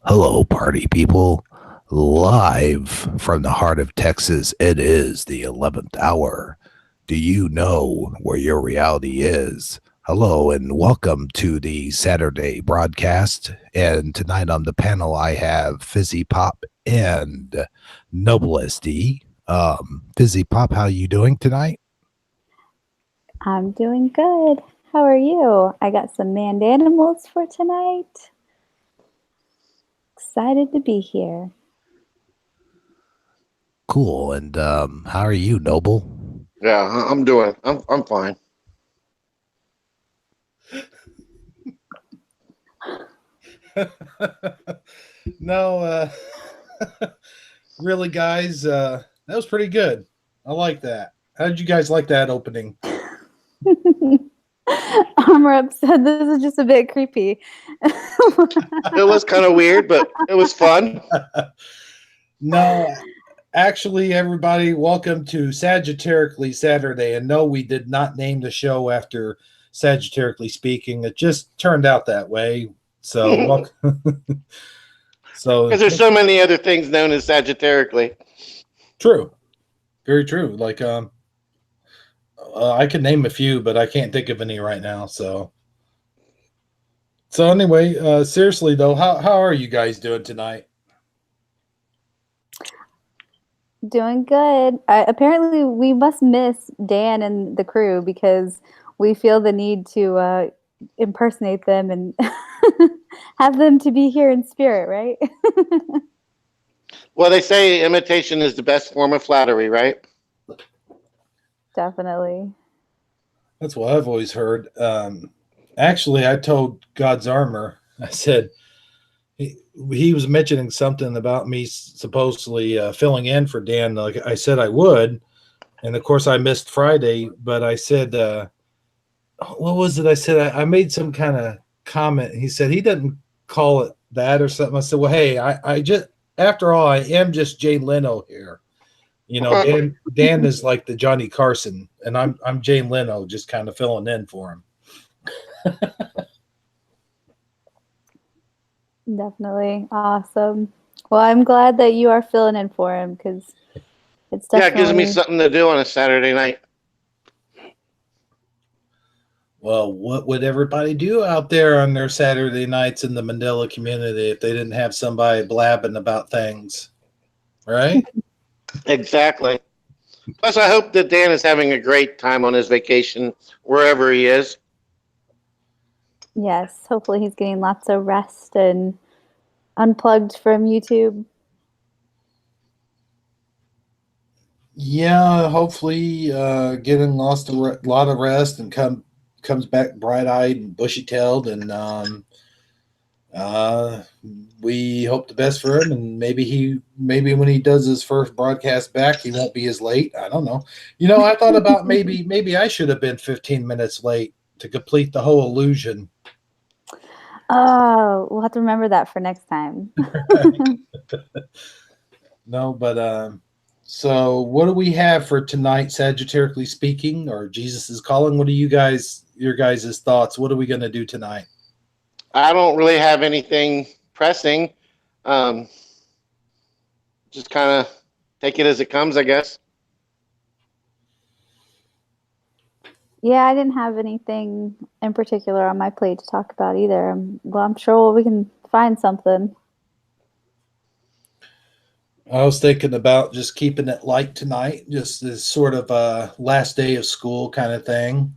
Hello, party people. Live from the heart of Texas, it is the 11th hour. Do you know where your reality is? Hello, and welcome to the Saturday broadcast. And tonight on the panel, I have Fizzy Pop and Noble SD. Fizzy Pop, how you doing tonight? I'm doing good. How are you? I got some manned animals for tonight. Excited to be here. Cool. And how are you, Noble? Yeah, I'm fine. No, really, guys, that was pretty good. I like that. How did you guys like that opening? Armor Up said this is just a bit creepy. It was kind of weird, but it was fun. No, actually, everybody, welcome to Sagiterically Saturday. And no, we did not name the show after Sagiterically Speaking. It just turned out that way. So, welcome. So, Because there's so many other things known as Sagittarically. true. Very true. Like, I could name a few, but I can't think of any right now. So anyway, seriously though, how are you guys doing tonight? Doing good. Apparently, we must miss Dan and the crew because we feel the need to impersonate them and have them to be here in spirit, right? Well, they say imitation is the best form of flattery, right? Definitely. That's what I've always heard. Actually, I told God's Armor, I said he was mentioning something about me supposedly filling in for Dan. Like I said I would, and of course I missed Friday, but I said, what was it? I said I made some kind of comment. He said he doesn't call it that or something. I said, well, hey, I just after all, I am just Jay Leno here. You know, Dan is like the Johnny Carson, and I'm Jay Leno, just kind of filling in for him. Definitely. Awesome. Well, I'm glad that you are filling in for him because it's Yeah, it gives me definitely. something to do on a Saturday night. Well, what would everybody do out there on their Saturday nights in the Mandela community if they didn't have somebody blabbing about things, right? Exactly. Plus, I hope that Dan is having a great time on his vacation wherever he is. Yes, hopefully he's getting lots of rest and unplugged from YouTube. Yeah, hopefully getting lost a lot of rest and comes back bright eyed and bushy tailed, and uh, we hope the best for him. And maybe when he does his first broadcast back, he won't be as late. I don't know. You know, I thought about maybe I should have been 15 minutes late to complete the whole illusion. Oh, we'll have to remember that for next time. No, but so what do we have for tonight, Sagittarically Speaking, or Jesus is Calling? What are your guys' thoughts? What are we going to do tonight? I don't really have anything pressing. Um, just kind of take it as it comes, I guess. Yeah, I didn't have anything in particular on my plate to talk about either. Well, I'm sure we can find something. I was thinking about just keeping it light tonight, just as sort of a last day of school kind of thing,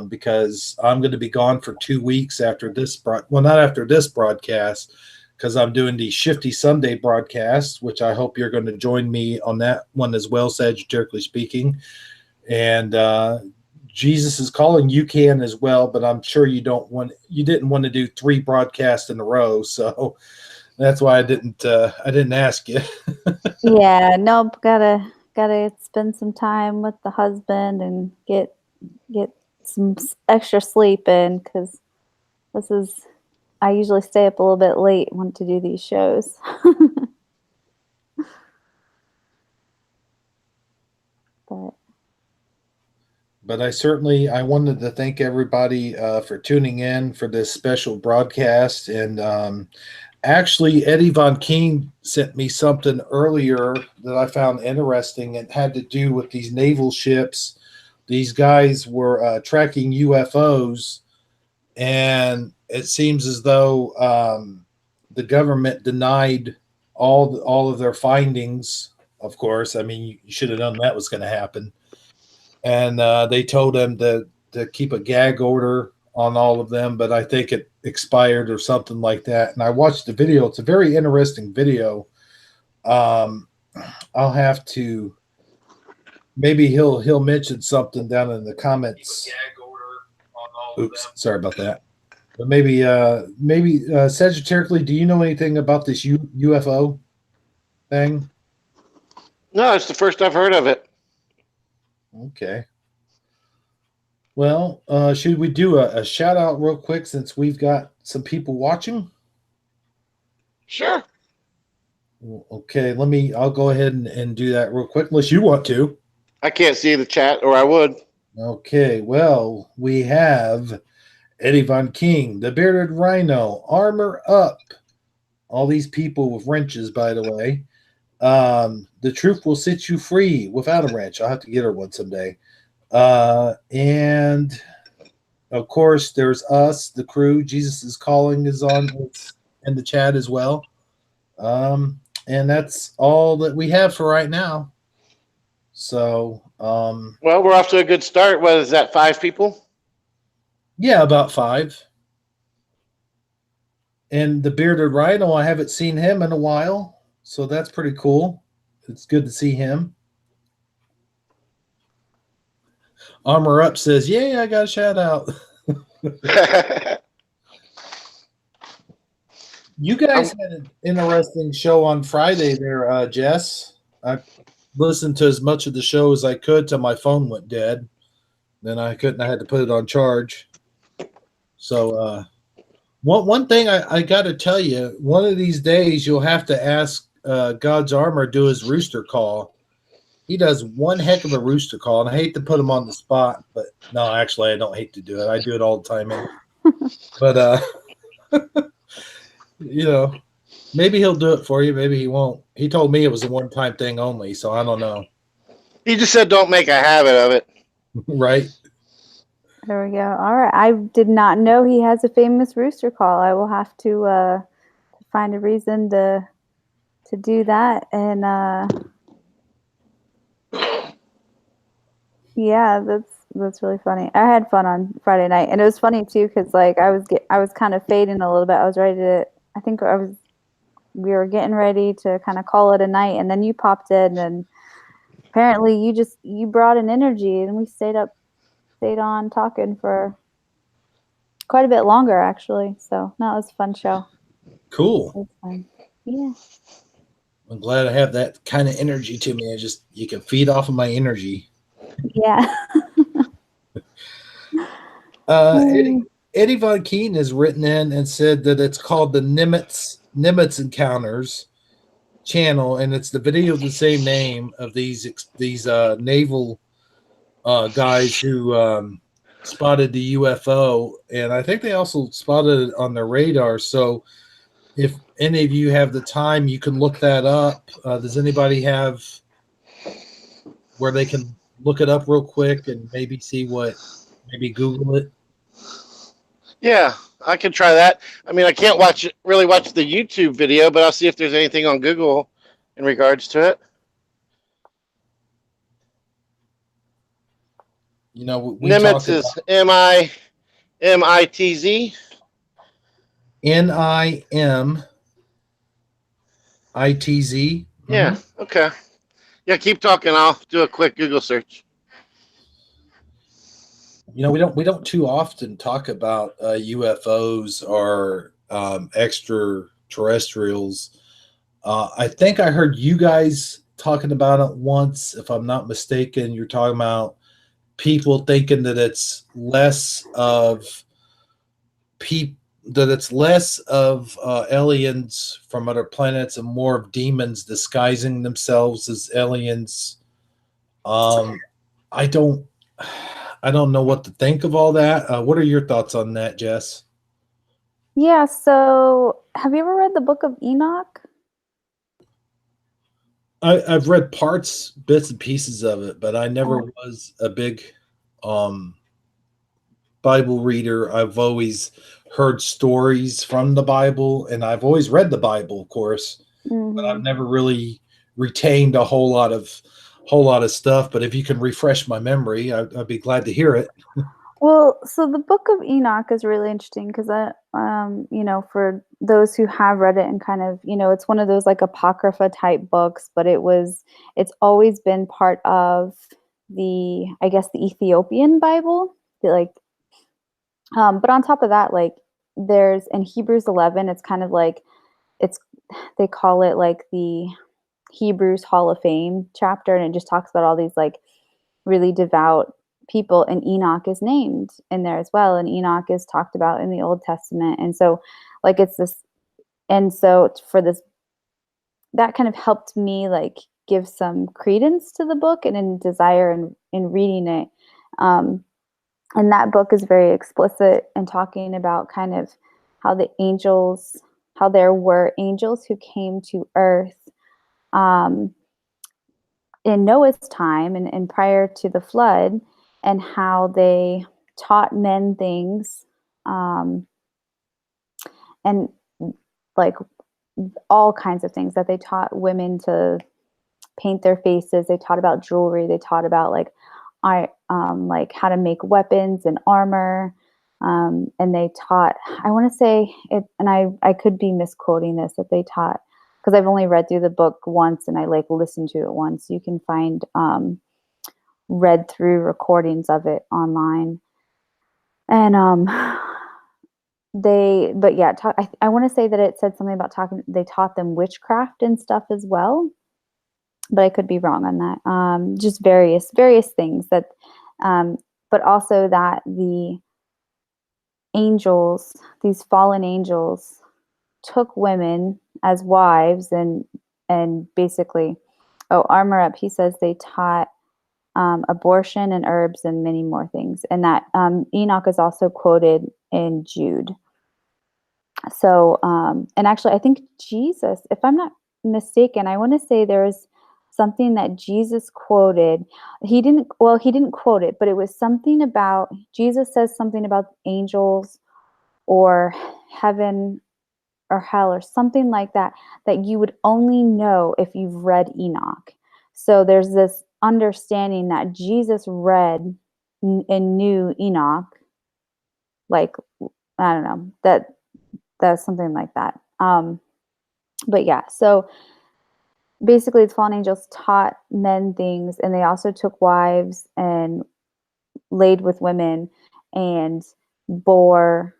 because I'm going to be gone for 2 weeks after well, not after this broadcast, because I'm doing the Shifty Sunday broadcast, which I hope you're going to join me on that one as well, Sagittarically Speaking. And Jesus is Calling, you can as well, but I'm sure you didn't want to do 3 broadcasts in a row, so that's why I didn't ask you. Yeah, nope, gotta spend some time with the husband and get some extra sleep in because this is I usually stay up a little bit late want to do these shows. But But I wanted to thank everybody for tuning in for this special broadcast, and Actually, Eddie Von King sent me something earlier that I found interesting. It had to do with these naval ships. These guys were tracking UFOs, and it seems as though the government denied all of their findings. Of course, I mean, you should have known that was going to happen. And they told them to keep a gag order on all of them, but I think it expired or something like that. And I watched the video. It's a very interesting video. I'll have to, maybe he'll mention something down in the comments. Oops, sorry about that. But maybe Sagiterically, do you know anything about this UFO thing? No, it's the first I've heard of it. Okay. Well, should we do a shout out real quick since we've got some people watching? Sure. Okay, I'll go ahead and do that real quick, unless you want to. I can't see the chat, or I would. Okay, well, we have Eddie Von King, the Bearded Rhino, Armor Up, all these people with wrenches, by the way. The Truth Will Set You Free without a wrench. I'll have to get her one someday. And of course, there's us, the crew. Jesus is Calling is on in the chat as well. And that's all that we have for right now. So, well, we're off to a good start. What is that? 5 people? Yeah, about 5. And the Bearded Rhino, I haven't seen him in a while, so that's pretty cool. It's good to see him. Armor Up says, "Yay, I got a shout out." You guys had an interesting show on Friday there, Jess. I listened to as much of the show as I could till my phone went dead. Then I couldn't. I had to put it on charge. So one thing I got to tell you, one of these days you'll have to ask God's Armor do his rooster call. He does one heck of a rooster call, and I hate to put him on the spot, but no, actually, I don't hate to do it. I do it all the time. But, you know, maybe he'll do it for you. Maybe he won't. He told me it was a one-time thing only, so I don't know. He just said don't make a habit of it. Right? There we go. All right. I did not know he has a famous rooster call. I will have to find a reason to do that. And yeah, that's really funny. I had fun on Friday night, and it was funny too because like I was kind of fading a little bit. I was ready to. I think we were getting ready to kind of call it a night, and then you popped in, and apparently you brought an energy, and we stayed on talking for quite a bit longer actually. So no, it was a fun show. Cool. It was fun. Yeah. I'm glad I have that kind of energy to me. You can feed off of my energy. Yeah. Eddie Von Keen has written in and said that it's called the Nimitz Encounters channel, and it's the video of the same name of these naval guys who spotted the UFO, and I think they also spotted it on their radar. So if any of you have the time, you can look that up. Does anybody have where they can look it up real quick and maybe Google it? Yeah, I can try that. I mean, I can't really watch the YouTube video, but I'll see if there's anything on Google in regards to it. You know, Nimitz is Nimitz. Nimitz. Yeah. Okay. Yeah, keep talking. I'll do a quick Google search. You know, we don't too often talk about UFOs or extraterrestrials. I think I heard you guys talking about it once, if I'm not mistaken. You're talking about people thinking that it's less of aliens from other planets and more of demons disguising themselves as aliens. I don't know what to think of all that. What are your thoughts on that, Jess? Yeah, so have you ever read the book of Enoch? I've read parts, bits and pieces of it, but I never Uh, was a big um, Bible reader. I've always heard stories from the Bible, and I've always read the Bible, of course, but I've mhm. never really retained a whole lot of stuff. But if you can refresh my memory, I'd be glad to hear it. Well, so the book of Enoch is really interesting because for those who have read it and kind of, it's one of those like apocrypha type books, but it's always been part of I guess, the Ethiopian Bible. But on top of that, like there's in Hebrews 11, it's kind of like it's they call it like the Hebrews Hall of Fame chapter, and it just talks about all these like really devout people, and Enoch is named in there as well, and Enoch is talked about in the Old Testament. And so like it's this, and so for this, that kind of helped me like give some credence to the book and in desire in reading it. And that book is very explicit in talking about kind of how how there were angels who came to earth um, in Noah's time and prior to the flood, and how they taught men things, um, and like all kinds of things, that they taught women to paint their faces. They taught about jewelry. They taught about like how to make weapons and armor. And they taught, I want to say it, and I could be misquoting this, that they taught, because I've only read through the book once and I like listened to it once. You can find read through recordings of it online. And but yeah, I want to say that it said something about they taught them witchcraft and stuff as well, but I could be wrong on that. Just various things that, but also that the angels, these fallen angels, took women as wives and basically, oh, armor up. He says they taught abortion and herbs and many more things, and that Enoch is also quoted in Jude. So, and actually, I think Jesus, if I'm not mistaken, I want to say there's something that Jesus quoted. He didn't quote it, but it was something about, Jesus says something about angels or heaven or hell or something like that, that you would only know if you've read Enoch. So there's this understanding that Jesus read and knew Enoch, like, I don't know, that's something like that. But yeah, so basically the fallen angels taught men things, and they also took wives and laid with women and bore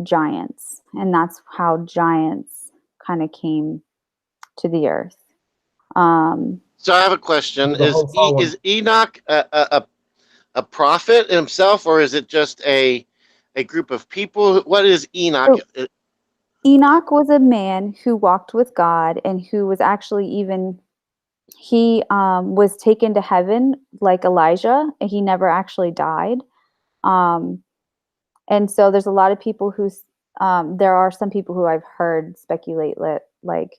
giants, and that's how giants kind of came to the earth. So I have a question: The whole fallen. Is Enoch a prophet himself, or is it just a group of people? What is Enoch? So Enoch was a man who walked with God, and who was actually even, he was taken to heaven like Elijah, and he never actually died. Um, and so there's a lot of people there are some people who I've heard speculate that like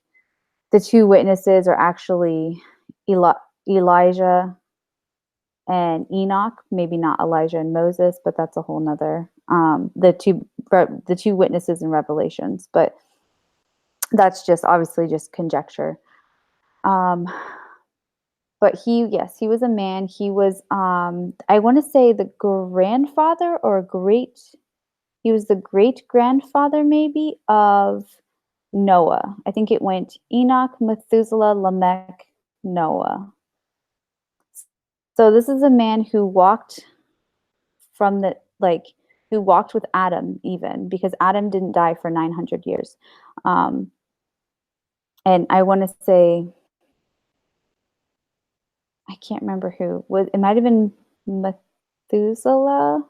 the two witnesses are actually Elijah and Enoch, maybe not Elijah and Moses, but that's a whole nother, the two witnesses in Revelations, but that's just obviously just conjecture. Um, but yes, he was a man. He was, I want to say the grandfather or he was the great grandfather maybe of Noah. I think it went Enoch, Methuselah, Lamech, Noah. So this is a man who walked from the, like, who walked with Adam, even because Adam didn't die for 900 years. And I want to say, I can't remember who was, it might have been Methuselah.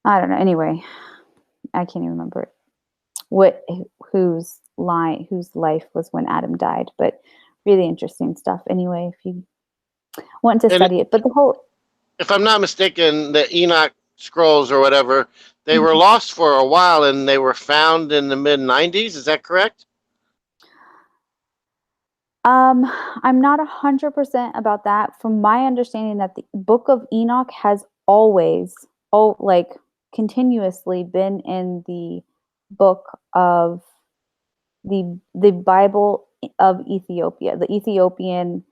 I don't know. Anyway, I can't even remember whose life was when Adam died, but really interesting stuff. Anyway, if you want to And study it, but the whole, if I'm not mistaken, the Enoch scrolls or whatever, they were lost for a while and they were found in the mid 90s. Is that correct? I'm not 100% about that. From my understanding, that the Book of Enoch has always, like continuously been in the book of the Bible of Ethiopia, the Ethiopian.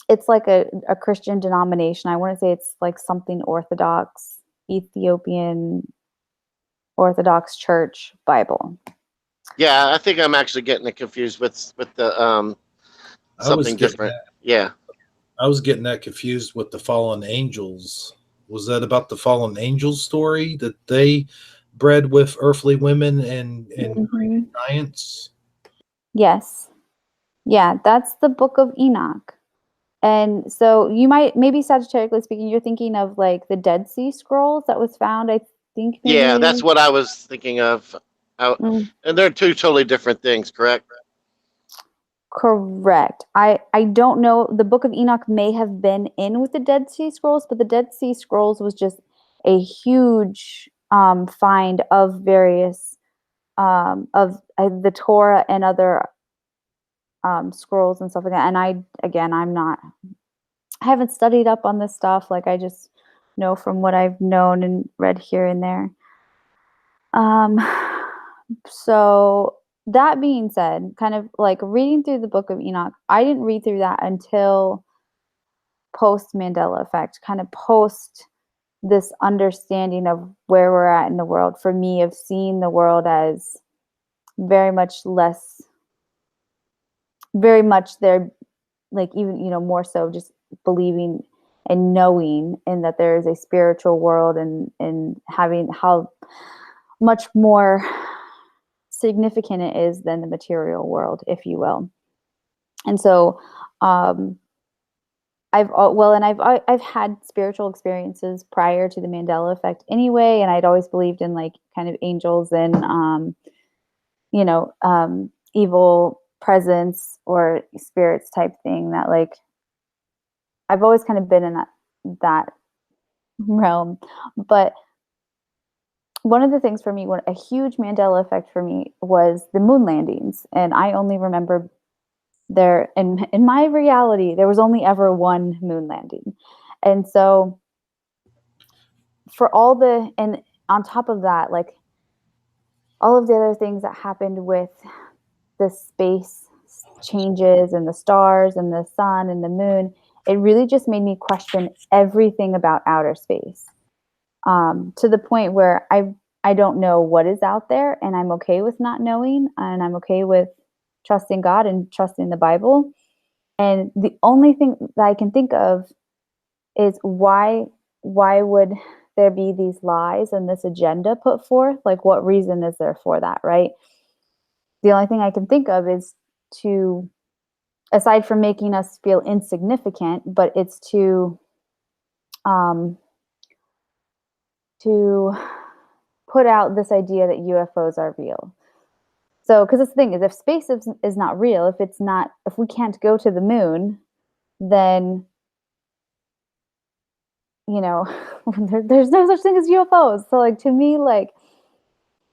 It's like a Christian denomination. I want to say it's like something Orthodox, Ethiopian Orthodox Church Bible. Yeah, I think I'm actually getting it confused with the I was something getting different. that. Yeah. I was getting that confused with the fallen angels. Was that about the fallen angels story that they bred with earthly women and Mhm. giants? Yes. Yeah, that's the Book of Enoch. And so you might, maybe Sagittarically speaking, you're thinking of like the Dead Sea Scrolls that was found, I think Yeah, that's maybe. what I was thinking of. Mm, And they're two totally different things, correct? correct. I don't know. The Book of Enoch may have been in with the Dead Sea Scrolls, but the Dead Sea Scrolls was just a huge find of various of the Torah and other scrolls and stuff like that. And I haven't studied up on this stuff. Like I just know from what I've known and read here and there. Um, so that being said, kind of like reading through the Book of Enoch, I didn't read through that until post Mandela effect, kind of post this understanding of where we're at in the world. For me, of seeing the world as very much less, very much there, like even, more so just believing and knowing and that there is a spiritual world, and having how much more significant it is than the material world, if you will. And so I've had spiritual experiences prior to the Mandela effect anyway, and I'd always believed in like kind of angels and evil presence or spirits type thing, that like I've always kind of been in that realm. But one of the things for me, a huge Mandela effect for me, was the moon landings. And I only remember there, in my reality, there was only ever one moon landing. And so for and on top of that, like all of the other things that happened with the space changes and the stars and the sun and the moon, it really just made me question everything about outer space, to the point where I don't know what is out there, and I'm okay with not knowing, and I'm okay with trusting God and trusting the Bible. And the only thing that I can think of is why would there be these lies and this agenda put forth? Like, what reason is there for that, right? The only thing I can think of is to, aside from making us feel insignificant, but it's um, to put out this idea that UFOs are real. So, because the thing is, if space is not real, if we can't go to the moon, then there's no such thing as UFOs. So, like, to me, like,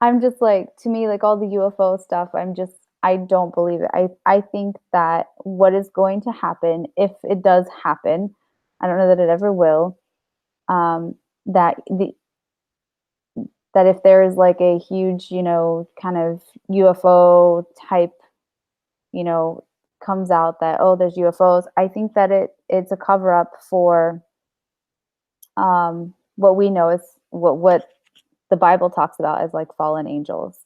I'm just like, to me, like, all the UFO stuff, I don't believe it. I think that what is going to happen, if it does happen, I don't know that it ever will, that if there is like a huge, kind of UFO type, comes out that, oh, there's UFOs, I think that it's a cover up for what we know is what the Bible talks about as like fallen angels.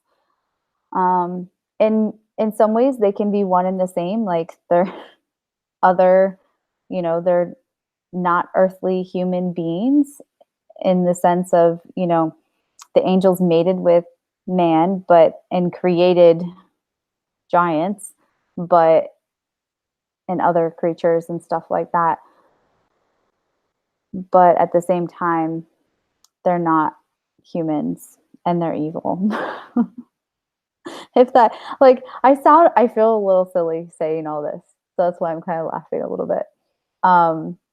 In some ways they can be one and the same, like they're other, they're not earthly human beings, in the sense of, the angels mated with man, and created giants, but and other creatures and stuff like that. But at the same time, they're not humans and they're evil. If that, like, I feel a little silly saying all this. So that's why I'm kind of laughing a little bit.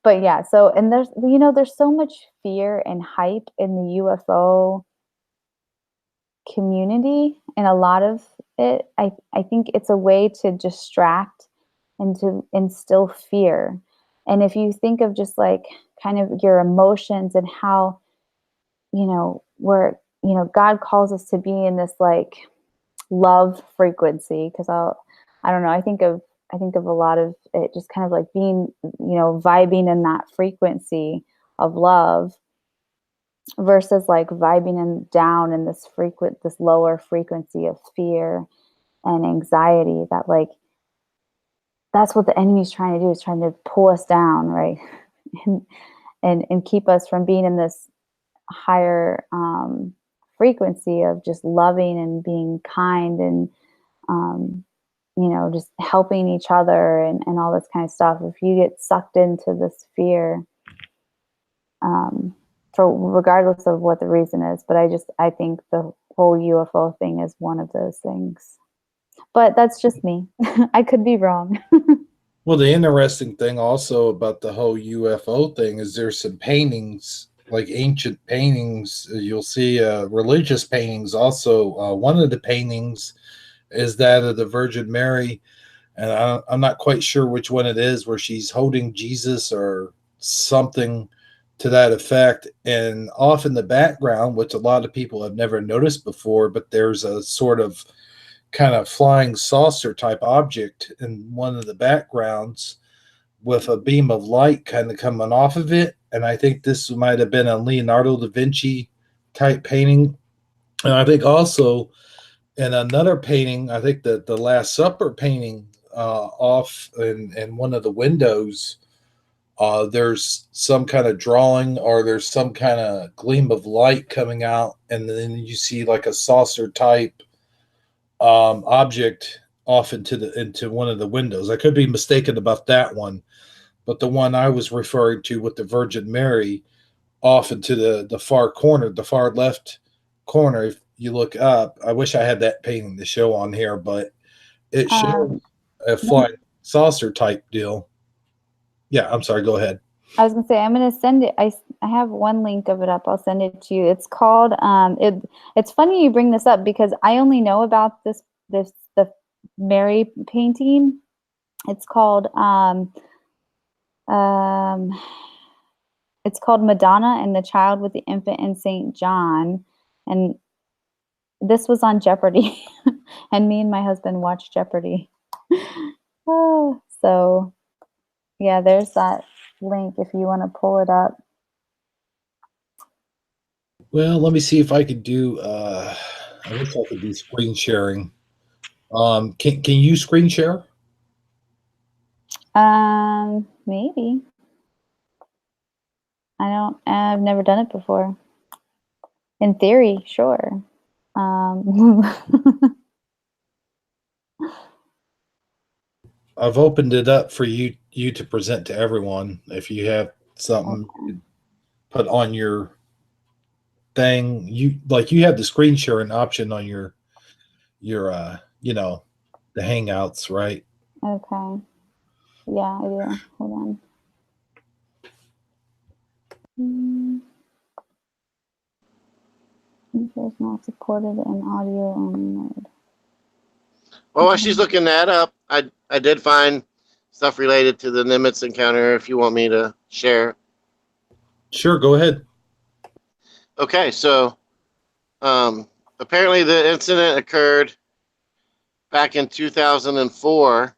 but yeah, so, and there's so much fear and hype in the UFO community, and a lot of it, I think it's a way to distract and to instill fear. And if you think of just like kind of your emotions and how, God calls us to be in this like love frequency, because I don't know, I think of a lot of it just kind of like being, vibing in that frequency of love versus like vibing in down in this lower frequency of fear and anxiety, that like that's what the enemy's trying to do, is trying to pull us down, right? and keep us from being in this higher frequency of just loving and being kind and just helping each other and all this kind of stuff. If you get sucked into this fear, for regardless of what the reason is, but I think the whole UFO thing is one of those things. But that's just me. I could be wrong. Well, the interesting thing also about the whole UFO thing is there's some paintings, like ancient paintings. You'll see religious paintings also. One of the paintings is that of the Virgin Mary, and I'm not quite sure which one it is, where she's holding Jesus or something to that effect. And off in the background, which a lot of people have never noticed before, but there's a sort of kind of flying saucer type object in one of the backgrounds with a beam of light kind of coming off of it. And I think this might have been a Leonardo da Vinci type painting. And I think in another painting, I think that the Last Supper painting off in one of the windows, there's some kind of drawing or there's some kind of gleam of light coming out, and then you see like a saucer type object off into one of the windows. I could be mistaken about that one, but the one I was referring to with the Virgin Mary off into the far corner, the far left corner, if you look up, I wish I had that painting to show on here, but it shows a flying saucer type deal. Yeah, I'm sorry, go ahead. I was gonna say, I'm gonna send it. I have one link of it up. I'll send it to you. It's called it's funny you bring this up, because I only know about the Mary painting. It's called Madonna and the Child with the Infant and Saint John, and this was on Jeopardy, and me and my husband watched Jeopardy. Oh, so yeah, there's that link if you want to pull it up. Well, let me see if I could do I wish I could do screen sharing. Can you screen share? Maybe. I've never done it before. In theory, sure. I've opened it up for you to present to everyone. If you have something you put on your thing, you have the screen sharing option on your the Hangouts, right? Okay. Yeah, I do. Hold on. Features not supported in audio only mode. Well, while she's looking that up, I did find stuff related to the Nimitz encounter if you want me to share. Sure, go ahead. Okay, so apparently the incident occurred back in 2004.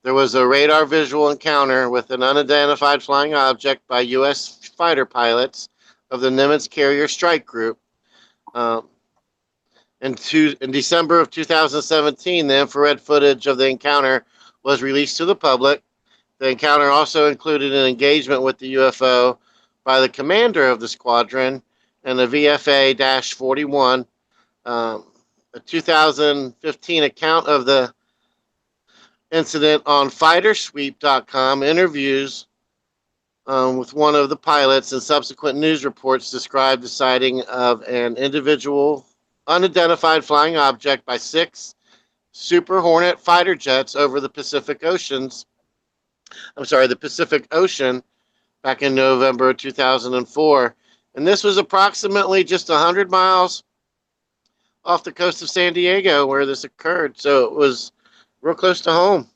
There was a radar visual encounter with an unidentified flying object by U.S. fighter pilots of the Nimitz Carrier Strike Group. In December of 2017, the infrared footage of the encounter was released to the public. The encounter also included an engagement with the UFO by the commander of the squadron and the VFA-41. A 2015 account of the incident on fightersweep.com interviews with one of the pilots, and subsequent news reports described the sighting of an individual unidentified flying object by 6 Super Hornet fighter jets over the Pacific Ocean back in November of 2004. And this was approximately just 100 miles off the coast of San Diego where this occurred. So it was real close to home.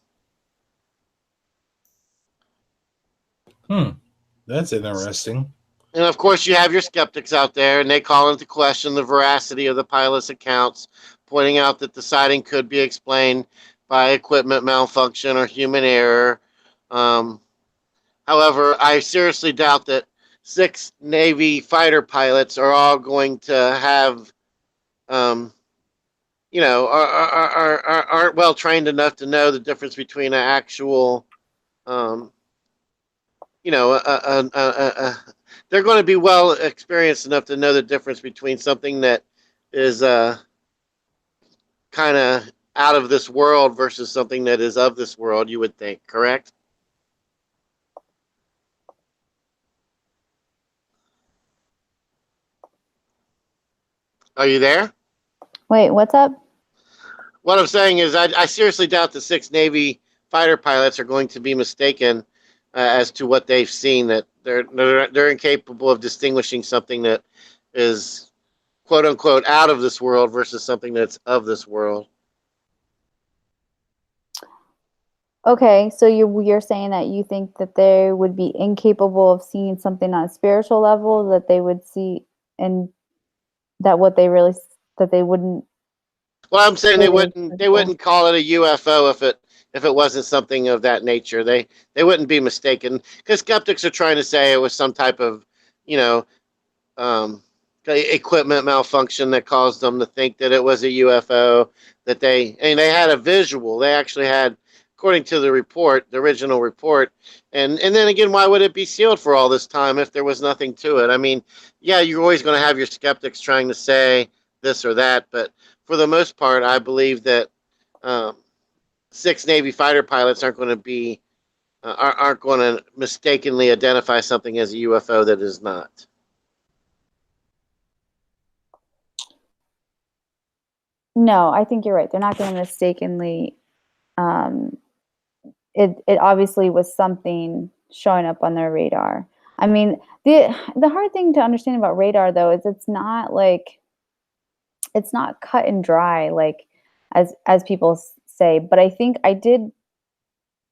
That's interesting. And of course, you have your skeptics out there, and they call into question the veracity of the pilot's accounts, pointing out that the sighting could be explained by equipment malfunction or human error. Um, However, I seriously doubt that 6 Navy fighter pilots are all going to have, aren't well trained enough to know the difference between an actual, um, you know, they're going to be well experienced enough to know the difference between something that is kind of out of this world versus something that is of this world, you would think, correct? Are you there? Wait, what's up? What I'm saying is, I seriously doubt the 6 Navy fighter pilots are going to be mistaken as to what they've seen. That they're incapable of distinguishing something that is quote unquote out of this world versus something that's of this world. Okay, so you're saying that you think that they would be incapable of seeing something on a spiritual level that they would see, and that what they really that they wouldn't. Well, I'm saying they really wouldn't call it a UFO if it wasn't something of that nature. They wouldn't be mistaken, because skeptics are trying to say it was some type of, you know, um, equipment malfunction that caused them to think that it was a UFO. They had a visual. They actually had, according to the report, the original report. And then again, why would it be sealed for all this time if there was nothing to it? I mean, yeah, you're always going to have your skeptics trying to say this or that, but for the most part, I believe that um, 6 Navy fighter pilots aren't going to be aren't going to mistakenly identify something as a UFO that is not. No, I think you're right. They're not going to mistakenly. Um, it obviously was something showing up on their radar. I mean, the hard thing to understand about radar though is it's not cut and dry like as people say. But I think I did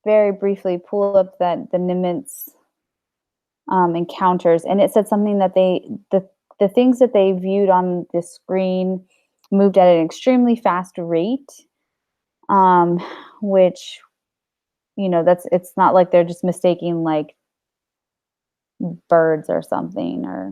very briefly pull up that the Nimitz encounters, and it said something that the things that they viewed on the screen moved at an extremely fast rate, which it's not like they're just mistaking like birds or something or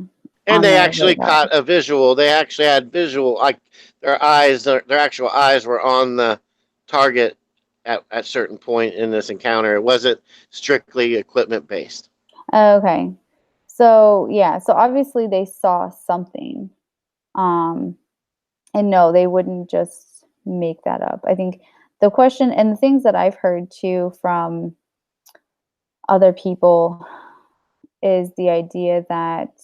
And on they their actually radar. caught a visual. They actually had visual, like their actual eyes were on the target at certain point in this encounter. It wasn't strictly equipment based. Okay. So yeah, so obviously they saw something. Um and no, they wouldn't just make that up. I think the question and the things that I've heard too from other people is the idea that,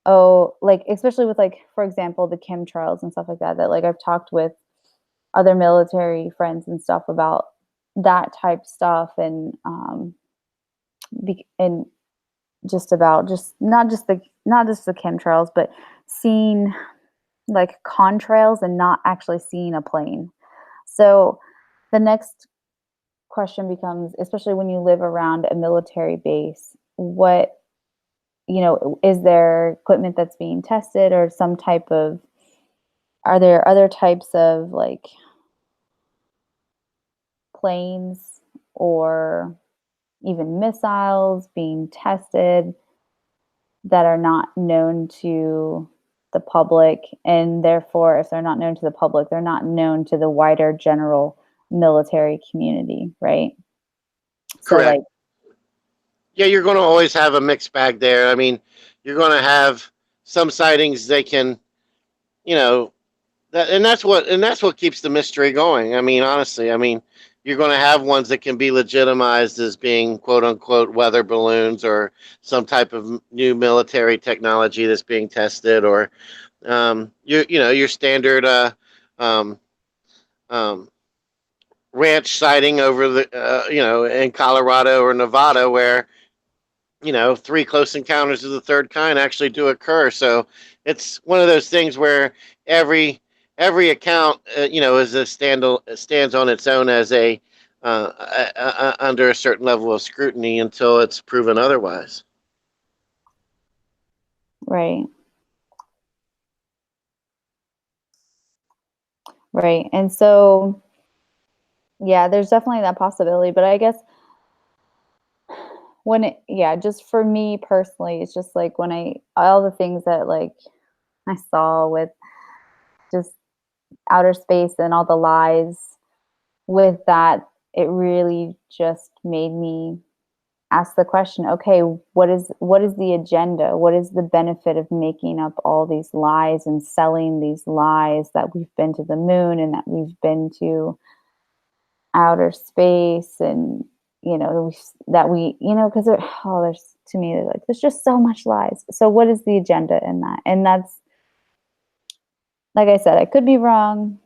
oh, like especially with like for example the chemtrails and stuff like that like I've talked with other military friends and stuff about that type stuff, and and just about just not just the chemtrails, but seeing like contrails and not actually seeing a plane. So the next question becomes, especially when you live around a military base, what, is there equipment that's being tested or some type of, are there other types of like planes or even missiles being tested that are not known to the public? And therefore, if they're not known to the public, they're not known to the wider general military community, right? So Correct. like, Yeah, you're going to always have a mixed bag there. I mean, you're going to have some sightings they can, you know, and that's what keeps the mystery going. I mean, honestly, I mean, you're going to have ones that can be legitimized as being quote unquote weather balloons or some type of new military technology that's being tested, or your standard um, um, ranch sighting over the in Colorado or Nevada, where three close encounters of the third kind actually do occur. So it's one of those things where every account, is stands on its own as under a certain level of scrutiny until it's proven otherwise. Right. Right. And so, yeah, there's definitely that possibility. But I guess just for me personally, it's just like all the things that like I saw with just outer space and all the lies with that, it really just made me ask the question, okay, what is the agenda? What is the benefit of making up all these lies and selling these lies that we've been to the moon and that we've been to outer space, and because there's, to me, like, there's just so much lies. So what is the agenda in that? And that's, like I said, I could be wrong,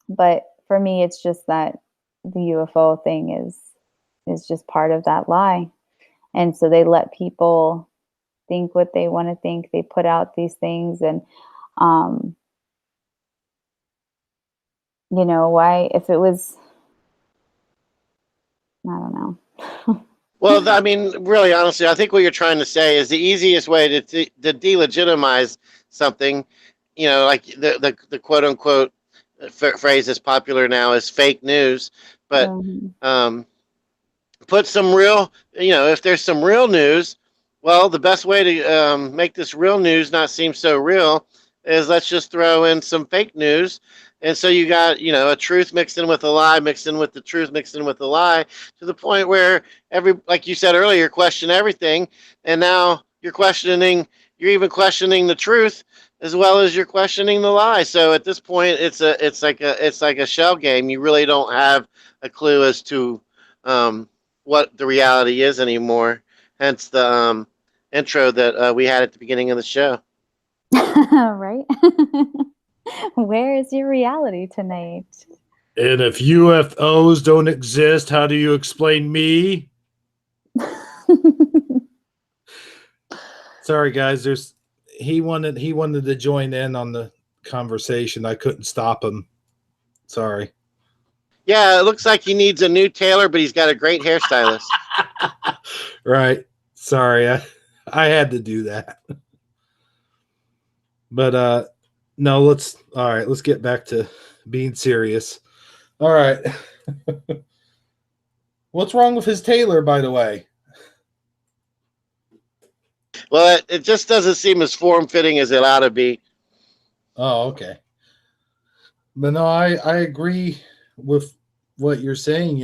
but for me, it's just that the UFO thing is just part of that lie. And so they let people think what they want to think. They put out these things, and why, if it was, I don't know. Well, I mean, really, honestly, I think what you're trying to say is the easiest way to delegitimize something, like the quote unquote phrase that's popular now is fake news, but put some real, if there's some real news, well, the best way to make this real news not seem so real is let's just throw in some fake news. And so you got, a truth mixed in with a lie, mixed in with the truth, mixed in with the lie, to the point where like you said earlier, question everything. And now you're even questioning the truth as well as you're questioning the lie. So at this point, it's like a shell game. You really don't have a clue as to what the reality is anymore. Hence the intro that we had at the beginning of the show. Right? Where is your reality tonight? And if UFOs don't exist, how do you explain me? Sorry, guys. He wanted to join in on the conversation. I couldn't stop him. Sorry. Yeah, it looks like he needs a new tailor, but he's got a great hairstylist. Right. Sorry, I had to do that. But no, let's get back to being serious. All right. What's wrong with his tailor, by the way? Well, it just doesn't seem as form-fitting as it ought to be. Oh, okay. But no, I agree with what you're saying.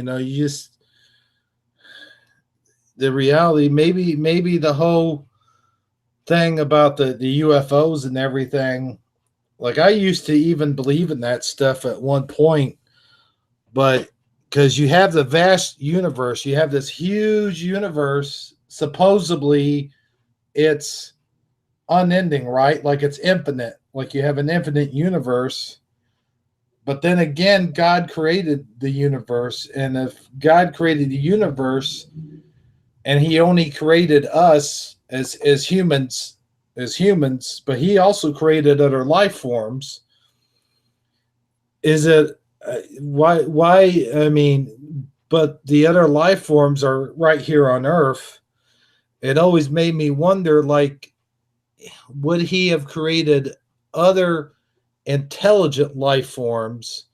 The reality, maybe the whole thing about the UFOs and everything, like I used to even believe in that stuff at one point, but because you have the vast universe, you have this huge universe, supposedly it's unending, right? Like it's infinite, like you have an infinite universe. But then again, God created the universe, and if God created the universe and he only created us as humans, but he also created other life forms, is it why I mean, but the other life forms are right here on Earth. It always made me wonder, like, would he have created other intelligent life forms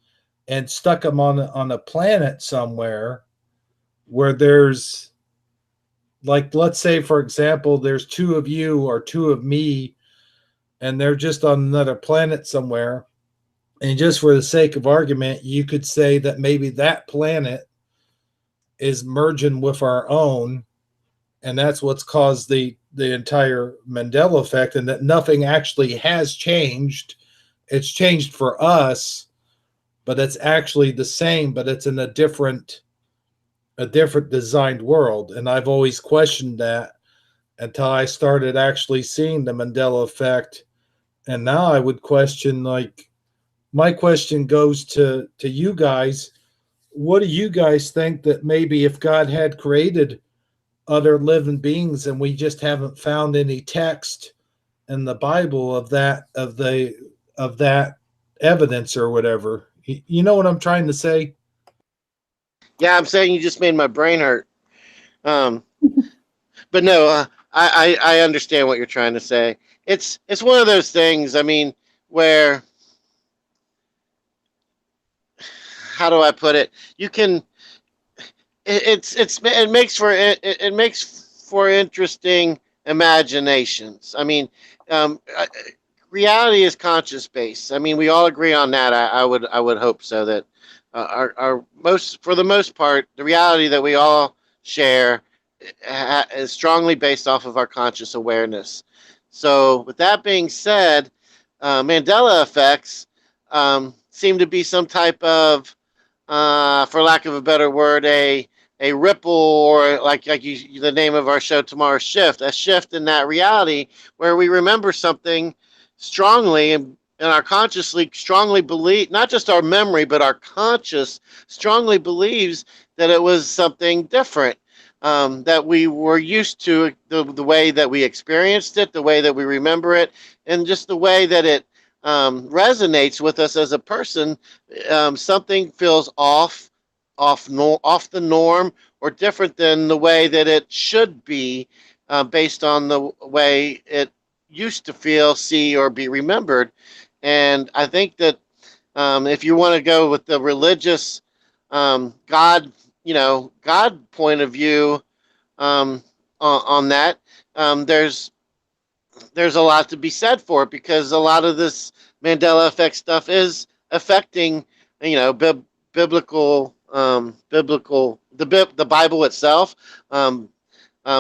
and stuck them on a planet somewhere where there's, like, let's say, for example, there's two of you or two of me, and they're just on another planet somewhere. And just for the sake of argument, you could say that maybe that planet is merging with our own, and that's what's caused the entire Mandela effect, and that nothing actually has changed. It's changed for us, but it's actually the same, but it's in a different designed world. And I've always questioned that until I started actually seeing the Mandela effect. And now I would question, like, my question goes to you guys. What do you guys think that maybe if God had created other living beings, and we just haven't found any text in the Bible of that evidence or whatever. You know what I'm trying to say? Yeah, I'm saying you just made my brain hurt. Um, but no, I understand what you're trying to say. It's one of those things. I mean, where, how do I put it? You can it makes for it makes for interesting imaginations. I mean, um, uh, reality is conscious based. I mean, we all agree on that. I would hope so, that our most, for the most part, the reality that we all share is strongly based off of our conscious awareness. So, with that being said, Mandela effects seem to be some type of, for lack of a better word, a ripple, or like you, the name of our show tomorrow, shift, a shift in that reality where we remember something strongly, and our consciously strongly believe, not just our memory, but our conscious strongly believes that it was something different. That we were used to, the way that we experienced it, the way that we remember it, and just the way that it resonates with us as a person. Something feels off the norm, or different than the way that it should be, based on the way it used to feel, see, or be remembered. And I think that, if you want to go with the religious, God, God point of view, on that, there's a lot to be said for it, because a lot of this Mandela effect stuff is affecting, biblical, the Bible itself, um,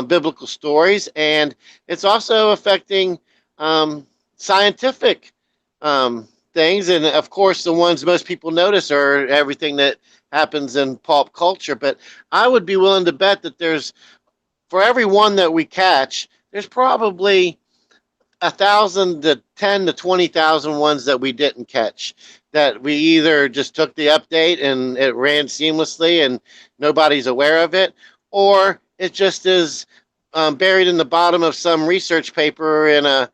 biblical stories, and it's also affecting, scientific, things. And of course, the ones most people notice are everything that happens in pulp culture. But I would be willing to bet that there's, for every one that we catch, there's probably 1,000 to 10 to 20,000 ones that we didn't catch, that we either just took the update and it ran seamlessly and nobody's aware of it, or it just is, buried in the bottom of some research paper in a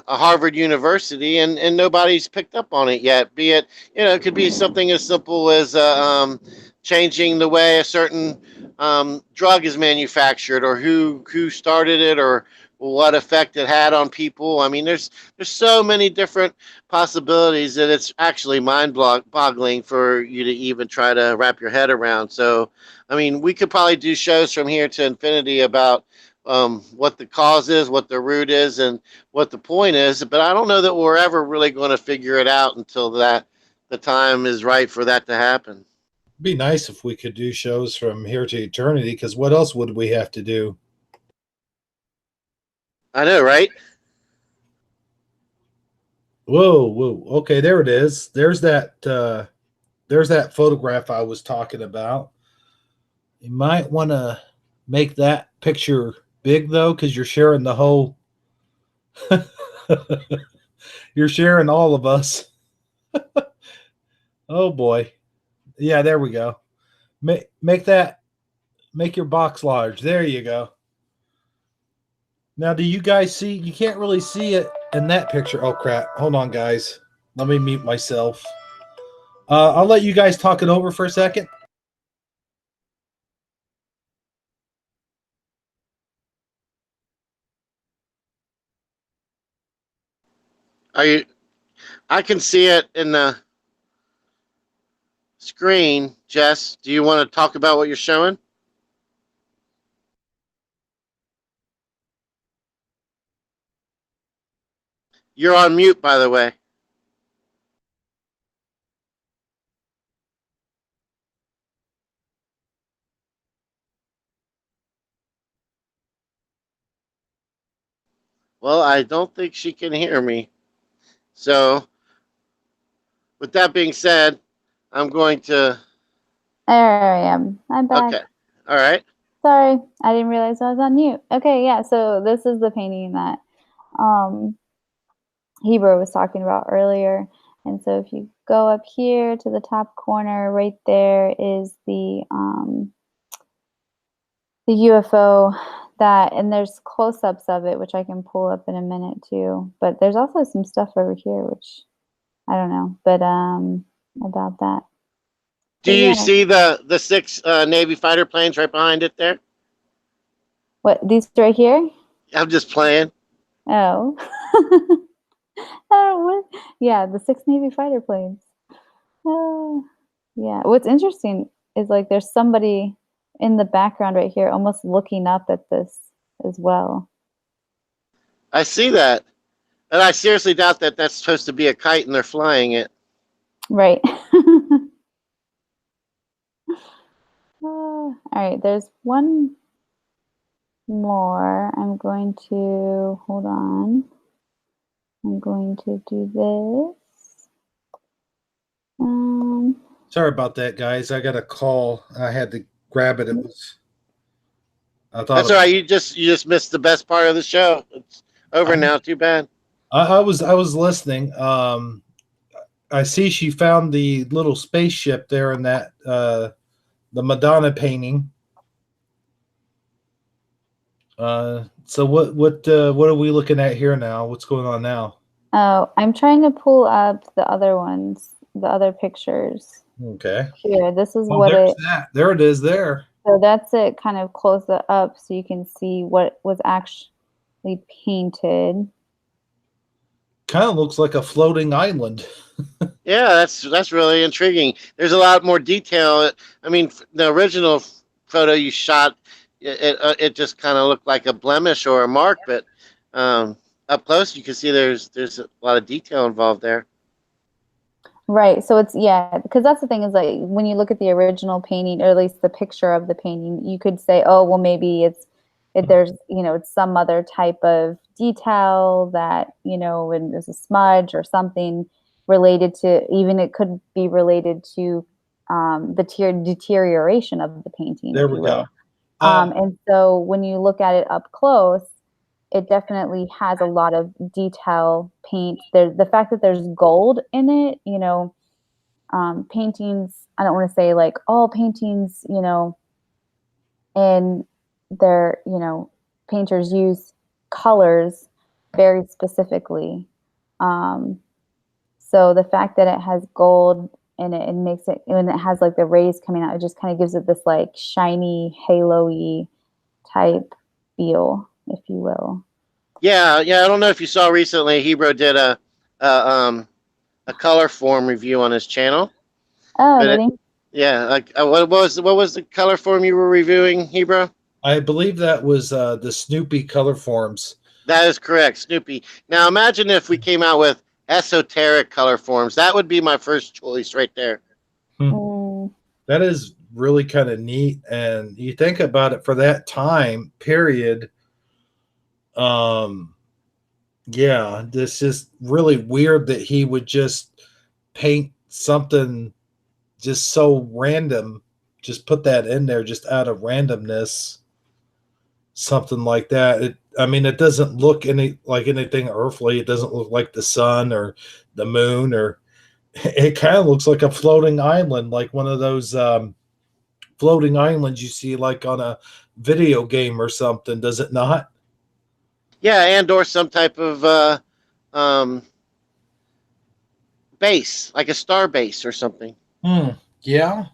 Harvard University, and nobody's picked up on it yet. Be it, it could be something as simple as, changing the way a certain, drug is manufactured, or who started it, or what effect it had on people. I mean, there's so many different possibilities that it's actually mind-boggling for you to even try to wrap your head around. So, I mean, we could probably do shows from here to infinity about, what the cause is, what the root is, and what the point is. But I don't know that we're ever really going to figure it out until the time is right for that to happen. Be nice if we could do shows from here to eternity, because what else would we have to do? I know, right? Whoa, whoa. Okay, there it is. There's that photograph I was talking about. You might want to make that picture big though, because you're sharing the whole you're sharing all of us. Oh boy. Yeah, there we go. Make your box large. There you go. Now, do you guys see? You can't really see it in that picture. Oh crap. Hold on, guys. Let me mute myself. I'll let you guys talk it over for a second. Are you? I can see it in the screen. Jess, do you want to talk about what you're showing? You're on mute, by the way. Well, I don't think she can hear me. So, with that being said, I'm going to. There I am. I'm back. Okay. All right. Sorry, I didn't realize I was on mute. Okay, yeah, so this is the painting that um, Hebrew was talking about earlier. And so if you go up here to the top corner, right there is the the UFO that, and there's close-ups of it, which I can pull up in a minute too. But there's also some stuff over here, which I don't know, but about that. Do But you yeah, see the 6 Navy fighter planes right behind it there? what, these right here? I'm just playing. Oh. Oh, what? Yeah, the 6 Navy fighter planes. Oh, yeah. What's interesting is like there's somebody in the background right here almost looking up at this as well. I see that. And I seriously doubt that that's supposed to be a kite and they're flying it. Right. All right, there's one more. I'm going to, hold on. I'm going to do this. Sorry about that, guys. I got a call. I had to grab it. It was. I thought That's all right. You just missed the best part of the show. It's over now. Too bad. I was listening. I see she found the little spaceship there in that the Madonna painting. So what are we looking at here now? What's going on now? Oh, I'm trying to pull up the other ones, the other pictures. Okay. Here, this is Oh, what there's it. that. There it is. There. So that's it. Kind of close it up so you can see what was actually painted. Kind of looks like a floating island. Yeah, that's really intriguing. There's a lot more detail. I mean, the original photo you shot, it just kind of looked like a blemish or a mark, but up close you can see there's a lot of detail involved there. Right. So it's, yeah, because that's the thing is like when you look at the original painting, or at least the picture of the painting, you could say, oh, well, maybe there's, it's some other type of detail that, and there's a smudge or something related to, even it could be related to the deterioration of the painting, There if we you go. will. And so when you look at it up close, it definitely has a lot of detail paint. The fact that there's gold in it, paintings, I don't want to say like all paintings, and they're, painters use colors very specifically. So the fact that it has gold in it, and makes it, when it has like the rays coming out, it just kind of gives it this like shiny, halo-y type feel, if you will. Yeah. I don't know if you saw recently, Hebrew did a color form review on his channel. Oh, But really? yeah, like what was the color form you were reviewing, Hebrew? I believe that was the Snoopy color forms. That is correct, Snoopy. Now imagine if we came out with esoteric color forms. That would be my first choice right there. That is really kind of neat, and you think about it for that time period. Yeah, this is really weird that he would just paint something just so random, just put that in there just out of randomness, something like that. It doesn't look like anything earthly. It doesn't look like the sun or the moon, or it kind of looks like a floating island, like one of those floating islands you see like on a video game or something, does it not? Yeah, and or some type of um, base, like a star base or something. Yeah,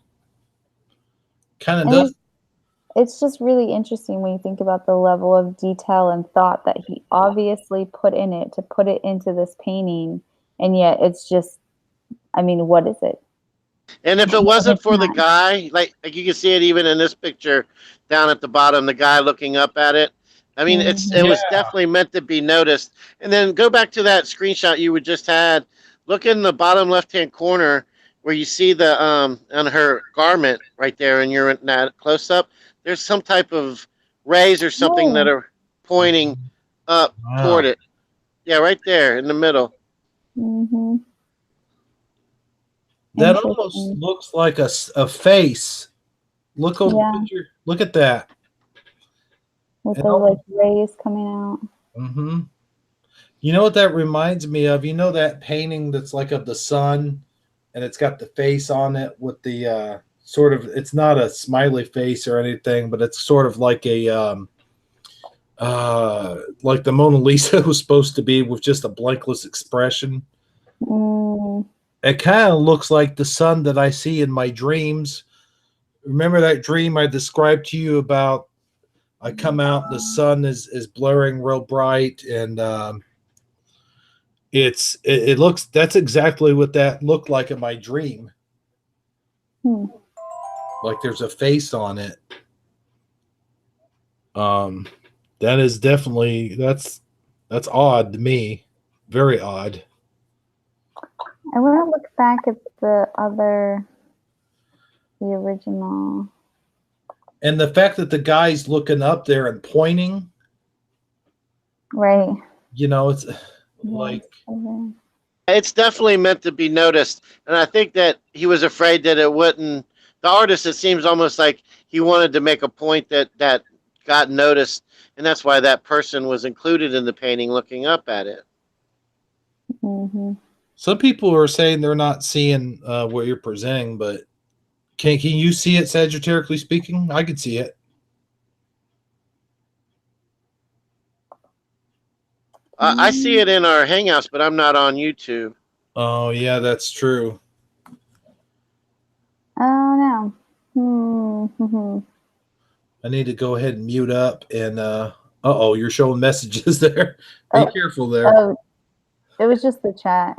kind of And does. it's just really interesting when you think about the level of detail and thought that he obviously put in it to put it into this painting, and yet it's just, what is it? And if it wasn't for the guy, like you can see it even in this picture down at the bottom, the guy looking up at it. I mean, it was definitely meant to be noticed. And then go back to that screenshot you just had. Look in the bottom left-hand corner where you see the on her garment right there, and you're in that close-up. There's some type of rays or something that are pointing up toward it. Yeah, right there in the middle. Mm-hmm. That almost looks like a face. Look over the picture. Look at that. With the like rays coming out. Mm-hmm. You know what that reminds me of? That painting that's like of the sun, and it's got the face on it with the sort of, it's not a smiley face or anything, but it's sort of like a like the Mona Lisa was supposed to be, with just a blankless expression. Mm, It kind of looks like the sun that I see in my dreams. Remember that dream I described to you about? I come out, the sun is blurring real bright, and it looks, that's exactly what that looked like in my dream. hmm. Like there's a face on it. That is definitely, that's odd to me. Very odd. I want to look back at the original. And the fact that the guy's looking up there and pointing, Right. you know, it's Yes, like, okay. It's definitely meant to be noticed, and I think that he was afraid that it wouldn't. The artist, it seems almost like he wanted to make a point that got noticed, and that's why that person was included in the painting, looking up at it. Mm-hmm. some people are saying they're not seeing what you're presenting, but can you see it, Sagiterically speaking? I could see it. I see it in our Hangouts, but I'm not on YouTube. Oh yeah, that's true. Oh no. Hmm. I need to go ahead and mute up and uh-oh, you're showing messages there. Be Oh. careful there. Oh, it was just the chat.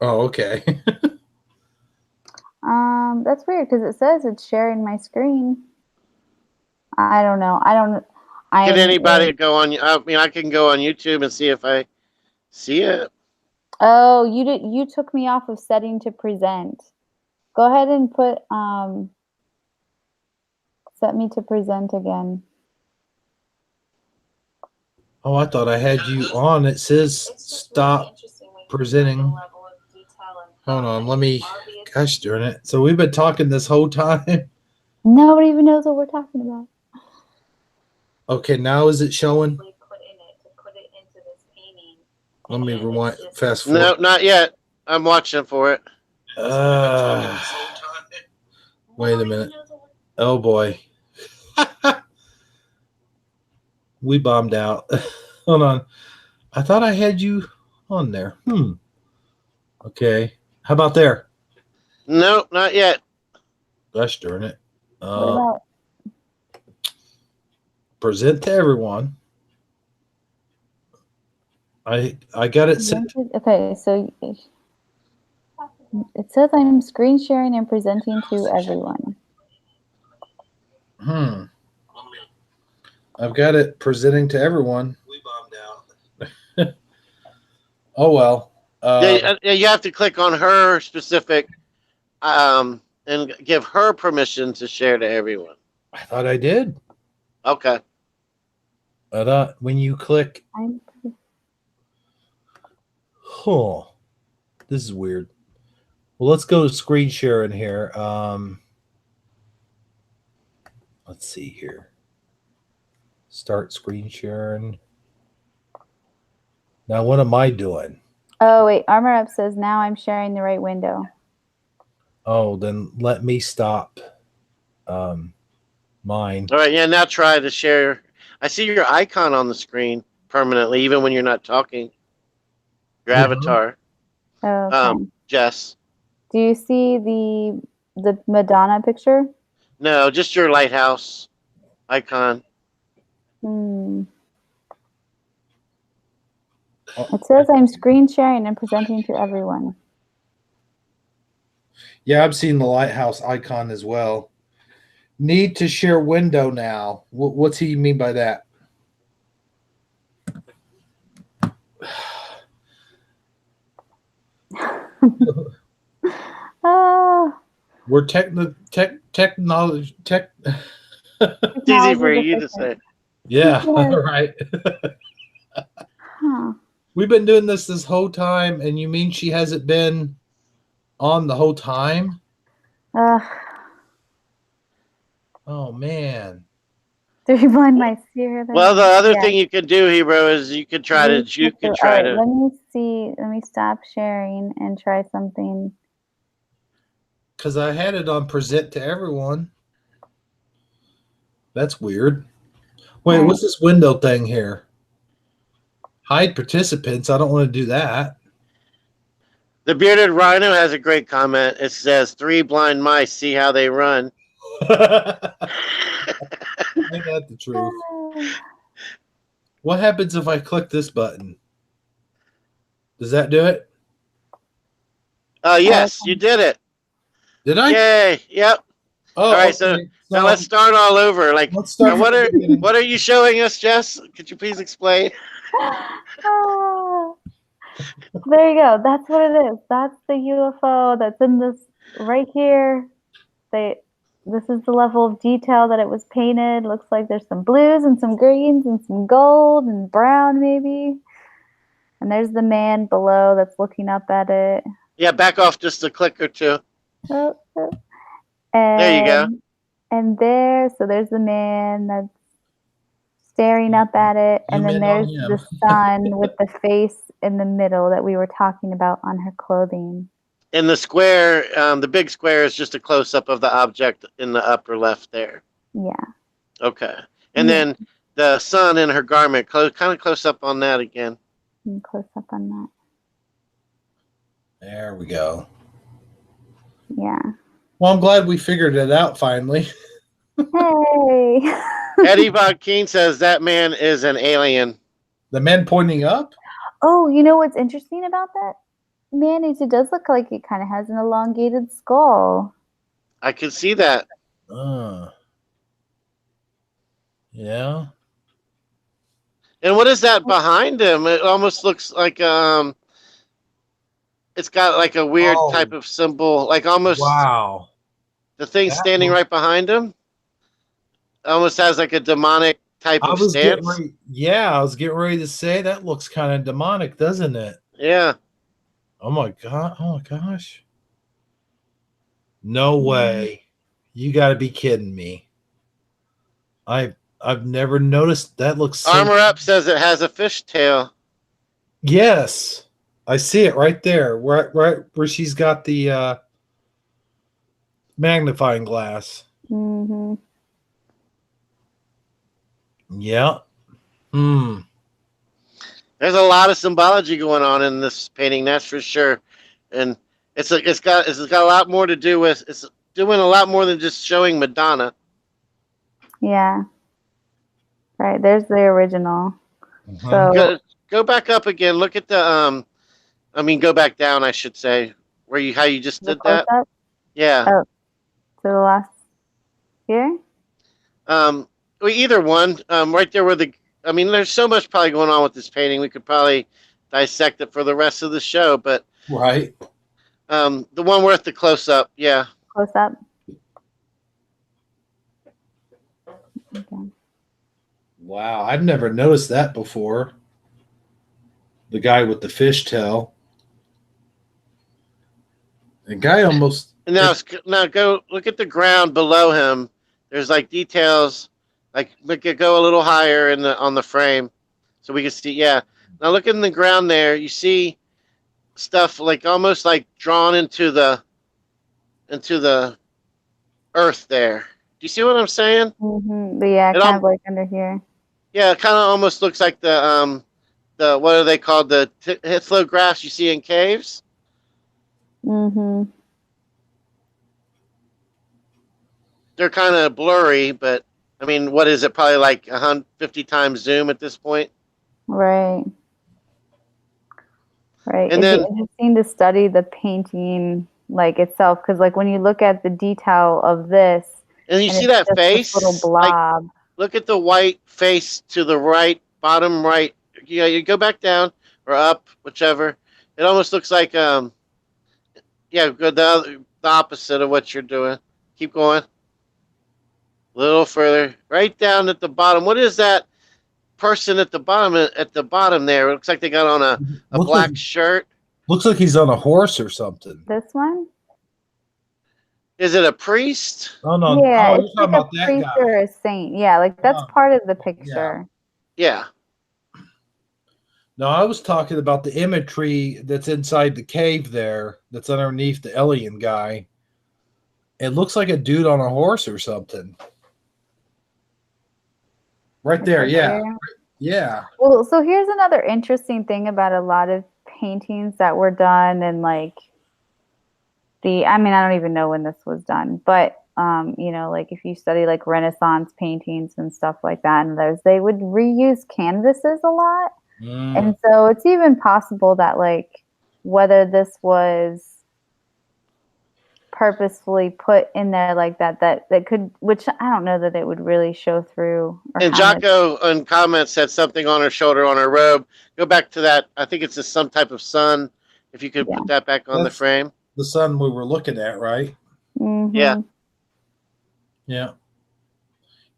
Oh, okay. That's weird because it says it's sharing my screen. I don't know. Can anybody go on? I mean, I can go on YouTube and see if I see it. Oh, you took me off of setting to present. Go ahead and put set me to present again. Oh, I thought I had you on. It says stop presenting. Hold on, let me, gosh darn it. So we've been talking this whole time. Nobody even knows what we're talking about. Okay, now is it showing? Let me rewind, fast forward. No, not yet. I'm watching for it. Wait a minute. Oh boy. We bombed out. Hold on. I thought I had you on there. Okay. How about there? No, not yet. Gosh darn it. What about Present to everyone. I got it set. okay, so it says I'm screen sharing and presenting to everyone. I've got it presenting to everyone. We bombed out. Oh well. Yeah, you have to click on her specific, and give her permission to share to everyone. I thought I did. Okay. I thought when you click. Oh, this is weird. Well, let's go to screen share in here. Let's see here. Start screen sharing. Now, what am I doing? Oh wait, Armor Up says now I'm sharing the right window. Oh, then let me stop mine. All right. Yeah. Now try to share. I see your icon on the screen permanently, even when you're not talking. Your avatar. Oh, okay. Jess. Do you see the Madonna picture? No, just your lighthouse icon. It says I'm screen sharing and presenting to everyone. Yeah, I've seen the lighthouse icon as well. Need to share window now. What's he mean by that? We're technology. It's easy for you to say. Yeah, right. We've been doing this whole time, and you mean she hasn't been on the whole time? Oh man. Do you blind my sphere? Well, the other thing you could do, Hero, is you could try to. Let me see. Let me stop sharing and try something. because I had it on present to everyone. That's weird. Wait, Right. what's this window thing here? Hide participants. I don't want to do that. The bearded rhino has a great comment. It says, 3 blind mice, see how they run. Ain't that the truth? What happens if I click this button? Does that do it? Yes, you did it. Did I? Yay. Yep. Oh, All right, okay. so now let's start all over. Like, let's start now from the beginning. what are you showing us, Jess? Could you please explain? Ah, there you go. That's what it is. That's the UFO that's in this right here. This is the level of detail that it was painted. Looks like there's some blues and some greens and some gold and brown maybe. And there's the man below that's looking up at it. Yeah, back off just a click or two. Oh, oh. There you go. And there's the man that's staring up at it. And Zoom then in there's on him. the sun with the face in the middle that we were talking about on her clothing. In the square, the big square is just a close-up of the object in the upper left there. Yeah. Okay. And then the sun in her garment, kind of close up on that again. And close up on that. There we go. Yeah. Well, I'm glad we figured it out finally. Hey. Eddie Von Keen says that man is an alien. The man pointing up? Oh, you know what's interesting about that? Mayonnaise, it does look like it kind of has an elongated skull. I can see that. Yeah. And what is that behind him? It almost looks like it's got like a weird type of symbol, like almost Wow. the thing standing right behind him. Almost has like a demonic type of stance. I was getting ready to say that looks kind of demonic, doesn't it? Yeah. Oh my god! Oh my gosh! No way! You got to be kidding me! I've never noticed that. Looks so... Armor Up says it has a fish tail. Yes, I see it right there, right where she's got the magnifying glass. Mm-hmm. Yeah. There's a lot of symbology going on in this painting, that's for sure, and it's got a lot more to do with. It's doing a lot more than just showing Madonna. Yeah. Right. There's the original. Mm-hmm. So go back up again. Look at the go back down, I should say, how you just did that. Up? Yeah. Oh, to the last here. Either one. Right there where there's so much probably going on with this painting. We could probably dissect it for the rest of the show, but right. The one worth the close up, yeah. Close up. Okay. Wow, I've never noticed that before. The guy with the fishtail. The guy almost. Now go look at the ground below him. There's like details. Like we could go a little higher on the frame, so we can see. Yeah. Now look in the ground there. You see stuff like almost like drawn into the earth there. Do you see what I'm saying? Mm-hmm. But yeah, kind of like under here. Yeah, it kind of almost looks like the what are they called, the hithographs you see in caves. Mm-hmm. They're kind of blurry, but I mean, what is it? Probably like 150 times zoom at this point. Right. Right. And It'd then be interesting to study the painting like itself, because like when you look at the detail of this, and you see that face, little blob. Like, look at the white face to the right, bottom right. Yeah, you go back down or up, whichever. It almost looks like go the opposite of what you're doing. Keep going. A little further, right down at the bottom. What is that person at the bottom? At the bottom there, it looks like they got on a black shirt. Looks like he's on a horse or something. This one? Is it a priest? Oh no! Yeah, oh, it's like a priest or a saint. Yeah, like that's part of the picture. Yeah. No, I was talking about the imagery that's inside the cave there, that's underneath the alien guy. It looks like a dude on a horse or something. Right there, Right yeah. there. Yeah. Well, so here's another interesting thing about a lot of paintings that were done and like I mean, I don't even know when this was done, but you know, like if you study like Renaissance paintings and stuff like that, and they would reuse canvases a lot. Mm. And so it's even possible that like whether this was purposefully put in there like that could, which I don't know that it would really show through or And how much. Jocko in comments said something on her shoulder on her robe. Go back to that. I think it's some type of sun. If you could Yeah. put that back on the That's frame. the sun we were looking at, right? Yeah. Mm-hmm. Yeah.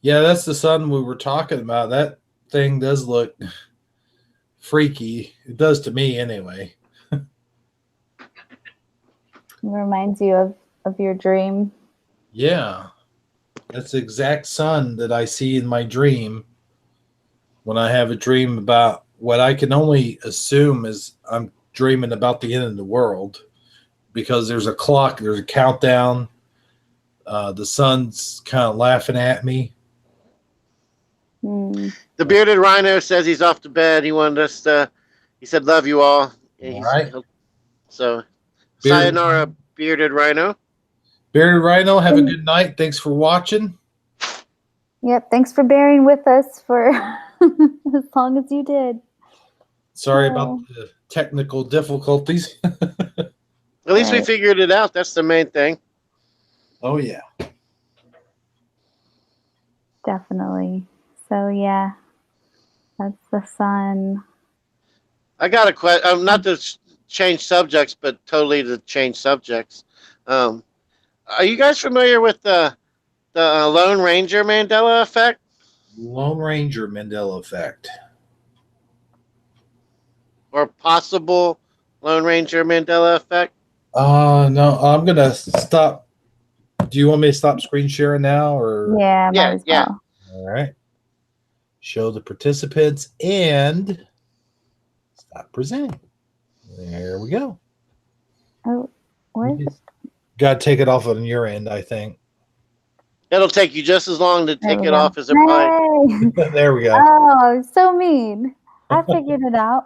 Yeah, that's the sun we were talking about. That thing does look freaky. It does to me anyway. Reminds you of your dream. Yeah. That's the exact sun that I see in my dream when I have a dream about what I can only assume is I'm dreaming about the end of the world, because there's a clock, there's a countdown. The sun's kind of laughing at me. Mm. The bearded rhino says he's off to bed. He wanted us to. He said, "Love you all." All right. So, Bearded sayonara, bearded rhino. Bearded Rhino, have a good night. Thanks for watching. Yep. Thanks for bearing with us for as long as you did. Sorry about the technical difficulties. At least we figured it out. That's the main thing. Oh, yeah. Definitely. So yeah, that's the sun. I got a question. Not to change subjects, but totally to change subjects. Are you guys familiar with the Lone Ranger Mandela effect? Lone Ranger Mandela effect. Or possible Lone Ranger Mandela effect? No, I'm going to stop. Do you want me to stop screen sharing now? Or Yeah, Yeah, might as yeah. well. All right. Show the participants and stop presenting. There we go. Oh, where's it? Got to take it off on your end, I think. It'll take you just as long to There take we it go. off as it probably. Hey! There we go. Oh, so mean. I figured it out.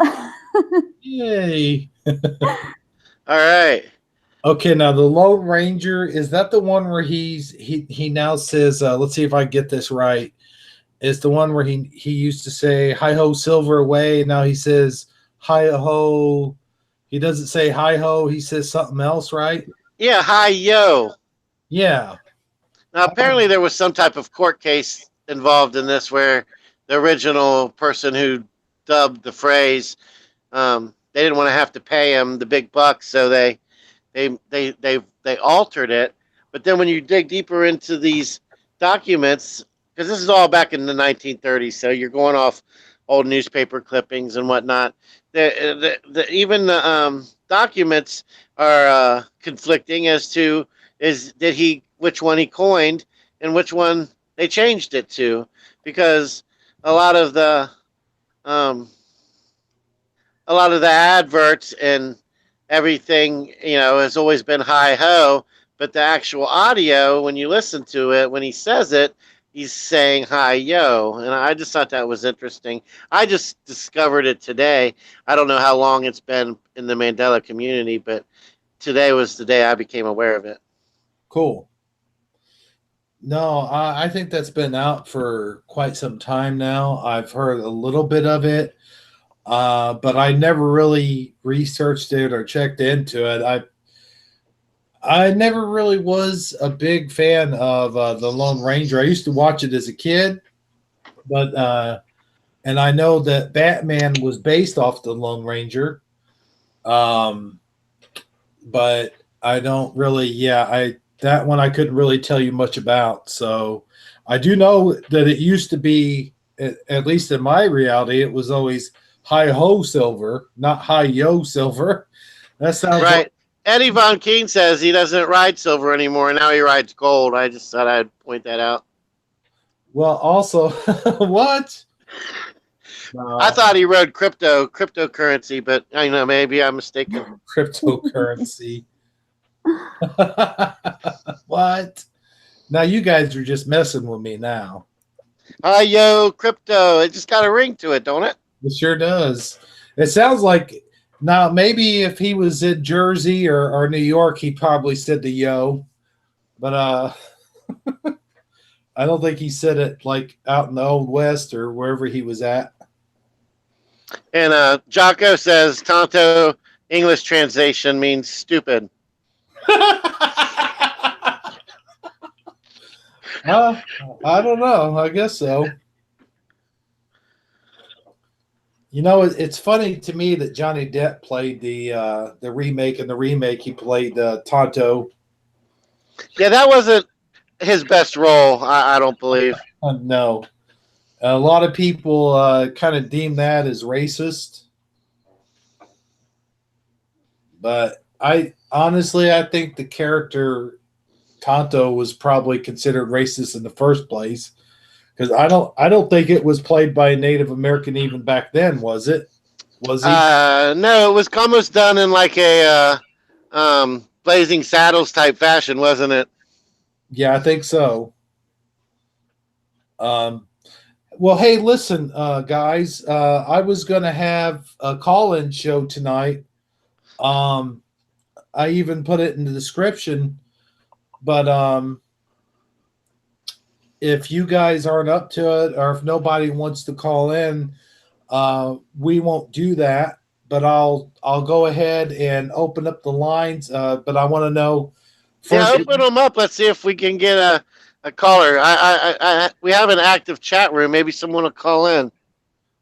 Yay. All right. Okay, now the Lone Ranger, is that the one where he now says, let's see if I get this right. It's the one where he used to say hi ho silver away, now he says hi ho. He doesn't say hi ho, he says something else, right? Yeah, hi yo. Yeah. Now apparently there was some type of court case involved in this where the original person who dubbed the phrase, they didn't want to have to pay him the big bucks, so they altered it. But then when you dig deeper into these documents, because this is all back in the 1930s, so you're going off old newspaper clippings and whatnot. Even the documents are conflicting as to which one he coined and which one they changed it to, because a lot of the adverts and everything, has always been hi ho, but the actual audio, when you listen to it, when he says it, he's saying hi yo. And I just thought that was interesting. I just discovered it today. I don't know how long it's been in the Mandela community, but today was the day I became aware of it. Cool. No, I think that's been out for quite some time now. I've heard a little bit of it, but I never really researched it or checked into it. I never really was a big fan of the Lone Ranger. I used to watch it as a kid, but and I know that Batman was based off the Lone Ranger, but I don't really. Yeah, that one I couldn't really tell you much about. So I do know that it used to be, at least in my reality, it was always hi ho silver, not hi yo silver. That sounds right. like, Eddie Von Keen says he doesn't ride silver anymore. Now he rides gold. I just thought I'd point that out. well, also, what? I thought he rode cryptocurrency, but I know maybe I'm mistaken. Cryptocurrency. What? What? Now you guys are just messing with me now. Hi, yo, crypto. It just got a ring to it, don't it? It sure does. It sounds like now maybe if he was in Jersey or New York, he probably said the yo. But I don't think he said it like out in the Old West or wherever he was at. And Jocko says Tonto English translation means stupid. I don't know. I guess so. You know, it's funny to me that Johnny Depp played the remake. In the remake, he played Tonto. Yeah, that wasn't his best role, I don't believe. No, a lot of people kind of deem that as racist, but I think the character Tonto was probably considered racist in the first place. Because I don't think it was played by a Native American even back then, was it? Was he? No, it was almost done in like a Blazing Saddles type fashion, wasn't it? Yeah, I think so. Well, hey, listen, guys. I was going to have a call-in show tonight. I even put it in the description, but if you guys aren't up to it, or if nobody wants to call in, we won't do that. But I'll go ahead and open up the lines. But I want to know Yeah, first. open them up. Let's see if we can get a caller. We have an active chat room. Maybe someone will call in.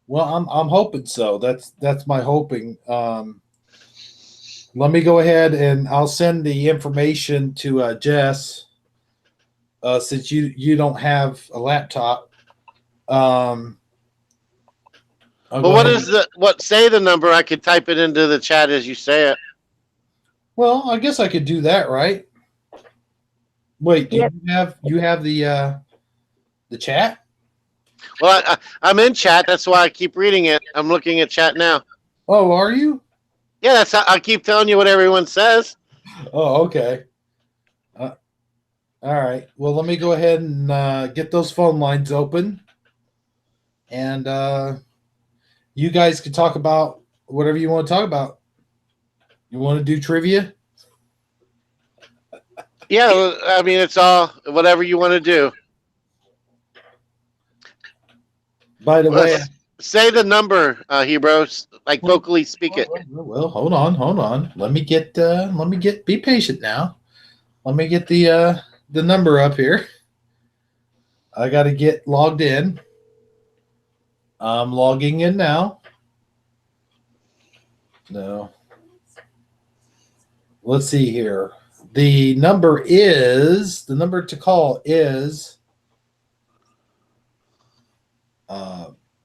Well, I'm hoping so. That's my hoping. Let me go ahead and I'll send the information to Jess. Since you don't have a laptop. Well, say the number? I could type it into the chat as you say it. Well, I guess I could do that, right? Wait, do Yep. you have the chat? Well, I'm in chat. That's why I keep reading it. I'm looking at chat now. Oh, are you? Yeah, that's how I keep telling you what everyone says. Oh, okay. All right. Well, let me go ahead and get those phone lines open, and you guys can talk about whatever you want to talk about. You want to do trivia? Yeah, I mean, it's all whatever you want to do. By the way, Say the number, Hebrews. Like vocally speak it. well, hold on. Let me get. Be patient now. Let me get the number up here. I got to get logged in. I'm logging in now. No. Let's see here. The number to call is.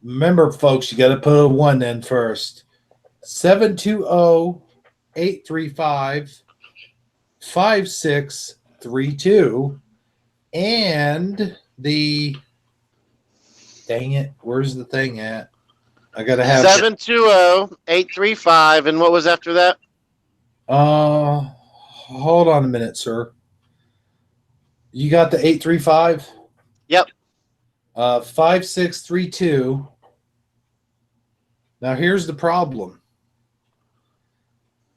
Remember, folks, you got to put a 1 in first. 720-835-5632. And the dang it, where's the thing at? I gotta have 720-835, and what was after that? Hold on a minute, sir. You got the 835? Yep. 5632. Now here's the problem.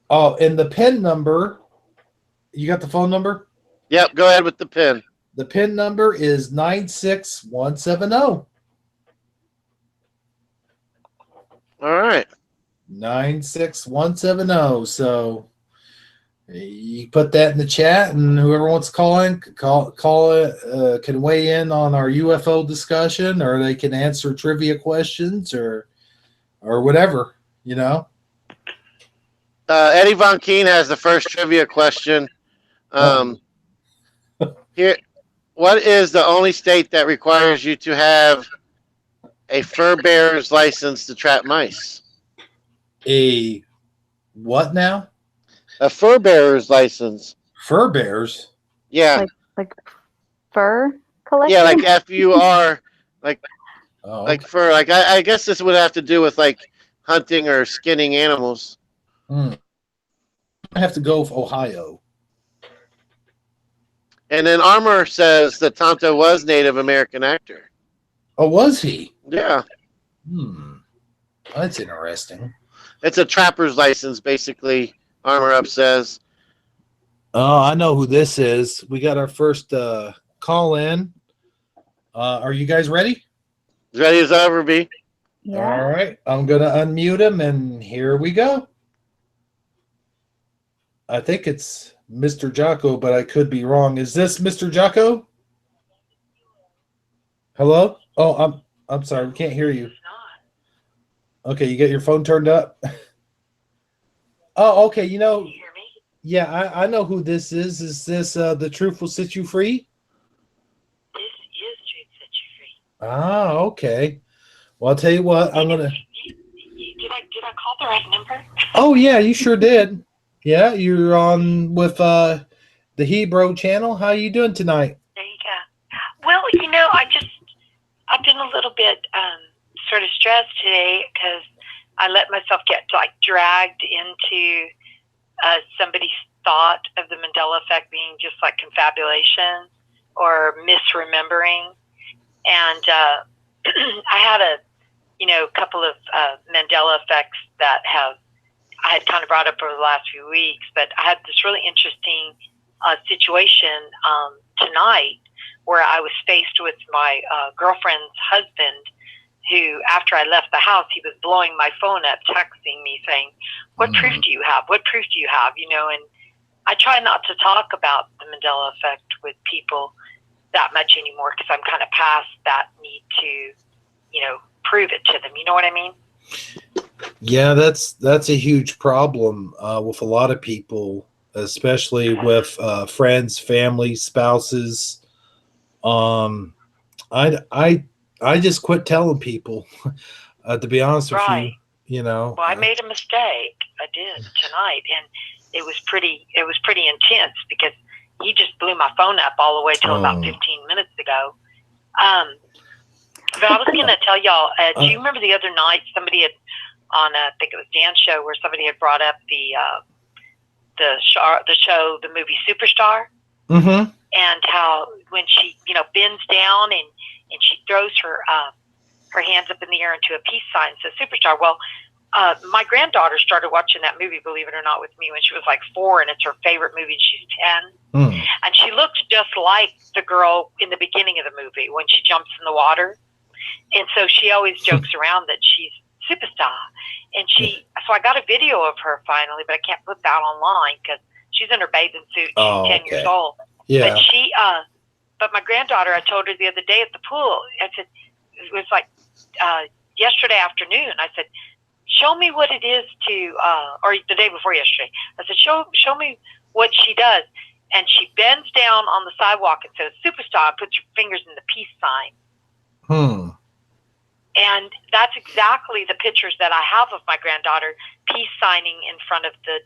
Oh, and the PIN number, you got the phone number? Yep, go ahead with the PIN. The PIN number is 96170. All right. 96170. So you put that in the chat, and whoever wants to call in, call it, can weigh in on our UFO discussion, or they can answer trivia questions or whatever, you know. Eddie Von Keen has the first trivia question. Here, what is the only state that requires you to have a fur bearer's license to trap mice? A what now? A fur bearer's license. Fur bears? Yeah. Like fur collection? Yeah, like FUR, like Oh, like fur. Like I guess this would have to do with like hunting or skinning animals. I have to go with Ohio. And then Armour says that Tonto was Native American actor. Oh, was he? Yeah. That's interesting. It's a trapper's license, basically, Armour Up says. Oh, I know who this is. We got our first call in. Are you guys ready? As ready as ever be. Yeah. All right. I'm going to unmute him, and here we go. I think it's Mr. Jocko, but I could be wrong. Is this Mr. Jocko? Hello? Oh, I'm sorry. We can't hear you. Okay, you get your phone turned up? Oh, okay. You know, yeah, I know who this is. Is this The Truth Will Set You Free? This is Truth Set You Free. Ah, okay. Well, I'll tell you what. I'm gonna. Did I call the right number? Oh yeah, you sure did. Yeah, you're on with the Hebrew channel. How you doing tonight? There you go. Well, I've been a little bit sort of stressed today because I let myself get dragged into somebody's thought of the Mandela effect being just like confabulation or misremembering, and I had a couple of Mandela effects that I had kind of brought up over the last few weeks, but I had this really interesting situation tonight where I was faced with my girlfriend's husband, who, after I left the house, he was blowing my phone up, texting me saying, "What proof do you have? What proof do you have?" And I try not to talk about the Mandela effect with people that much anymore because I'm kind of past that need to, prove it to them. You know what I mean? Yeah, that's a huge problem with a lot of people, especially with friends, family, spouses. I just quit telling people. To be honest with Right. you, Well, I made a mistake. I did tonight, and it was pretty intense because he just blew my phone up all the way till about 15 minutes ago. But I was going to tell y'all, do you remember the other night somebody had on I think it was Dan's show where somebody had brought up the movie Superstar, and how when she bends down and she throws her hands up in the air into a peace sign, says Superstar. Well, my granddaughter started watching that movie, believe it or not, with me when she was like 4, and it's her favorite movie, and she's 10. And she looks just like the girl in the beginning of the movie when she jumps in the water. And so she always jokes around that she's Superstar. And so I got a video of her finally, but I can't put that online because she's in her bathing suit. She's 10 years old. Yeah. But but my granddaughter, I told her the other day at the pool, I said, it was like yesterday afternoon, I said, show me what it is to, or the day before yesterday, I said, show me what she does. And she bends down on the sidewalk and says, Superstar, puts her fingers in the peace sign. And that's exactly the pictures that I have of my granddaughter peace signing in front of the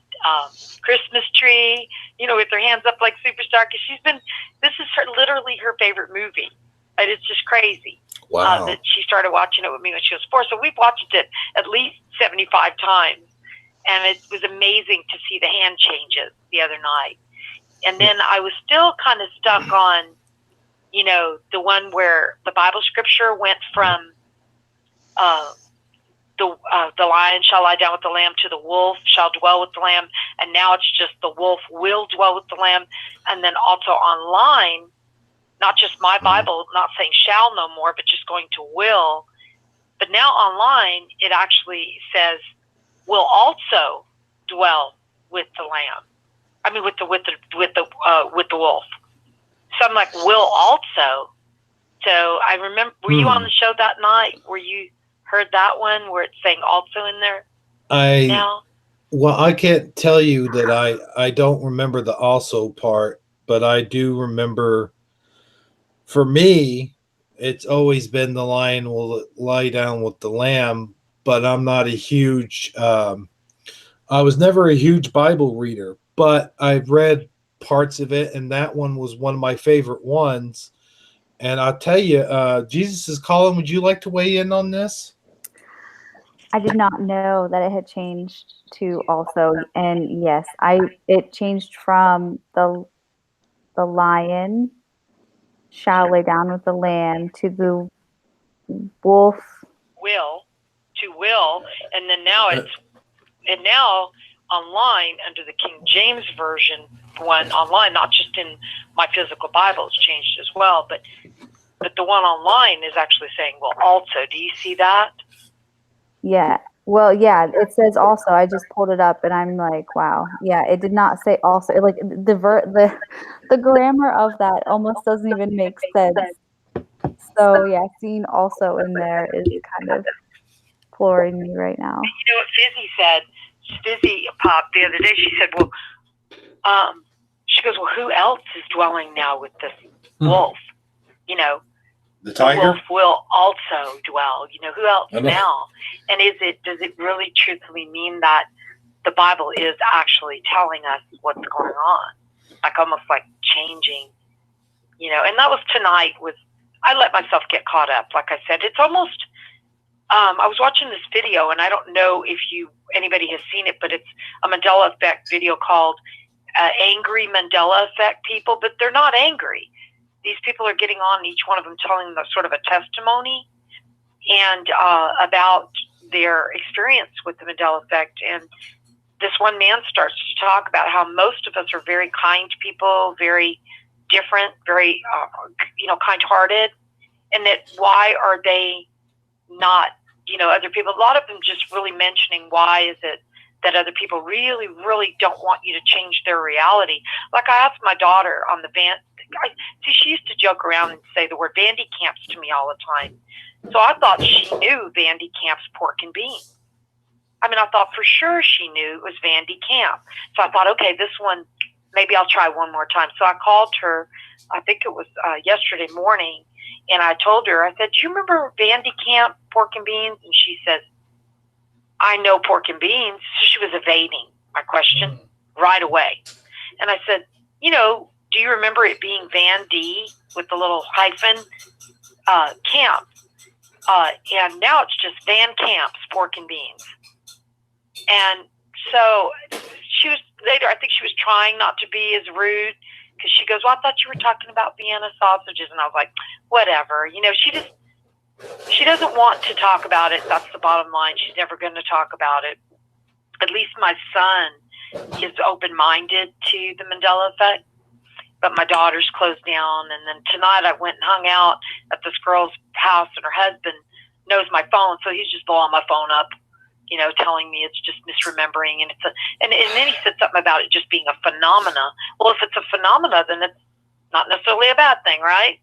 Christmas tree, with her hands up like Superstar. Because this is literally her favorite movie. And it's just crazy. Wow. That she started watching it with me when she was 4. So we've watched it at least 75 times. And it was amazing to see the hand changes the other night. And then I was still kind of stuck on, the one where the Bible scripture went from the lion shall lie down with the lamb to the wolf shall dwell with the lamb, and now it's just the wolf will dwell with the lamb. And then also online, not just my Bible, not saying shall no more, but just going to will. But now online, it actually says will also dwell with the lamb. I mean, with the wolf. So I'm like, will also. So I remember, were you on the show that night where you heard that one where it's saying also in there? Well, I can't tell you that I don't remember the also part, but I do remember, for me, it's always been the lion will lie down with the lamb, but I'm not a huge, I was never a huge Bible reader, but I've read parts of it, and that one was one of my favorite ones. And I'll tell you, Jesus is calling. Would you like to weigh in on this? I did not know that it had changed to also, and yes, it changed from the the lion shall lay down with the lamb, to the wolf. Will, and then now now online under the King James Version one online, not just in my physical Bible, it's changed as well, but the one online is actually saying, well, also. Do you see that? Yeah. Well, yeah, it says also. I just pulled it up and I'm like, wow. Yeah, it did not say also. Like the grammar of that almost doesn't even make sense. So yeah, seeing also in there is kind of flooring me right now. You know what Fizzy said? Fizzy popped the other day. She said, well, she goes, well, who else is dwelling now with this wolf? You know, The tiger? The wolf will also dwell. You know, who else now? And does it really truthfully mean that the Bible is actually telling us what's going on? Like almost like changing, you know, and that was tonight I let myself get caught up. Like I said, it's almost, I was watching this video and I don't know if anybody has seen it, but it's a Mandela Effect video called Angry Mandela Effect People, but they're not angry. These people are getting on, each one of them telling them sort of a testimony and about their experience with the Mandela Effect. And this one man starts to talk about how most of us are very kind people, very different, very, kind-hearted, and that why are they not, other people, a lot of them just really mentioning why is it that other people really, really don't want you to change their reality. Like I asked my daughter on the van, she used to joke around and say the word Vandy Camps to me all the time. So I thought she knew Vandy Camp's pork and beans. I mean, I thought for sure she knew it was Vandy Camp. So I thought, okay, this one, maybe I'll try one more time. So I called her, I think it was yesterday morning, and I told her, I said, do you remember Vandy Camp pork and beans? And she says, I know pork and beans. So she was evading my question right away. And I said, do you remember it being Van D with the little hyphen camp? And now it's just Van Camp's pork and beans. And so she was later, I think she was trying not to be as rude because she goes, well, I thought you were talking about Vienna sausages. And I was like, whatever. She doesn't want to talk about it. That's the bottom line. She's never going to talk about it. At least my son is open-minded to the Mandela Effect. But my daughter's closed down. And then tonight I went and hung out at this girl's house, and her husband knows my phone. So he's just blowing my phone up, telling me it's just misremembering. And and then he said something about it just being a phenomena. Well, if it's a phenomena, then it's not necessarily a bad thing, right?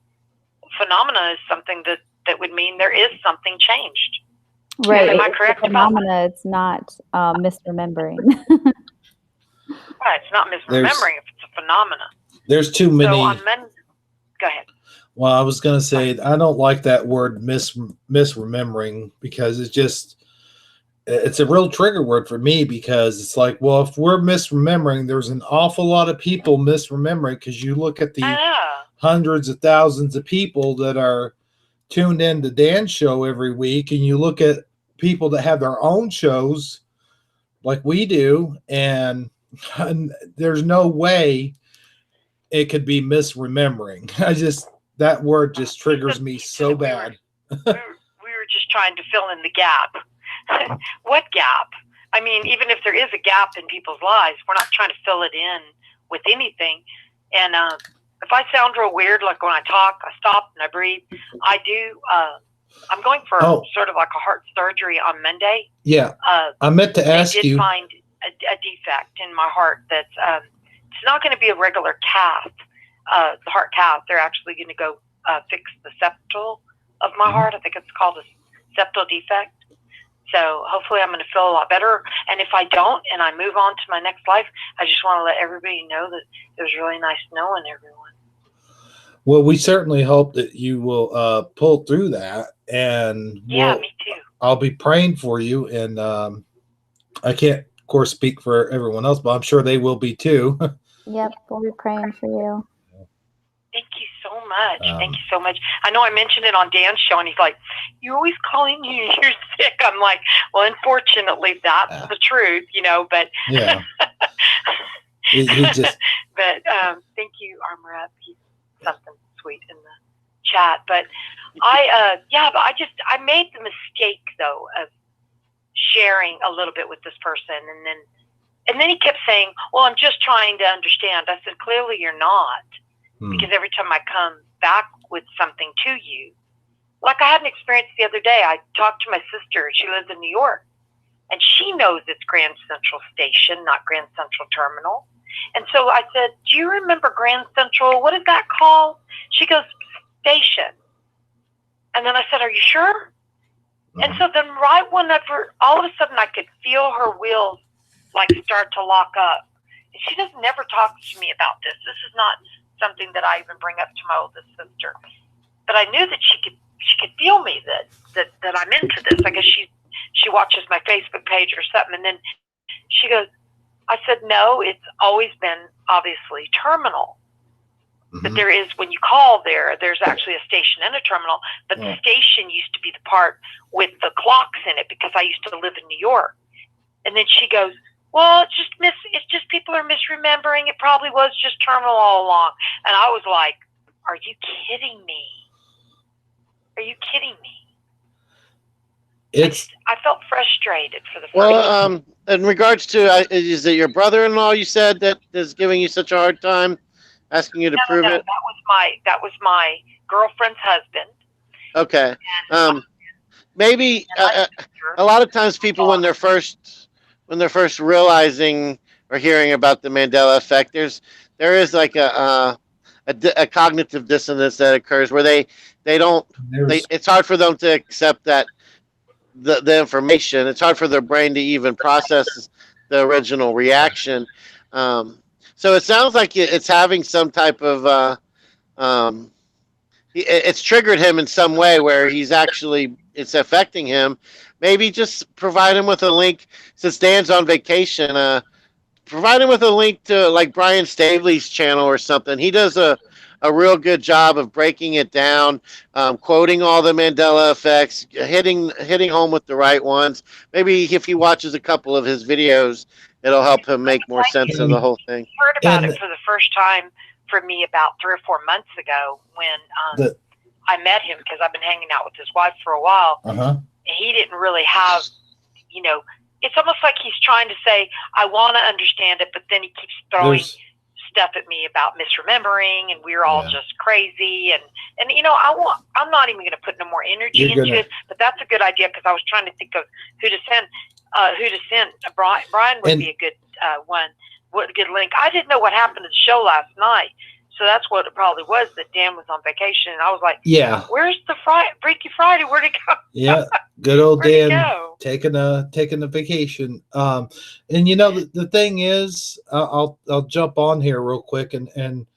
Phenomena is something that would mean there is something changed. Right. Am I correct about that? Phenomena, it's not misremembering. Right. It's not misremembering if it's a phenomena. There's too many. So on men, go ahead. Well, I was going to say, I don't like that word misremembering because it's a real trigger word for me because it's like, well, if we're misremembering, there's an awful lot of people misremembering because you look at the hundreds of thousands of people that are tuned in to Dan's show every week, and you look at people that have their own shows like we do, and there's no way it could be misremembering. That word just triggers me so bad. We were just trying to fill in the gap. What gap? I mean, even if there is a gap in people's lives, we're not trying to fill it in with anything. And if I sound real weird, like when I talk, I stop and I breathe. I do. I'm going for sort of like a heart surgery on Monday. Yeah. I meant to ask you. They did find a defect in my heart that's it's not going to be a regular cath, the heart cath. They're actually going to go fix the septal of my heart. I think it's called a septal defect. So hopefully I'm going to feel a lot better. And if I don't and I move on to my next life, I just want to let everybody know that it was really nice knowing everyone. Well, we certainly hope that you will pull through that. And yeah, me too. I'll be praying for you. And I can't, of course, speak for everyone else, but I'm sure they will be too. Yep, we'll be praying for you. Thank you so much. Thank you so much. I know I mentioned it on Dan's show, and he's like, you're always calling you're sick. I'm like, well, unfortunately, that's the truth, but yeah. He just... But thank you, Armor Up. He's something sweet in the chat. But I made the mistake though of sharing a little bit with this person, and then he kept saying, "Well, I'm just trying to understand." I said, "Clearly, you're not, because every time I come back with something to you, like I had an experience the other day. I talked to my sister. She lives in New York, and she knows it's Grand Central Station, not Grand Central Terminal." And so I said, "Do you remember Grand Central? What is that called?" She goes, "Station." And then I said, "Are you sure?" And so then right whenever, all of a sudden I could feel her wheels like start to lock up. And she doesn't never talk to me about this. This is not something that I even bring up to my oldest sister. But I knew that she could feel me, that I'm into this. I guess she watches my Facebook page or something. And then she goes, I said, "No, it's always been obviously terminal. But there is, when you call there's actually a station and a terminal. But the station used to be the part with the clocks in it, because I used to live in New York." And then she goes, "Well, it's just people are misremembering. It probably was just terminal all along." And I was like, "Are you kidding me? Are you kidding me?" I felt frustrated for the first time. In regards to, is it your brother-in-law you said that is giving you such a hard time, asking you to prove it? That was my girlfriend's husband. Okay. Maybe a lot of times people, when they're first realizing or hearing about the Mandela effect, there is like a cognitive dissonance that occurs where it's hard for them to accept that the information. It's hard for their brain to even process the original reaction. So it sounds like it's having some type of it's triggered him in some way where it's affecting him. Maybe just provide him with a link, since Dan's on vacation. Provide him with a link to like Brian Staley's channel or something. He does a real good job of breaking it down, quoting all the Mandela effects, hitting home with the right ones. Maybe if he watches a couple of his videos, it'll help him make more sense of the whole thing. I heard about it for the first time for me about 3 or 4 months ago when I met him, because I've been hanging out with his wife for a while. He didn't really have, it's almost like he's trying to say, "I want to understand it," but then he keeps throwing stuff at me about misremembering, and we're all just crazy. And I'm not even going to put no more energy into it, but that's a good idea, because I was trying to think of who to send. Brian would be a good one. What a good link. I didn't know what happened to the show last night. So that's what it probably was, that Dan was on vacation. And I was like, "Where's the Freaky Friday? Where'd it go?" Yeah, good old Dan taking a vacation. And the thing is, I'll jump on here real quick, and and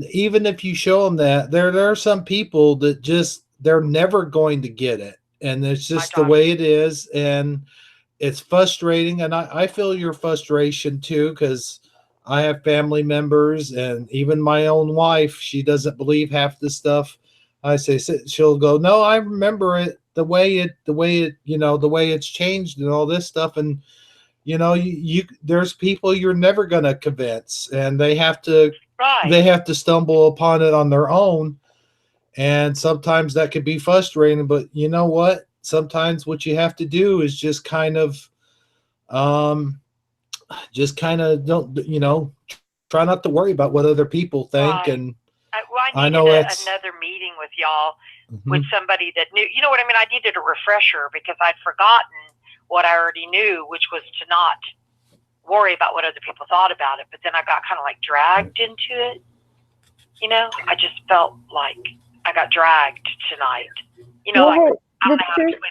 even if you show them that, there are some people that they're never going to get it, and it's just the way it is, and it's frustrating. And I feel your frustration too, because I have family members, and even my own wife, she doesn't believe half the stuff I say. She'll go, "No, I remember it the way it's changed and all this stuff." And there's people you're never going to convince, and they have to stumble upon it on their own. And sometimes that could be frustrating, but you know what? Sometimes what you have to do is just kind of don't, try not to worry about what other people think. And I needed another meeting with y'all, with somebody that knew, you know what I mean? I needed a refresher, because I'd forgotten what I already knew, which was to not worry about what other people thought about it. But then I got kind of like dragged into it. I just felt like I got dragged tonight. I don't know how to explain it.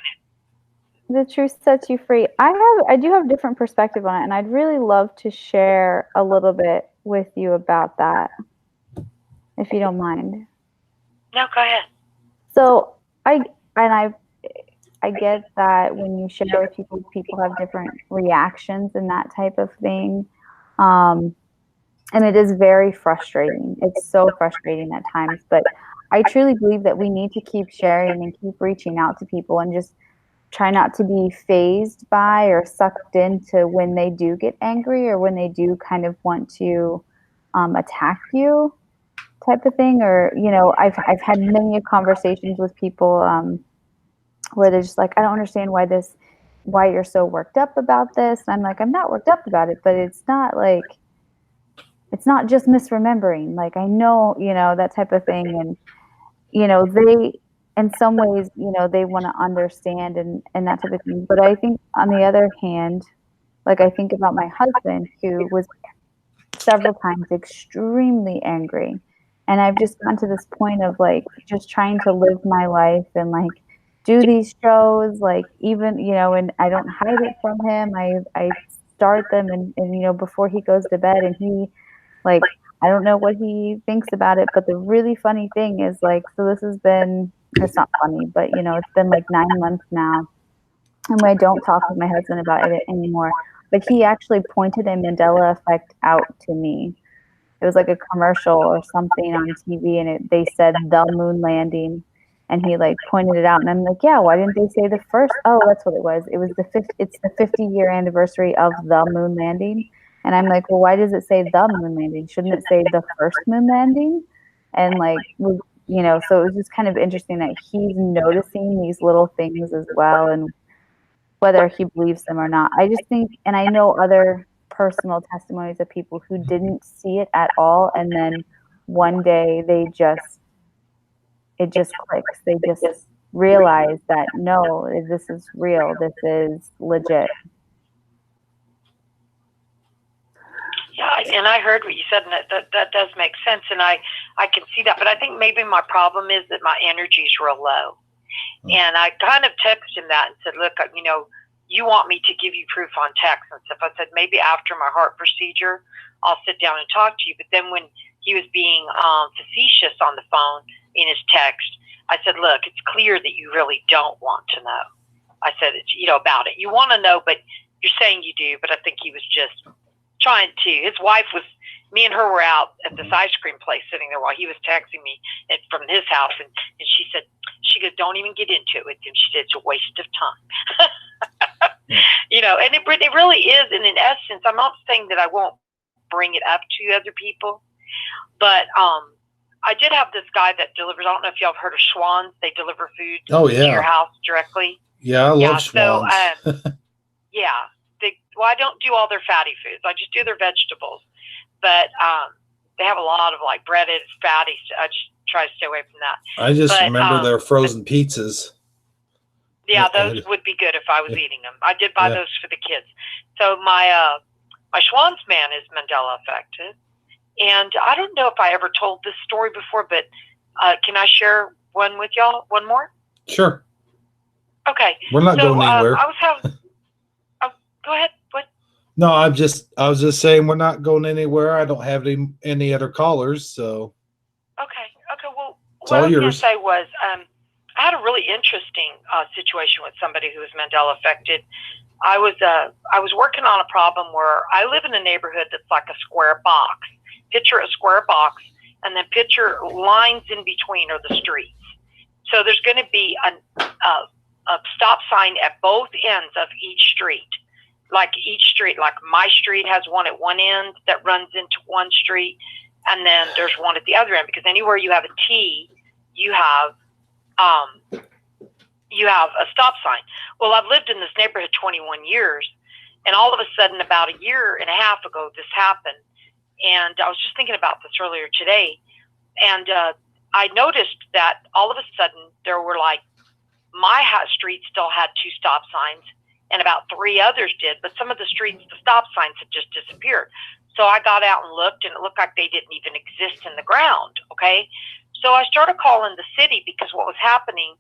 The truth sets you free. I do have a different perspective on it, and I'd really love to share a little bit with you about that, if you don't mind. No, go ahead. So I get that when you share with people have different reactions and that type of thing. And it is very frustrating. It's so frustrating at times, but I truly believe that we need to keep sharing and keep reaching out to people, and just try not to be phased by or sucked into when they do get angry or when they do kind of want to attack you type of thing. Or, I've had many conversations with people where they're just like, I don't understand why you're so worked up about this. And I'm like, I'm not worked up about it, but it's not just misremembering. Like, I know, that type of thing. And, they, in some ways, they want to understand and that type of thing. But I think on the other hand, like I think about my husband who was several times extremely angry. And I've just gotten to this point of like just trying to live my life and like do these shows, like even, and I don't hide it from him. I start them and before he goes to bed, and he like, I don't know what he thinks about it, but the really funny thing is like, so it's not funny, but it's been like 9 months now, and I don't talk with my husband about it anymore. But he actually pointed a Mandela effect out to me. It was like a commercial or something on TV, and they said the moon landing, and he like pointed it out, and I'm like, yeah, why didn't they say the first? Oh, that's what it was. It was it's the 50-year anniversary of the moon landing, and I'm like, well, why does it say the moon landing? Shouldn't it say the first moon landing? And like, so it was just kind of interesting that he's noticing these little things as well, and whether he believes them or not. I just think, and I know other personal testimonies of people who didn't see it at all, and then one day it just clicks. They just realize that no, this is real. This is legit. Yeah, and I heard what you said, and that does make sense, and I can see that. But I think maybe my problem is that my energy is real low. And I kind of texted him that and said, look, you want me to give you proof on text and stuff. I said, maybe after my heart procedure, I'll sit down and talk to you. But then when he was being facetious on the phone in his text, I said, look, it's clear that you really don't want to know. I said, about it. You want to know, but you're saying you do. But I think he was just trying to. His wife me and her were out at this ice cream place sitting there while he was texting me from his house. And she goes, don't even get into it with him. She said, it's a waste of time. And it really is. And in essence, I'm not saying that I won't bring it up to other people, but I did have this guy that delivers. I don't know if y'all have heard of Schwann's. They deliver food to your house directly. Yeah, I love Schwann's. So, I don't do all their fatty foods. I just do their vegetables. But they have a lot of like breaded, fatty. I just try to stay away from that. I just remember their frozen pizzas. Yeah, those would be good if I was eating them. I did buy those for the kids. So my Schwann's man is Mandela affected. And I don't know if I ever told this story before, but can I share one with y'all? One more? Sure. Okay. We're not going anywhere. I was having. Go ahead. What? No, I was just saying we're not going anywhere. I don't have any other callers, so. Okay. Well, it's what all I was going to yours. say was I had a really interesting situation with somebody who was Mandela affected. I was working on a problem where I live in a neighborhood that's like a square box. Picture a square box, and then picture lines in between are the streets. So there's going to be a stop sign at both ends of each street. Like each street, like my street has one at one end that runs into one street, and then there's one at the other end, because anywhere you have a T, you have a stop sign. Well, I've lived in this neighborhood 21 years, and all of a sudden, about a year and a half ago, this happened. And I was just thinking about this earlier today, and I noticed that all of a sudden there were like my street still had two stop signs, and about three others did, but some of the streets, the stop signs had just disappeared. So I got out and looked, and it looked like they didn't even exist in the ground. Okay. So I started calling the city, because what was happening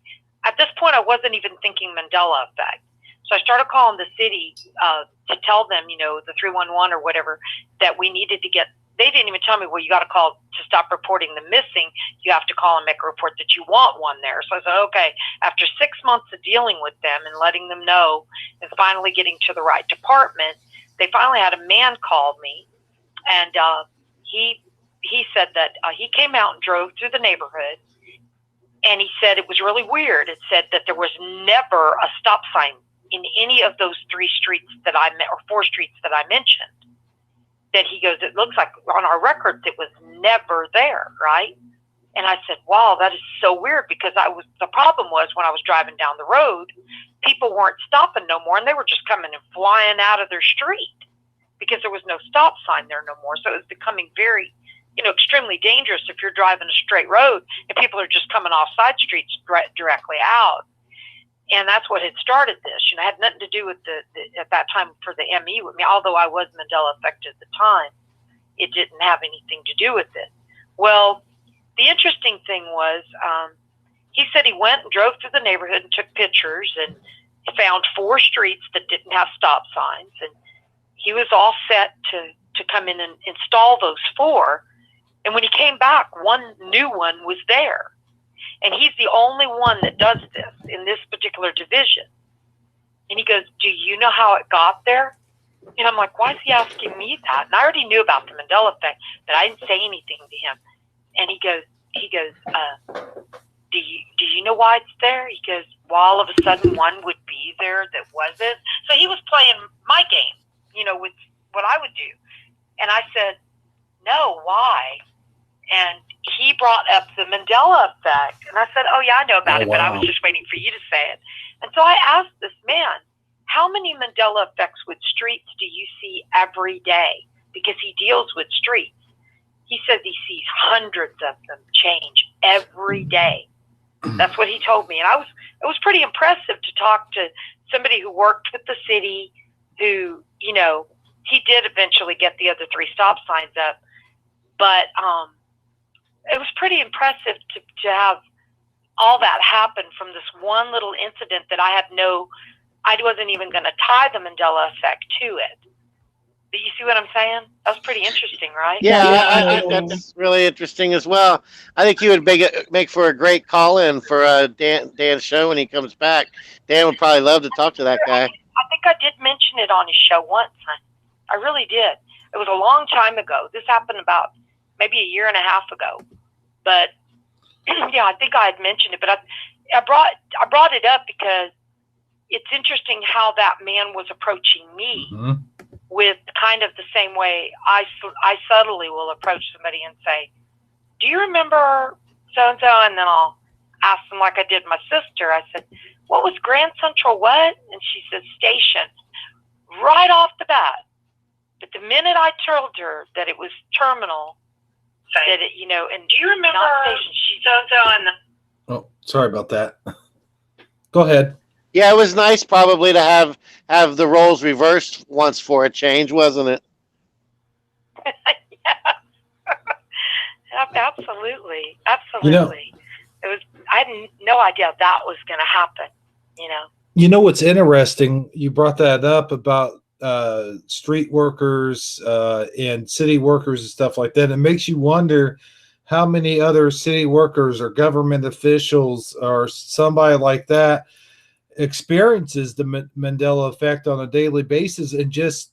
at this point, I wasn't even thinking Mandela effect. So I started calling the city to tell them, the 311 or whatever, that we needed to get. They didn't even tell me, well, you got to call to stop reporting the missing. You have to call and make a report that you want one there. So I said, okay. After 6 months of dealing with them and letting them know and finally getting to the right department, they finally had a man call me, and he said that he came out and drove through the neighborhood, And he said it was really weird. It said that there was never a stop sign in any of those 3 streets that or 4 streets that I mentioned. That he goes, it looks like on our records it was never there, right? And I said, wow, that is so weird, because the problem was when I was driving down the road, people weren't stopping no more, and they were just coming and flying out of their street because there was no stop sign there no more. So it was becoming very, extremely dangerous if you're driving a straight road and people are just coming off side streets directly out. And that's what had started this. It had nothing to do with at that time for the ME with me, although I was Mandela affected at the time. It didn't have anything to do with it. Well, the interesting thing was, he said he went and drove through the neighborhood and took pictures and found 4 streets that didn't have stop signs. And he was all set to come in and install those 4. And when he came back, one new one was there. And he's the only one that does this in this particular division. And he goes, do you know how it got there? And I'm like, why is he asking me that? And I already knew about the Mandela effect, but I didn't say anything to him. And he goes, do you know why it's there? He goes, well, all of a sudden one would be there that wasn't. So he was playing my game, with what I would do. And I said, no, why? And he brought up the Mandela effect. And I said, oh, yeah, I know about it, but I was just waiting for you to say it. And so I asked this man, how many Mandela effects with streets do you see every day? Because he deals with streets. He says he sees hundreds of them change every day. That's what he told me. And it was pretty impressive to talk to somebody who worked with the city, who, he did eventually get the other 3 stop signs up. But it was pretty impressive to have all that happen from this one little incident that I wasn't even going to tie the Mandela effect to it. Do you see what I'm saying? That was pretty interesting, right? Yeah, that's really interesting as well. I think you would make for a great call-in for Dan's show when he comes back. Dan would probably love to talk to that guy. I think I did mention it on his show once. I really did. It was a long time ago. This happened about maybe a year and a half ago. But yeah, I think I had mentioned it. But I brought it up because it's interesting how that man was approaching me. Mm-hmm. With kind of the same way I subtly will approach somebody and say, do you remember so-and-so? And then I'll ask them like I did my sister. I said, what was Grand Central what? And she said, station. Right off the bat. But the minute I told her that it was terminal, that it, and do you remember station? She so-and-so and oh, sorry about that. Go ahead. Yeah, it was nice probably to have the roles reversed once for a change, wasn't it? Yeah. Absolutely. It was. I had no idea that was going to happen. You know what's interesting? You brought that up about street workers and city workers and stuff like that. It makes you wonder how many other city workers or government officials or somebody like that experiences the Mandela effect on a daily basis and just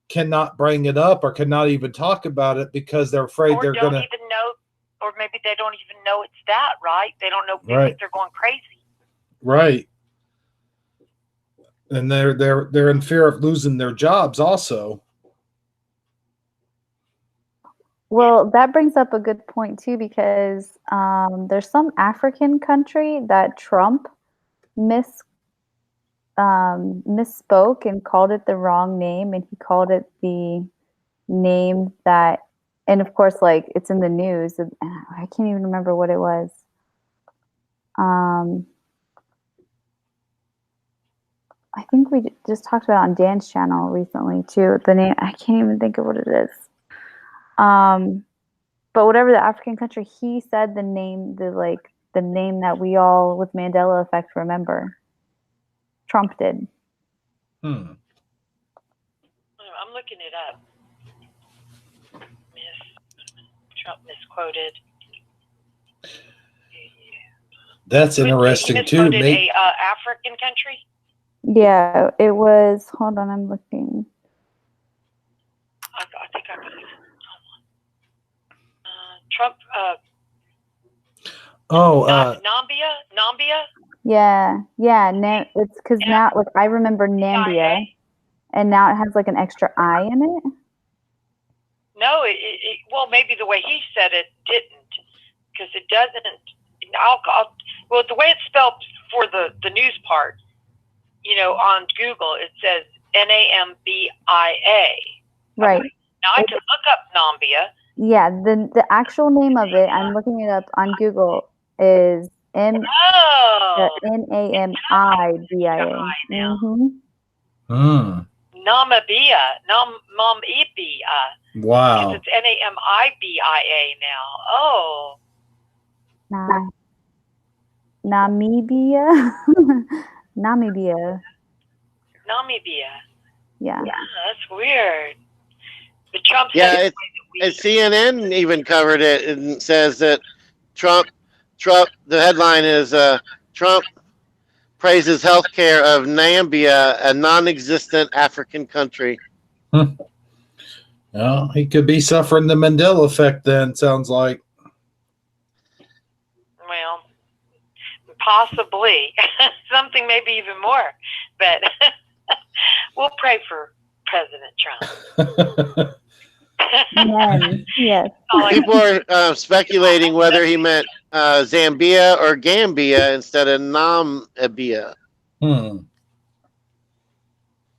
cannot bring it up or cannot even talk about it because they're afraid they're going to even know, or maybe they don't even know it's that, right? They don't know. They think they're going crazy. Right. And they're in fear of losing their jobs also. Well, that brings up a good point too, because there's some African country that Trump misspoke and called it the wrong name, and he called it the name that, and of course, like, it's in the news. I can't even remember what it was. I think we just talked about it on Dan's channel recently too. The name, I can't even think of what it is. But whatever the African country, he said the name, the name that we all with Mandela effect remember. Trump did. I'm looking it up. Trump misquoted. That's interesting too. A African country. Yeah, it was. Hold on, I'm looking. I think I got it. Trump. Oh, Nambia? Yeah. It's because now, like, I remember Nambia, and now it has like an extra I in it. No, well, maybe the way he said it didn't, because it doesn't. Well, the way it's spelled for the news part, on Google, it says Nambia. Right. Now I can look up Nambia. Yeah. The actual name of it, I'm looking it up on Google, is Namibia. Hmm. Namibia. Wow. Because it's Namibia now. Oh. Namibia. Namibia. Yeah. That's weird. But Trump Yeah, said CNN even covered it and says that Trump. The headline is Trump praises healthcare of Nambia, a non-existent African country. Well, he could be suffering the Mandela effect then, sounds like. well, possibly something, maybe even more. But we'll pray for President Trump. Yes. People are speculating whether he meant Zambia or Gambia instead of Namibia.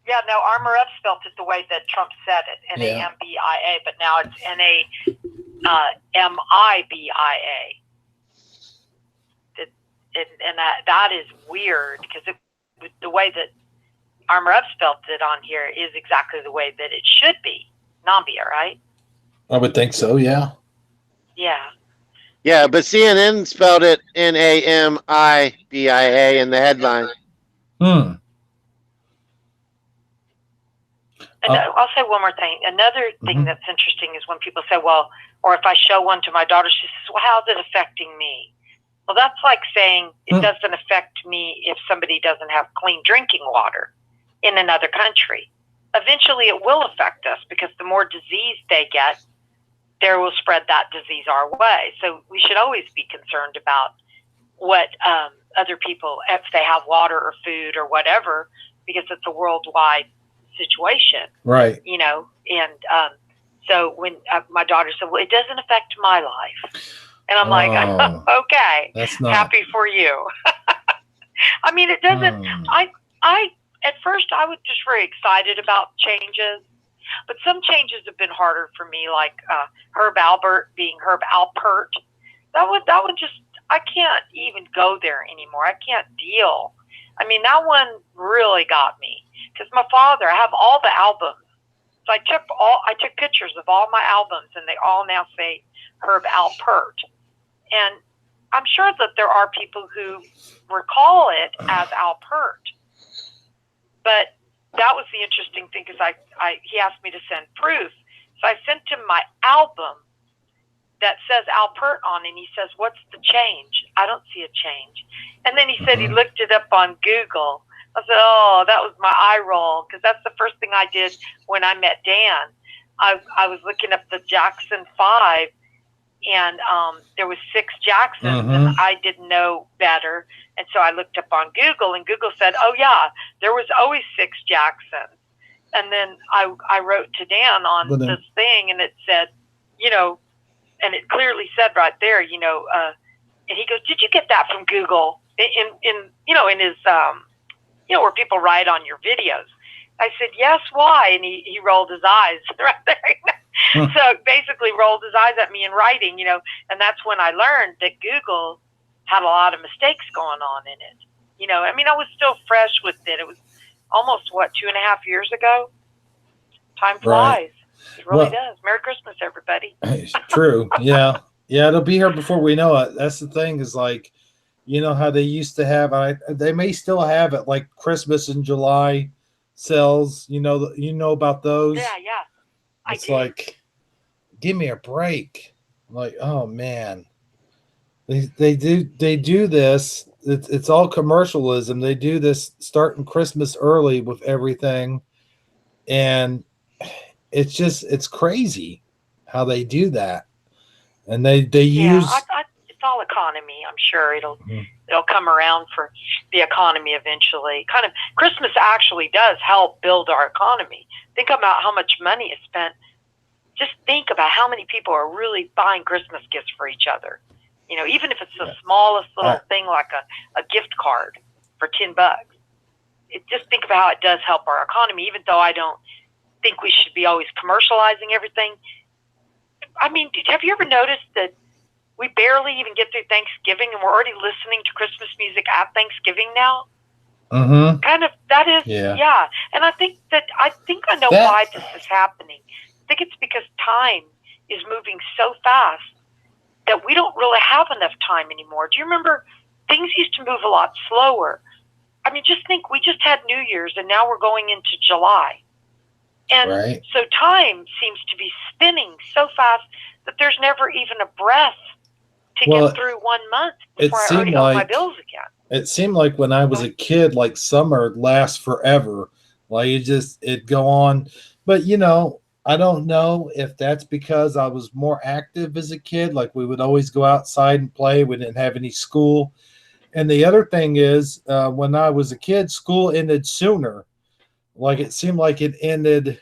Yeah, no, Armor Up spelled it the way that Trump said it, Nambia, but now it's Namibia. And that is weird, because the way that Armor Up spelled it on here is exactly the way that it should be. Nambia, right? I would think so, yeah. Yeah. Yeah, but CNN spelled it Namibia in the headline. And I'll say one more thing. Another thing that's interesting is when people say, well, or if I show one to my daughter, she says, well, how's it affecting me? Well, that's like saying it doesn't affect me if somebody doesn't have clean drinking water in another country. Eventually it will affect us, because the more disease they get, they will spread that disease our way. So we should always be concerned about what other people, if they have water or food or whatever, because it's a worldwide situation. Right. And so when my daughter said, well, it doesn't affect my life. And I'm like, okay, that's not happy for you. I mean, it doesn't, I at first I was just very excited about changes, but some changes have been harder for me, like Herb Albert being Herb Alpert. That would just, I can't even go there anymore. I can't deal. I mean, that one really got me, because my father, I have all the albums. So I took pictures of all my albums, and they all now say Herb Alpert. And I'm sure that there are people who recall it as Alpert. But that was the interesting thing, because he asked me to send proof. So I sent him my album that says Alpert on it, and he says, what's the change? I don't see a change. And then he said he looked it up on Google. I said, oh, that was my eye roll, because that's the first thing I did when I met Dan. I was looking up the Jackson 5, and there was 6 Jacksons, and I didn't know better. And so I looked up on Google, and Google said, oh, yeah, there was always 6 Jacksons. And then I wrote to Dan on this thing, and it said, and it clearly said right there, and he goes, did you get that from Google in his, where people write on your videos? I said, yes, why? And he rolled his eyes right there. So basically rolled his eyes at me in writing, and that's when I learned that Google had a lot of mistakes going on in it. I mean, I was still fresh with it. It was almost, 2.5 years ago? Time flies. Right. It really does. Merry Christmas, everybody. It's true. Yeah. Yeah, it'll be here before we know it. That's the thing, is like, how they used to have, they may still have it, like Christmas in July sales, about those. Yeah. It's like, give me a break. I'm like, oh man, they do this. It's all commercialism. They do this starting Christmas early with everything, and it's crazy how they do that. And they use it's all economy. I'm sure it'll Mhm. it'll come around for the economy eventually. Kind of Christmas actually does help build our economy. Think about how much money is spent. Just think about how many people are really buying Christmas gifts for each other. You know, even if it's the smallest little thing like a gift card for $10. Just think about how it does help our economy, even though I don't think we should be always commercializing everything. I mean, have you ever noticed that we barely even get through Thanksgiving and we're already listening to Christmas music at Thanksgiving now? Mm-hmm. Kind of, that is, Yeah. And I think I know why this is happening. I think it's because time is moving so fast that we don't really have enough time anymore. Do you remember things used to move a lot slower? I mean, just think, we just had New Year's and now we're going into July. And so time seems to be spinning so fast that there's never even a breath to get through 1 month before I already owe my bills again. It seemed like when I was a kid, like summer lasts forever. Like it'd go on. But I don't know if that's because I was more active as a kid. Like we would always go outside and play. We didn't have any school. And the other thing is, when I was a kid, school ended sooner. Like it seemed like it ended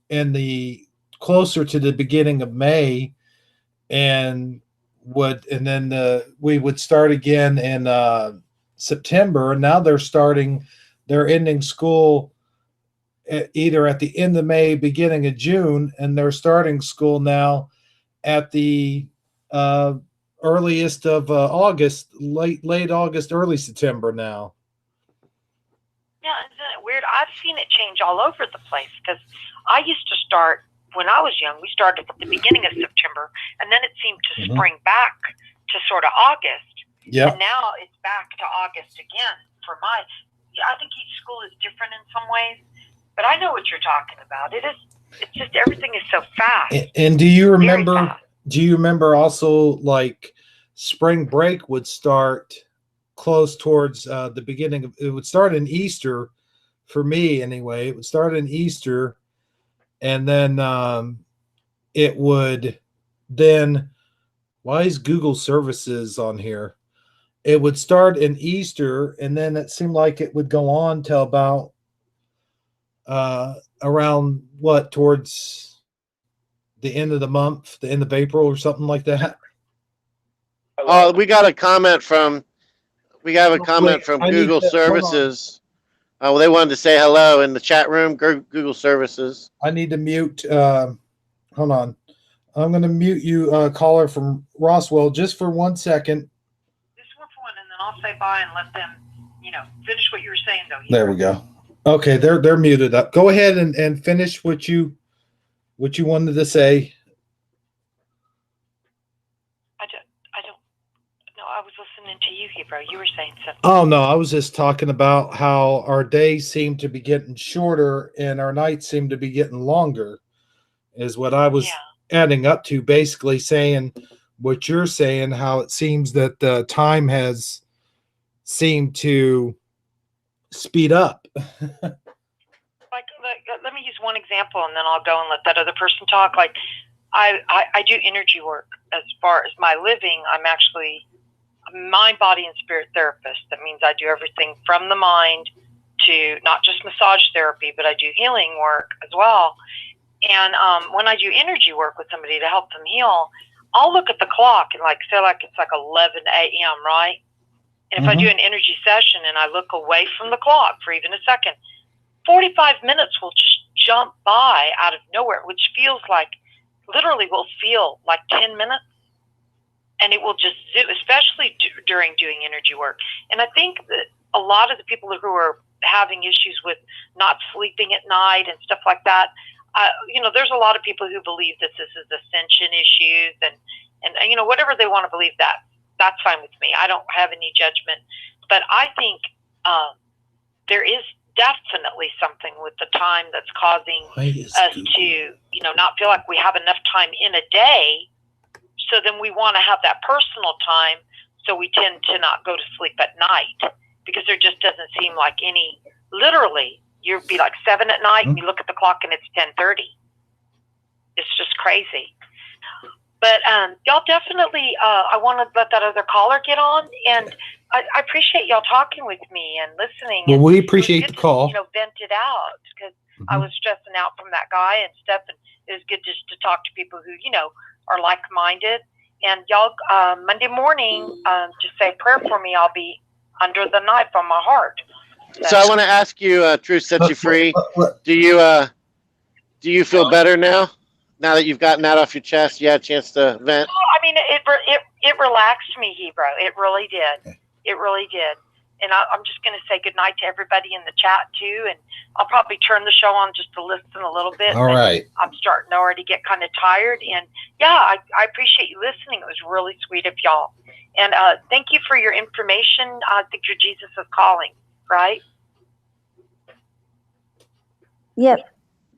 in the closer to the beginning of May, and then we would start again in September. And now they're ending school either at the end of May, beginning of June, and they're starting school now at the earliest of August, late August, early September now. Yeah, isn't it weird? I've seen it change all over the place because I used to start when I was young. We started at the beginning of September, and then it seemed to spring back to sort of August. Yeah. And now it's back to August again for I think each school is different in some ways, but I know what you're talking about. It's just everything is so fast. And do you remember also like spring break would start close towards the beginning of, it would start in Easter for me anyway. It would start in Easter, and then it would then, why is Google services on here? It would start in Easter, and then it seemed like it would go on till about around towards the end of the month, the end of April or something like that. We got a comment from Google Services. They wanted to say hello in the chat room. Google Services. I need to mute. Hold on. I'm going to mute you, caller from Roswell, just for 1 second. Just one for one, and then I'll say bye and let them, finish what you were saying, though. There we go. Okay, they're muted up. Go ahead and finish what you wanted to say. I was listening to you, Hebrew. You were saying something. Oh, no, I was just talking about how our days seem to be getting shorter and our nights seem to be getting longer, is what I was adding up to, basically saying what you're saying, how it seems that the time has seemed to speed up. Like, let me use one example, and then I'll go and let that other person talk. Like, I do energy work. As far as my living, I'm actually a mind, body, and spirit therapist. That means I do everything from the mind to not just massage therapy, but I do healing work as well. And when I do energy work with somebody to help them heal, I'll look at the clock and say it's like 11 a.m., right? And if I do an energy session and I look away from the clock for even a second, 45 minutes will just jump by out of nowhere, which literally will feel like 10 minutes. And it will just zoom, especially during doing energy work. And I think that a lot of the people who are having issues with not sleeping at night and stuff like that, there's a lot of people who believe that this is ascension issues and whatever they want to believe, that's fine with me. I don't have any judgment. But I think there is definitely something with the time that's causing us to, not feel like we have enough time in a day. So then we want to have that personal time. So we tend to not go to sleep at night because there just doesn't seem like literally, you'd be like 7 at night and you look at the clock and it's 10:30. It's just crazy. But y'all definitely, I want to let that other caller get on, and I appreciate y'all talking with me and listening. Well, and we appreciate the call. Vent it out, because I was stressing out from that guy and stuff, and it was good just to talk to people who are like-minded. And y'all, Monday morning, just say a prayer for me. I'll be under the knife on my heart. So I want to ask you, Truth set you free. Do you feel better now? Now that you've gotten that off your chest, you had a chance to vent. I mean, it relaxed me, Hebrew. It really did. It really did. And I'm just going to say goodnight to everybody in the chat too. And I'll probably turn the show on just to listen a little bit. All right. I'm starting already to get kind of tired. And yeah, I appreciate you listening. It was really sweet of y'all. And thank you for your information. I think your Jesus is calling, right? Yep.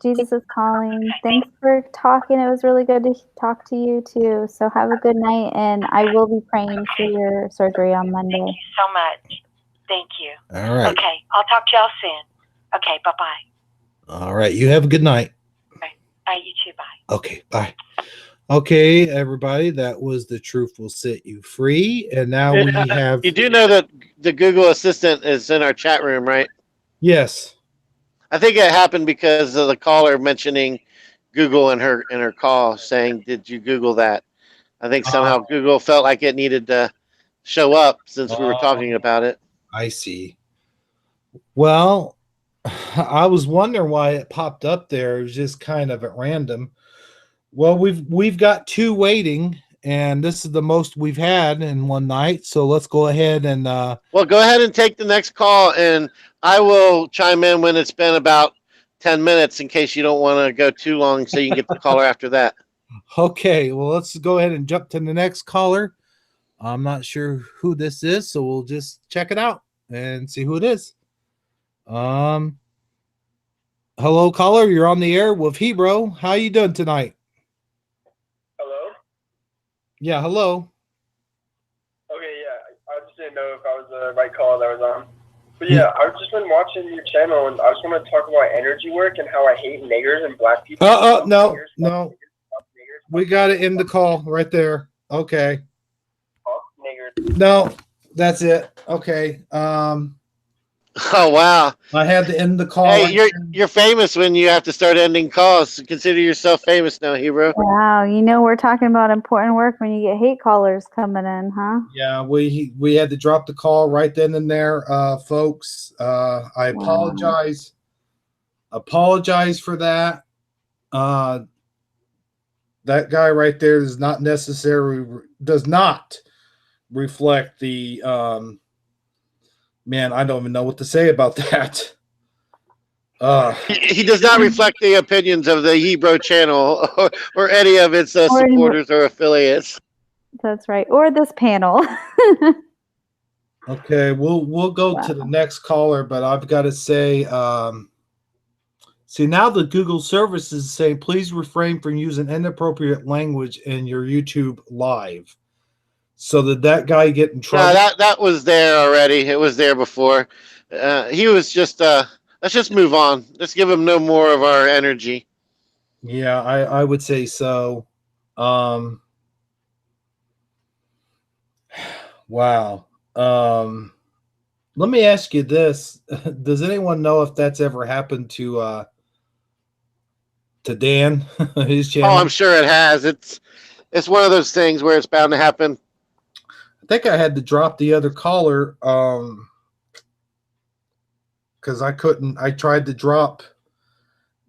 Jesus is calling. Thanks for talking. It was really good to talk to you too. So have a good night, and I will be praying for your surgery on Monday. Thank you so much. Thank you. All right. Okay. I'll talk to y'all soon. Okay. Bye-bye. All right. You have a good night. Bye. You too. Bye. Okay. Bye. Okay, everybody. That was The Truth Will Set You Free. And now we have. You do know that the Google Assistant is in our chat room, right? Yes. I think it happened because of the caller mentioning Google in her call, saying, "Did you Google that?" I think somehow Google felt like it needed to show up since we were talking about it. I see. Well, I was wondering why it popped up there. It was just kind of at random. Well, we've got 2 waiting, and this is the most we've had in one night. So let's go ahead and well, go ahead and take the next call, and I will chime in when it's been about 10 minutes in case you don't want to go too long, so you can get the caller after that. Okay, well, let's go ahead and jump to the next caller. I'm not sure who this is, so we'll just check it out and see who it is. Hello, caller. You're on the air with Hebrew. How you doing tonight? Hello? Yeah, hello. Okay, yeah. I just didn't know if I was the right call that was on. But yeah, I've just been watching your channel, and I just want to talk about energy work and how I hate niggers and black people. No. We got to end the call right there. Okay. Niggers. No, that's it. Okay. Oh wow! I had to end the call. Hey, you're famous when you have to start ending calls. Consider yourself famous now, hero. Wow, we're talking about important work when you get hate callers coming in, huh? Yeah, we had to drop the call right then and there, folks. I apologize. Apologize for that. That guy right there does not reflect the man. I don't even know what to say about that. He does not reflect the opinions of the Hebrew channel or any of its supporters or affiliates. That's right. Or this panel. Okay, we'll go to the next caller, but I've got to say, see, now the Google services say, please refrain from using inappropriate language in your YouTube live. So did that guy get in trouble? No, that was there already. It was there before. He was just let's just move on. Let's give him no more of our energy. Yeah, I would say so. Wow. Let me ask you this. Does anyone know if that's ever happened to Dan, his channel? Oh, I'm sure it has. It's one of those things where it's bound to happen. I think I had to drop the other caller because I couldn't. I tried to drop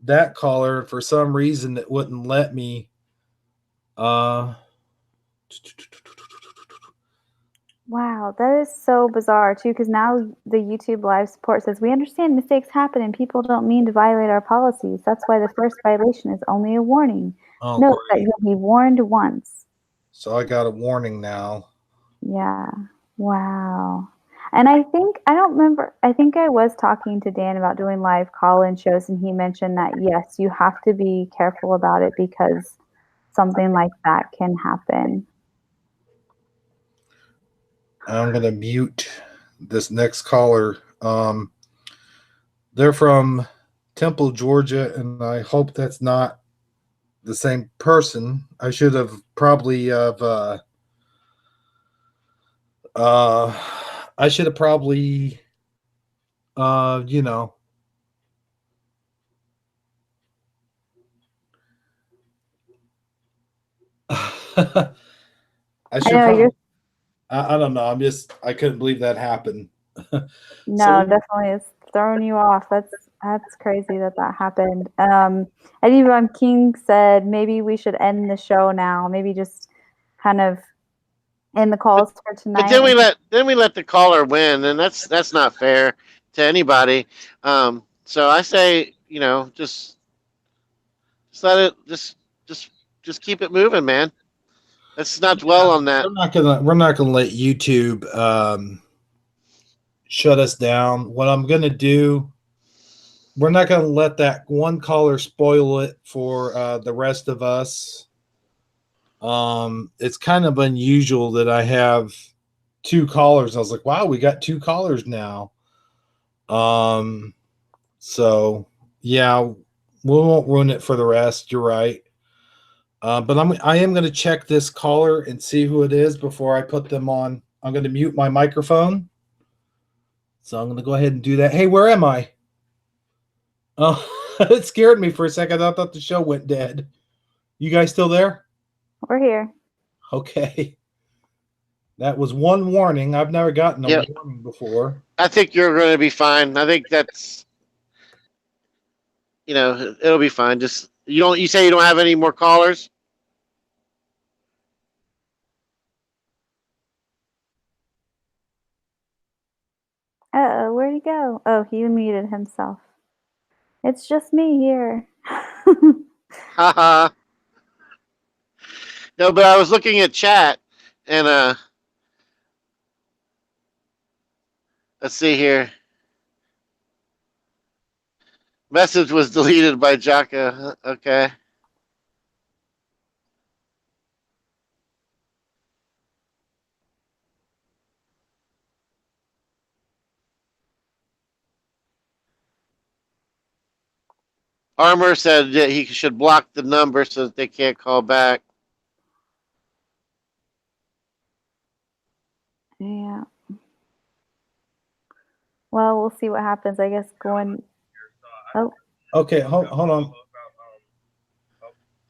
that caller, and for some reason it wouldn't let me. Wow, that is so bizarre too, because now the YouTube live support says we understand mistakes happen and people don't mean to violate our policies. That's why the first violation is only a warning. Note that you'll be warned once. So I got a warning now. Yeah. Wow. And I think I was talking to Dan about doing live call-in shows, and he mentioned that yes, you have to be careful about it because something like that can happen. I'm going to mute this next caller. They're from Temple, Georgia, and I hope that's not the same person. I should have probably I should have probably you know, I I should know probably, you're. I don't know. I couldn't believe that happened. No, definitely, it's throwing you off. That's crazy that happened. And even King said maybe we should end the show now. Maybe just kind of end the calls for But tonight. then we let the caller win, and that's not fair to anybody. So I say, just let it just keep it moving, man. Let's not dwell on that. We're not gonna let YouTube shut us down. What I'm gonna do, we're not gonna let that one caller spoil it for the rest of us. It's kind of unusual that I have 2 callers. I was like, wow, we got 2 callers now. So yeah, we won't ruin it for the rest. You're right. But I am going to check this caller and see who it is before I put them on. I'm going to mute my microphone. So I'm going to go ahead and do that. Hey, where am I? Oh, it scared me for a second. I thought the show went dead. You guys still there? We're here. Okay. That was one warning. I've never gotten a Yep. warning before. I think you're going to be fine. I think that's, it'll be fine. Just you say you don't have any more callers? Uh-oh, where'd he go? Oh, he muted himself. It's just me here. Haha. No, but I was looking at chat, and let's see here. Message was deleted by Jaka. Okay. Armor said that he should block the number so that they can't call back. Yeah. Well, we'll see what happens. I guess going. Oh. Okay, hold on.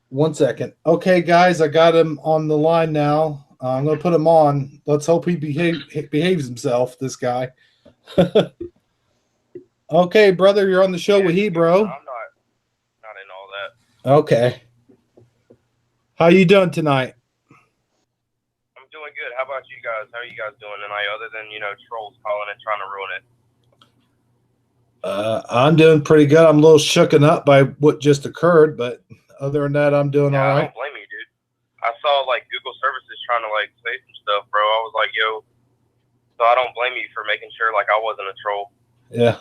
1 second. Okay, guys, I got him on the line now. I'm going to put him on. Let's hope he behaves himself, this guy. Okay, brother, you're on the show with he, bro. I'm not in all that. Okay. How you doing tonight? I'm doing good. How about you guys? How are you guys doing tonight, other than, trolls calling and trying to ruin it? I'm doing pretty good. I'm a little shooken up by what just occurred, but other than that, I'm doing all I right. don't blame you, dude. I saw, Google services trying to, say some stuff, bro. I was like, yo. So I don't blame you for making sure, I wasn't a troll. Yeah.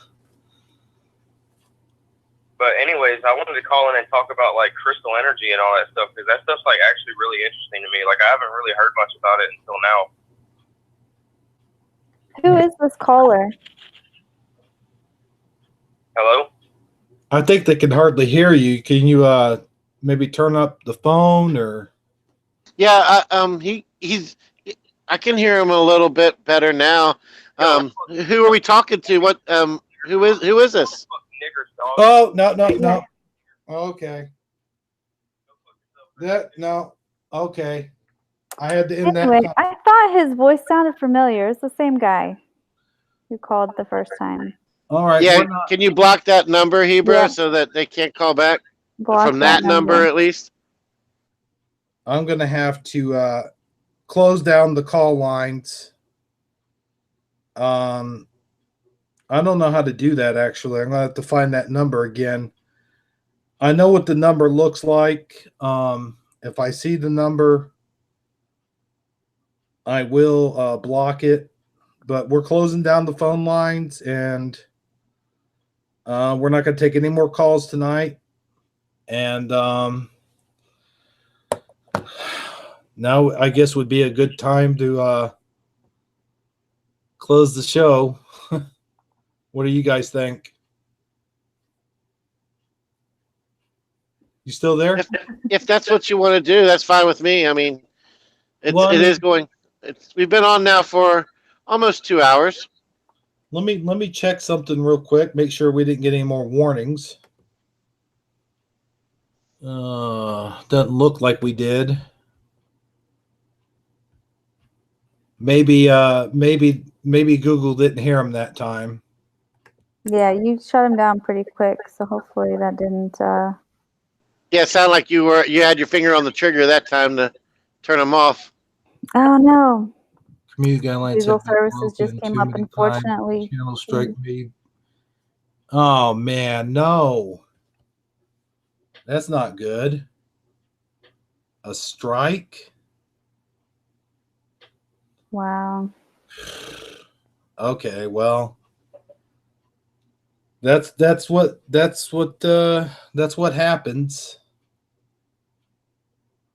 But anyways, I wanted to call in and talk about, crystal energy and all that stuff, because that stuff's, actually really interesting to me. I haven't really heard much about it until now. Who is this caller? Hello? I think they can hardly hear you. Can you maybe turn up the phone or? Yeah, I can hear him a little bit better now. Who are we talking to? What who is this? Oh, no. Okay. No. Okay. I had to end Anyway, that. I thought his voice sounded familiar. It's the same guy who called the first time. All right. Yeah, can you block that number, Hebrew, Yeah. so that they can't call back Block from that number at least? I'm going to have to close down the call lines. I don't know how to do that, actually. I'm going to have to find that number again. I know what the number looks like. If I see the number, I will block it. But we're closing down the phone lines, and we're not going to take any more calls tonight. And now I guess would be a good time to close the show. What do you guys think? You still there? If that's what you want to do, that's fine with me. I mean, it is going. We've been on now for almost 2 hours. Let me check something real quick. Make sure we didn't get any more warnings. Doesn't look like we did. Maybe Google didn't hear him that time. Yeah, you shut him down pretty quick, so hopefully that didn't. Yeah, it sounded like you had your finger on the trigger that time to turn them off. Oh no! Community guidelines Google have been services just broken came too up. many Unfortunately, times. Channel strike me. Oh man, no. That's not good. A strike? wow. Okay, well, that's what happens.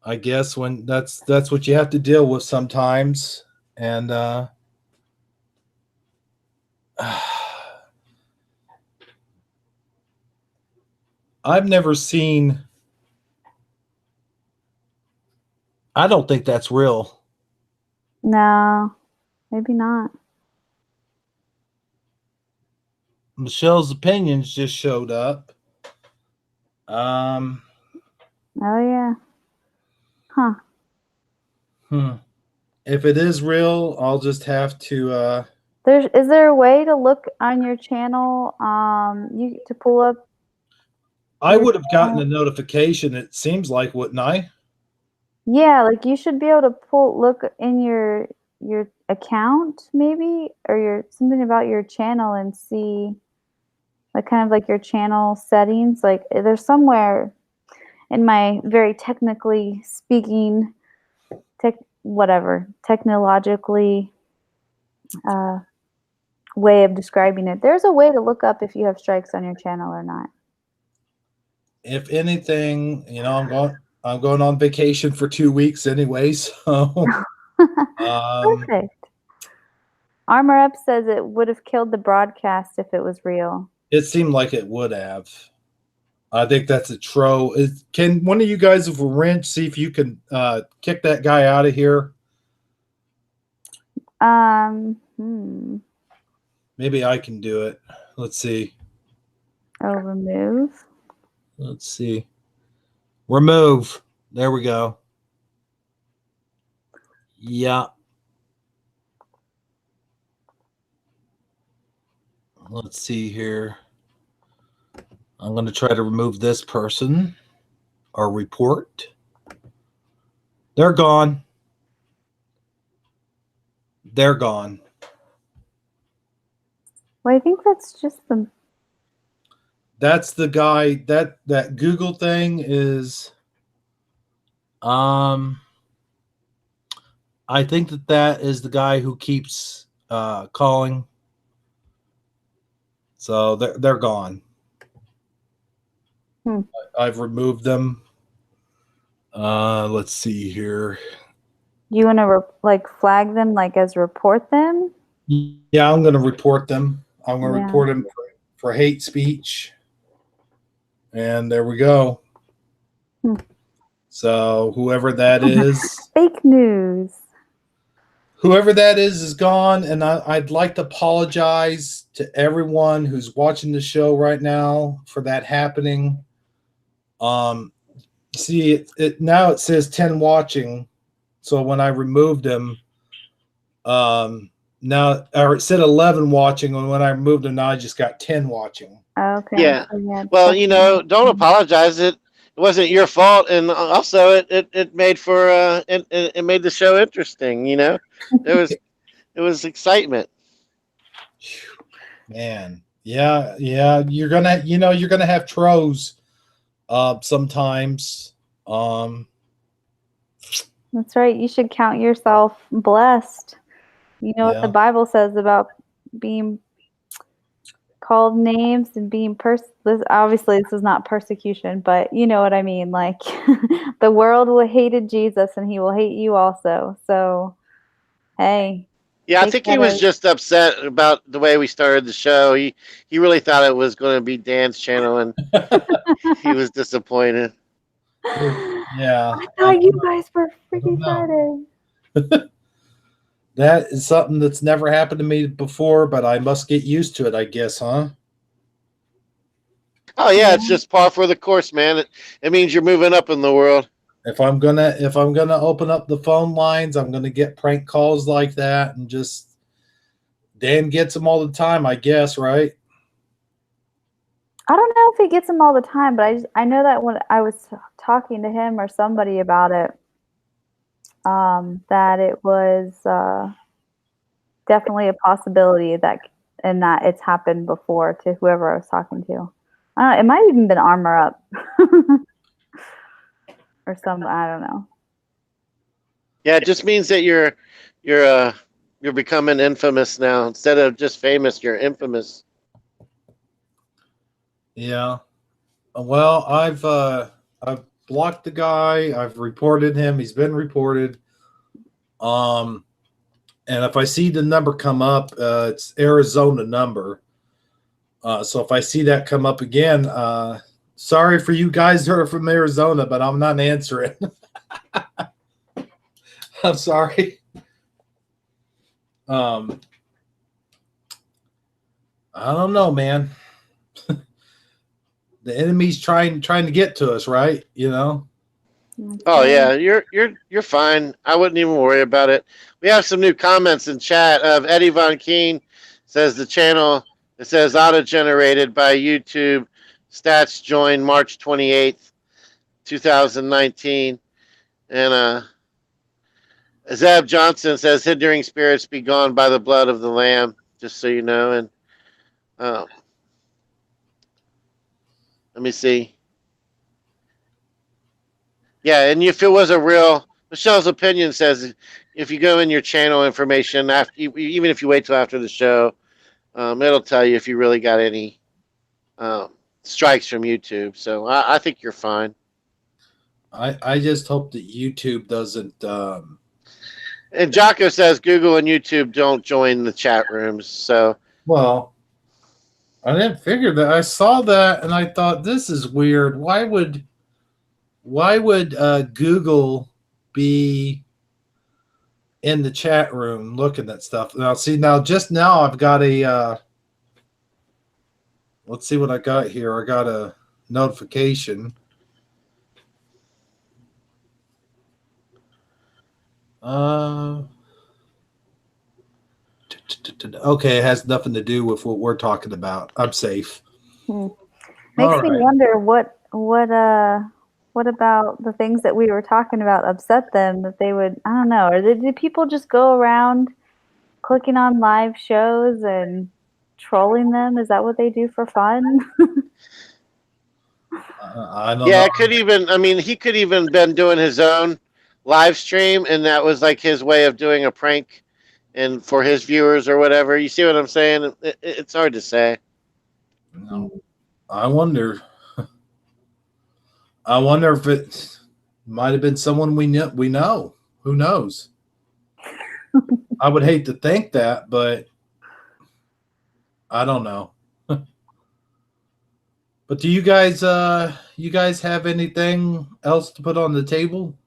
I guess when that's what you have to deal with sometimes, and I've never seen. I don't think that's real. No, maybe not. Michelle's opinions just showed up. Oh yeah. Huh. If it is real, I'll just have to. Is there a way to look on your channel? You to pull up. I would have gotten a notification. It seems like, wouldn't I? Yeah, like you should be able to look in your account maybe, or your something about your channel and see like kind of like your channel settings. Like there's somewhere in my very technically speaking technologically way of describing it. There's a way to look up if you have strikes on your channel or not. If anything, I'm going on vacation for 2 weeks anyway, so Perfect. Armor Up says it would have killed the broadcast if it was real. It seemed like it would have. I think that's a troll. Can one of you guys with a wrench see if you can kick that guy out of here? Maybe I can do it. Let's see. Oh, remove. Let's see. Remove. There we go. Yeah. Let's see here. I'm going to try to remove this person or report. They're gone. They're gone. Well, I think that's just the. That's the guy that Google thing is. I think that is the guy who keeps calling. So they're gone. I've removed them. Let's see here. You want to flag them as report them? Yeah, I'm going to report them. I'm going to report them for hate speech. And there we go. So whoever that is. Fake news. Whoever that is gone, and I'd like to apologize to everyone who's watching the show right now for that happening. See, now it says 10 watching, so when I removed him, now or it said 11 watching, and when I removed him, now I just got 10 watching. Okay. Yeah. Well, don't apologize. It wasn't your fault, and also it made for it made the show interesting. It was excitement. Man, yeah, you're gonna have trolls sometimes. That's right. You should count yourself blessed. You know what the Bible says about being called names and being obviously this is not persecution, but you know what I mean. Like the world will hated Jesus and he will hate you also. So hey. Yeah, I think he was just upset about the way we started the show. He really thought it was going to be Dan's channel, and he was disappointed. Yeah. I thought you guys were Freaky know. Friday. That is something that's never happened to me before, but I must get used to it, I guess, huh? Oh yeah, it's just par for the course, man. It means you're moving up in the world. If I'm gonna open up the phone lines, I'm gonna get prank calls like that, and just Dan gets them all the time, I guess, right? I don't know if he gets them all the time, but I know that when I was talking to him or somebody about it, that it was definitely a possibility that it's happened before to whoever I was talking to. It might have even been Armor Up or some. I don't know. Yeah, it just means that you're becoming infamous now. Instead of just famous, you're infamous. Yeah. Well, I've blocked the guy. I've reported him. He's been reported. And if I see the number come up, it's Arizona number. So if I see that come up again, sorry for you guys who are from Arizona, but I'm not answering. I'm sorry. I don't know, man. The enemy's trying to get to us, right? You know. Oh yeah, you're fine. I wouldn't even worry about it. We have some new comments in chat. Of Eddie Von Keen says the channel, it says auto generated by YouTube. Stats joined March 28th, 2019. And Zeb Johnson says hindering spirits be gone by the blood of the Lamb. Just so you know. And let me see. Yeah, and if it was a real, Michelle's opinion says if you go in your channel information after, even if you wait till after the show, it'll tell you if you really got any strikes from YouTube. So I think you're fine. I just hope that YouTube doesn't. And Jocko says Google and YouTube don't join the chat rooms. So Well, I didn't figure that. I saw that and I thought this is weird. Why would Google be in the chat room looking at stuff? Now, see, just now I've got a. Let's see what I got here. I got a notification. Okay, it has nothing to do with what we're talking about. I'm safe. Makes me wonder what about the things that we were talking about upset them that they would, I don't know, or did people just go around clicking on live shows and trolling them? Is that what they do for fun? I don't yeah, know. it could even. I mean, he could even been doing his own live stream, and that was like his way of doing a prank, and for his viewers or whatever. You see what I'm saying? It's hard to say. No. I wonder. I wonder if it might have been someone we know. Who knows? I would hate to think that, but I don't know. But do you guys have anything else to put on the table?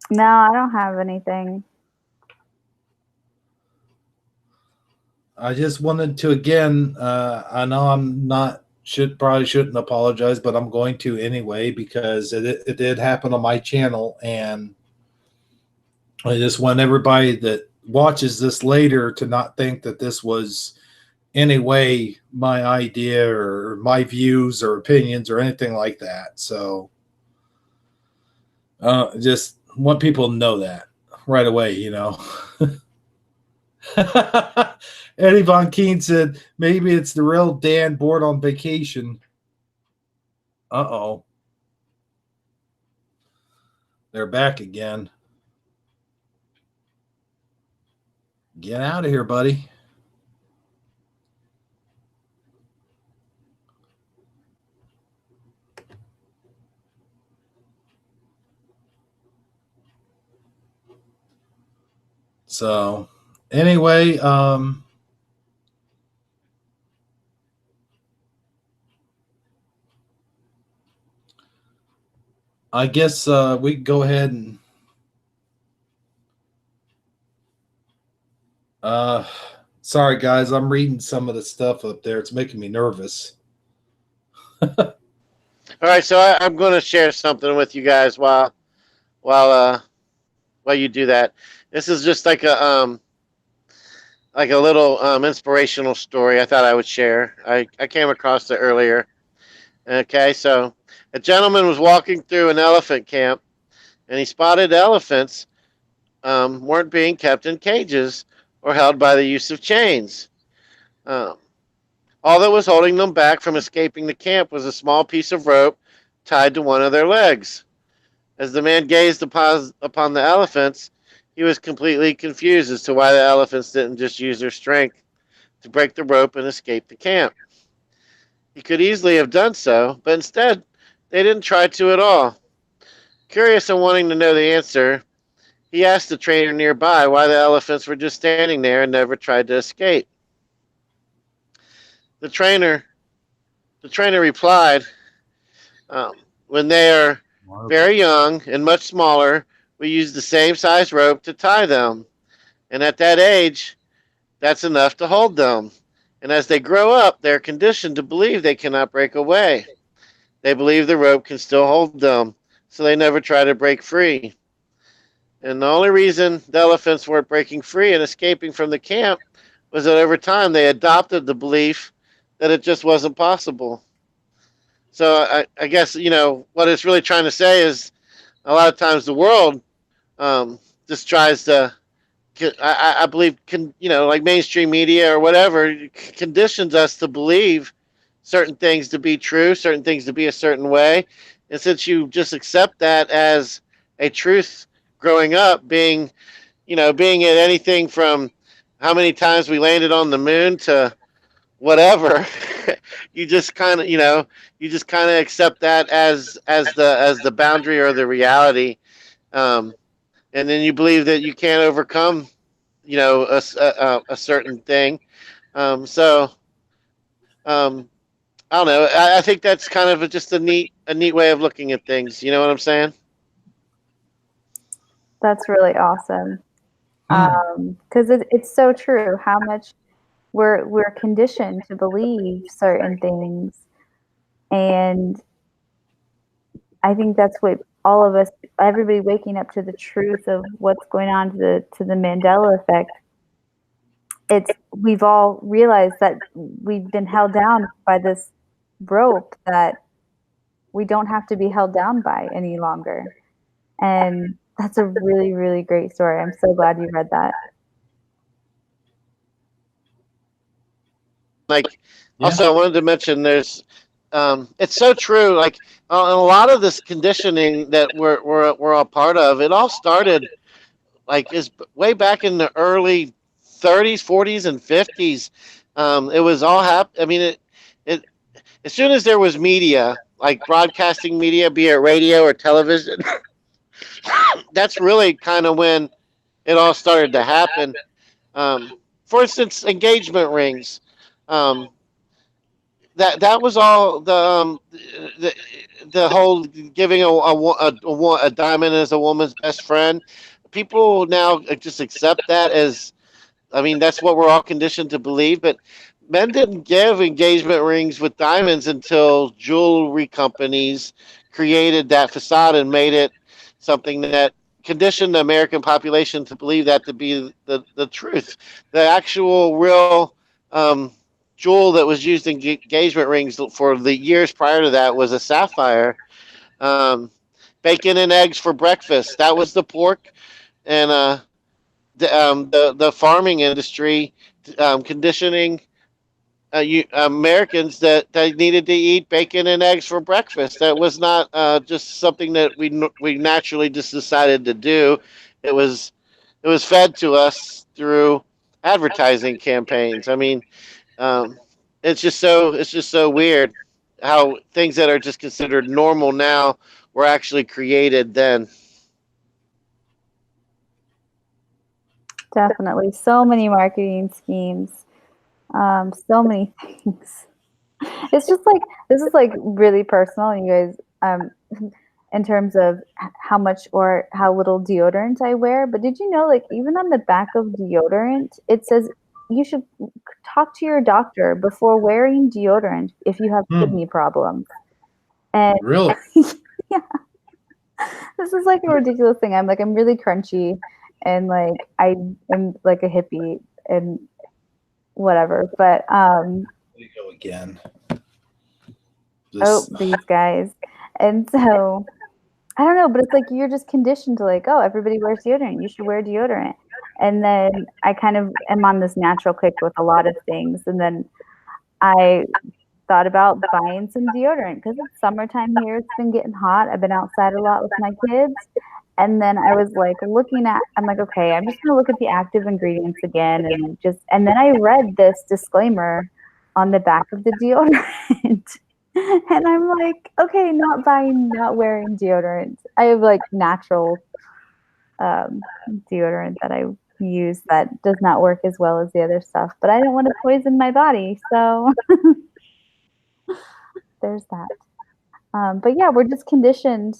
No, I don't have anything. I just wanted to again, I know I'm not probably shouldn't apologize, but I'm going to anyway because it did happen on my channel, and I just want everybody that watches this later to not think that this was any way my idea or my views or opinions or anything like that. So just want people to know that right away, you know. Eddie Von Keen said maybe it's the real Dan bored on vacation. Uh-oh. They're back again. Get out of here, buddy. So anyway, I guess we can go ahead and sorry guys, I'm reading some of the stuff up there. It's making me nervous. All right, so I'm going to share something with you guys while while you do that. This is just like a little inspirational story I thought I would share. I came across it earlier. Okay, so a gentleman was walking through an elephant camp, and he spotted elephants weren't being kept in cages or held by the use of chains. Um, all that was holding them back from escaping the camp was a small piece of rope tied to one of their legs. As the man gazed upon the elephants, he was completely confused as to why the elephants didn't just use their strength to break the rope and escape the camp. He could easily have done so, but instead, they didn't try to at all. Curious and wanting to know the answer, he asked the trainer nearby why the elephants were just standing there and never tried to escape. The trainer, the trainer replied, um, "When they are very young and much smaller, we use the same size rope to tie them, and at that age, that's enough to hold them. And as they grow up, they're conditioned to believe they cannot break away. They believe the rope can still hold them, so they never try to break free. And the only reason the elephants weren't breaking free and escaping from the camp was that over time they adopted the belief that it just wasn't possible." So I guess, what it's really trying to say is a lot of times the world just tries to, I believe, like mainstream media or whatever, conditions us to believe certain things to be true, certain things to be a certain way. And since you just accept that as a truth growing up, being at anything from how many times we landed on the moon to whatever, you just kind of, accept that as the boundary or the reality. Um, and then you believe that you can't overcome, a certain thing. So I don't know. I think that's kind of just a neat way of looking at things. You know what I'm saying? That's really awesome. Because it's so true how much we're conditioned to believe certain things, and I think that's what all of us, everybody waking up to the truth of what's going on, to the Mandela effect. We've all realized that we've been held down by this rope that we don't have to be held down by any longer. And that's a really, really great story. I'm so glad you read that. Like, Yeah. also, I wanted to mention it's so true. Like, a lot of this conditioning that we're a part of, it all started like is way back in the early 30s, 40s, and 50s. It was all I mean, it as soon as there was media, like broadcasting media, be it radio or television, that's really kind of when it all started to happen. For instance, engagement rings. Um, that was all the the whole giving a diamond as a woman's best friend. People now just accept that as, I mean, that's what we're all conditioned to believe. But men didn't give engagement rings with diamonds until jewelry companies created that facade and made it something that conditioned the American population to believe that to be the truth. The actual real jewel that was used in engagement rings for the years prior to that was a sapphire. Um, Bacon and eggs for breakfast. That was the pork. And the farming industry conditioning Americans that they needed to eat bacon and eggs for breakfast. That was not just something that we naturally just decided to do. It was fed to us through advertising campaigns. I mean, um, it's just so weird how things that are just considered normal now were actually created then. Definitely. So many marketing schemes, so many things. It's just like, this is like really personal, and you guys, in terms of how much or how little deodorant I wear. But did you know, like, even on the back of deodorant, it says you should talk to your doctor before wearing deodorant if you have kidney problems. And Really? yeah, this is like a ridiculous thing. I'm really crunchy, and like I am like a hippie and whatever. But There you go again. oh, these guys. And so I don't know, but it's like you're just conditioned to like, oh, everybody wears deodorant. You should wear deodorant. And then I kind of am on this natural kick with a lot of things. And then I thought about buying some deodorant because it's summertime here. It's been getting hot. I've been outside a lot with my kids. And then I was like I'm like, okay, I'm just gonna look at the active ingredients again and then I read this disclaimer on the back of the deodorant. And I'm like, okay, not wearing deodorant. I have like natural deodorant that I use that does not work as well as the other stuff, but I don't want to poison my body. So there's that. But yeah, we're just conditioned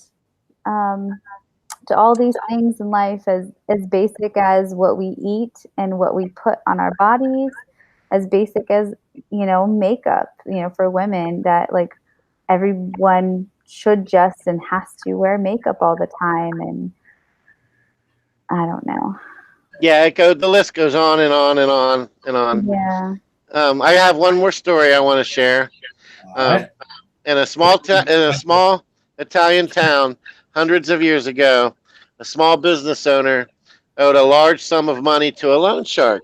to all these things in life as basic as what we eat and what we put on our bodies, as basic as, makeup, for women, that like everyone should just and has to wear makeup all the time. And I don't know. Yeah, the list goes on and on and on and on. Yeah. I have one more story I want to share. In a small Italian town, hundreds of years ago, a small business owner owed a large sum of money to a loan shark.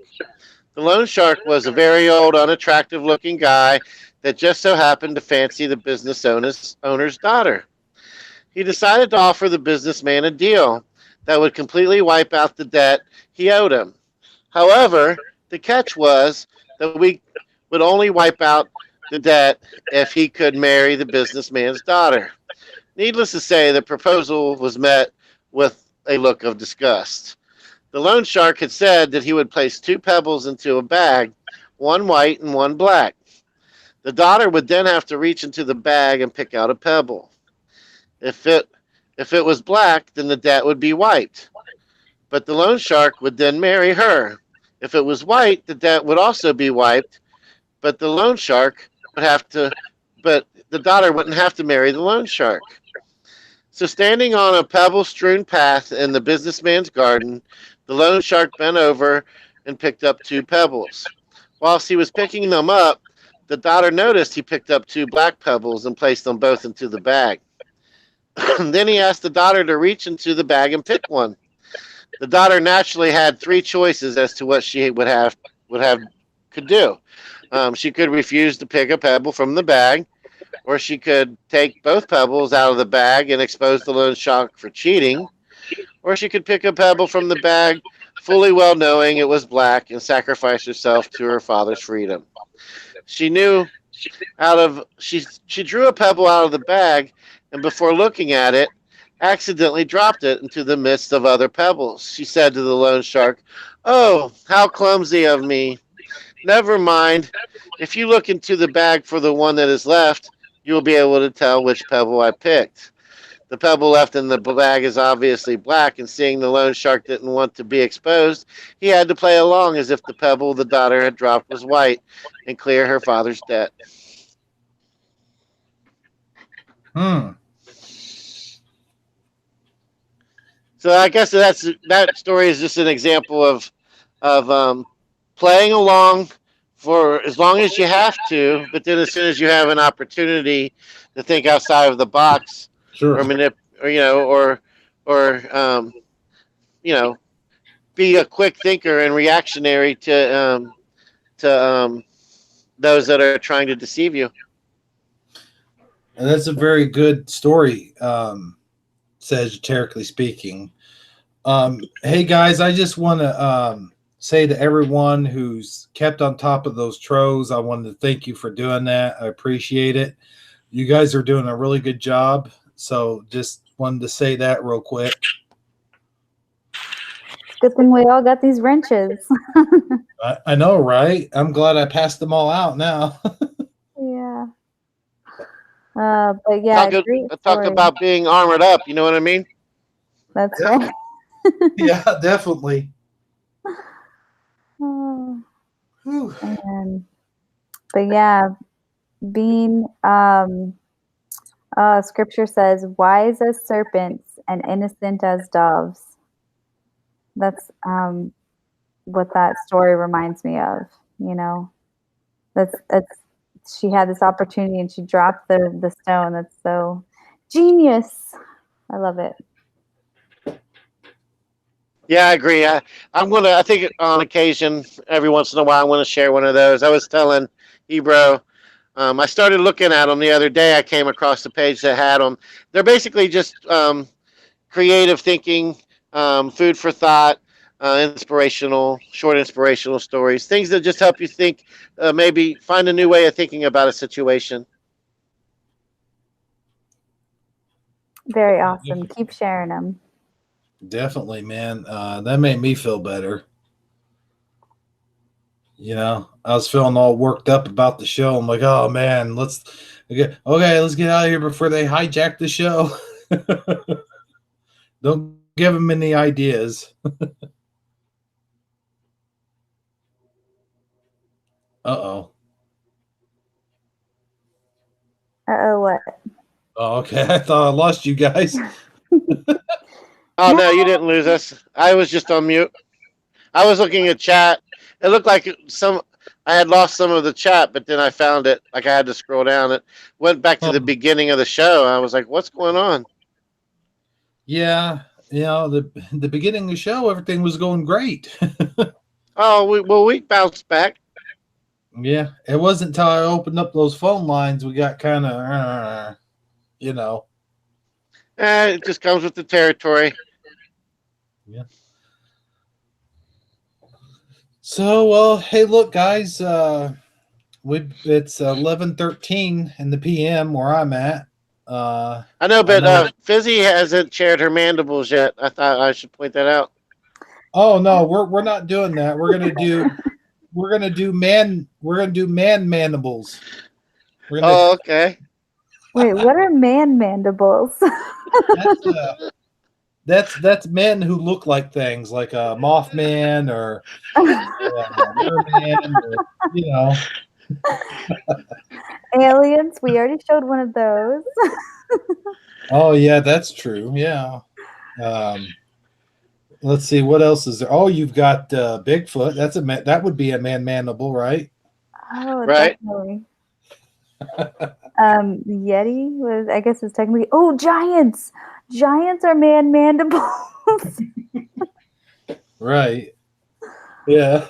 The loan shark was a very old, unattractive-looking guy that just so happened to fancy the business owner's daughter. He decided to offer the businessman a deal that would completely wipe out the debt he owed him. However, the catch was that we would only wipe out the debt if he could marry the businessman's daughter. Needless to say, the proposal was met with a look of disgust. The loan shark had said that he would place 2 pebbles into a bag, one white and one black. The daughter would then have to reach into the bag and pick out a pebble. If it was black, then the debt would be wiped. But the loan shark would then marry her. If it was white, the debt would also be wiped, but the loan shark but the daughter wouldn't have to marry the loan shark. So standing on a pebble-strewn path in the businessman's garden, the loan shark bent over and picked up 2 pebbles. Whilst he was picking them up, the daughter noticed he picked up 2 black pebbles and placed them both into the bag. Then he asked the daughter to reach into the bag and pick one. The daughter naturally had 3 choices as to what she could do. She could refuse to pick a pebble from the bag, or she could take both pebbles out of the bag and expose the loan shark for cheating, or she could pick a pebble from the bag, fully well knowing it was black, and sacrifice herself to her father's freedom. She drew a pebble out of the bag, and before looking at it, accidentally dropped it into the midst of other pebbles. She said to the loan shark, "Oh, how clumsy of me. Never mind. If you look into the bag for the one that is left, you will be able to tell which pebble I picked." The pebble left in the bag is obviously black, and seeing the loan shark didn't want to be exposed, he had to play along as if the pebble the daughter had dropped was white and clear her father's debt. So I guess that story is just an example of playing along for as long as you have to, but then as soon as you have an opportunity to think outside of the box, Sure. or be a quick thinker and reactionary to those that are trying to deceive you. And that's a very good story, Sagiterically Speaking. Hey guys, I just want to say to everyone who's kept on top of those trows, I wanted to thank you for doing that. I appreciate it. You guys are doing a really good job. So just wanted to say that real quick. Good thing we all got these wrenches. I know, right? I'm glad I passed them all out now. Yeah. But yeah, Talk, great talk story. about being armored up. You know what I mean? That's Yeah. right. Yeah, definitely. Oh, Whew. but yeah, being scripture says, wise as serpents and innocent as doves. That's what that story reminds me of. You know, that's she had this opportunity and she dropped the stone. That's so genius. I love it. Yeah, I agree. I think on occasion, every once in a while, I'm going to share one of those. I was telling Ebro, I started looking at them the other day. I came across the page that had them. They're basically just creative thinking, food for thought, short inspirational stories, things that just help you think, maybe find a new way of thinking about a situation. Very awesome. Keep sharing them. Definitely, man. That made me feel better. You know, I was feeling all worked up about the show. I'm like, oh man, let's get out of here before they hijack the show. Don't give them any ideas. Uh-oh. What? Oh, okay. I thought I lost you guys. Oh No. no, you didn't lose us. I was just on mute. I was looking at chat. It looked like I had lost some of the chat, but then I found it. Like I had to scroll down. It went back to the beginning of the show. I was like, "What's going on?" Yeah, you know, the beginning of the show, everything was going great. Oh, we bounced back. Yeah, it wasn't until I opened up those phone lines we got kind of, you know. It just comes with the territory. Yeah. So, well, hey, look, guys, it's 11:13 in the PM where I'm at. I know, I but know. Fizzy hasn't shared her mandibles yet. I thought I should point that out. Oh no, we're not doing that. We're gonna do man mandibles. We're gonna. Oh, okay. Wait, what are man mandibles? That's men who look like things like a Mothman or merman, or, you know. Aliens. We already showed one of those. Oh yeah, that's true. Yeah. Let's see what else is there. Oh, you've got Bigfoot. That's that would be a man mandible, right? Oh, Right. definitely. Yeti was, I guess, is technically. Oh, giants. Giants are man mandibles. Right. Yeah.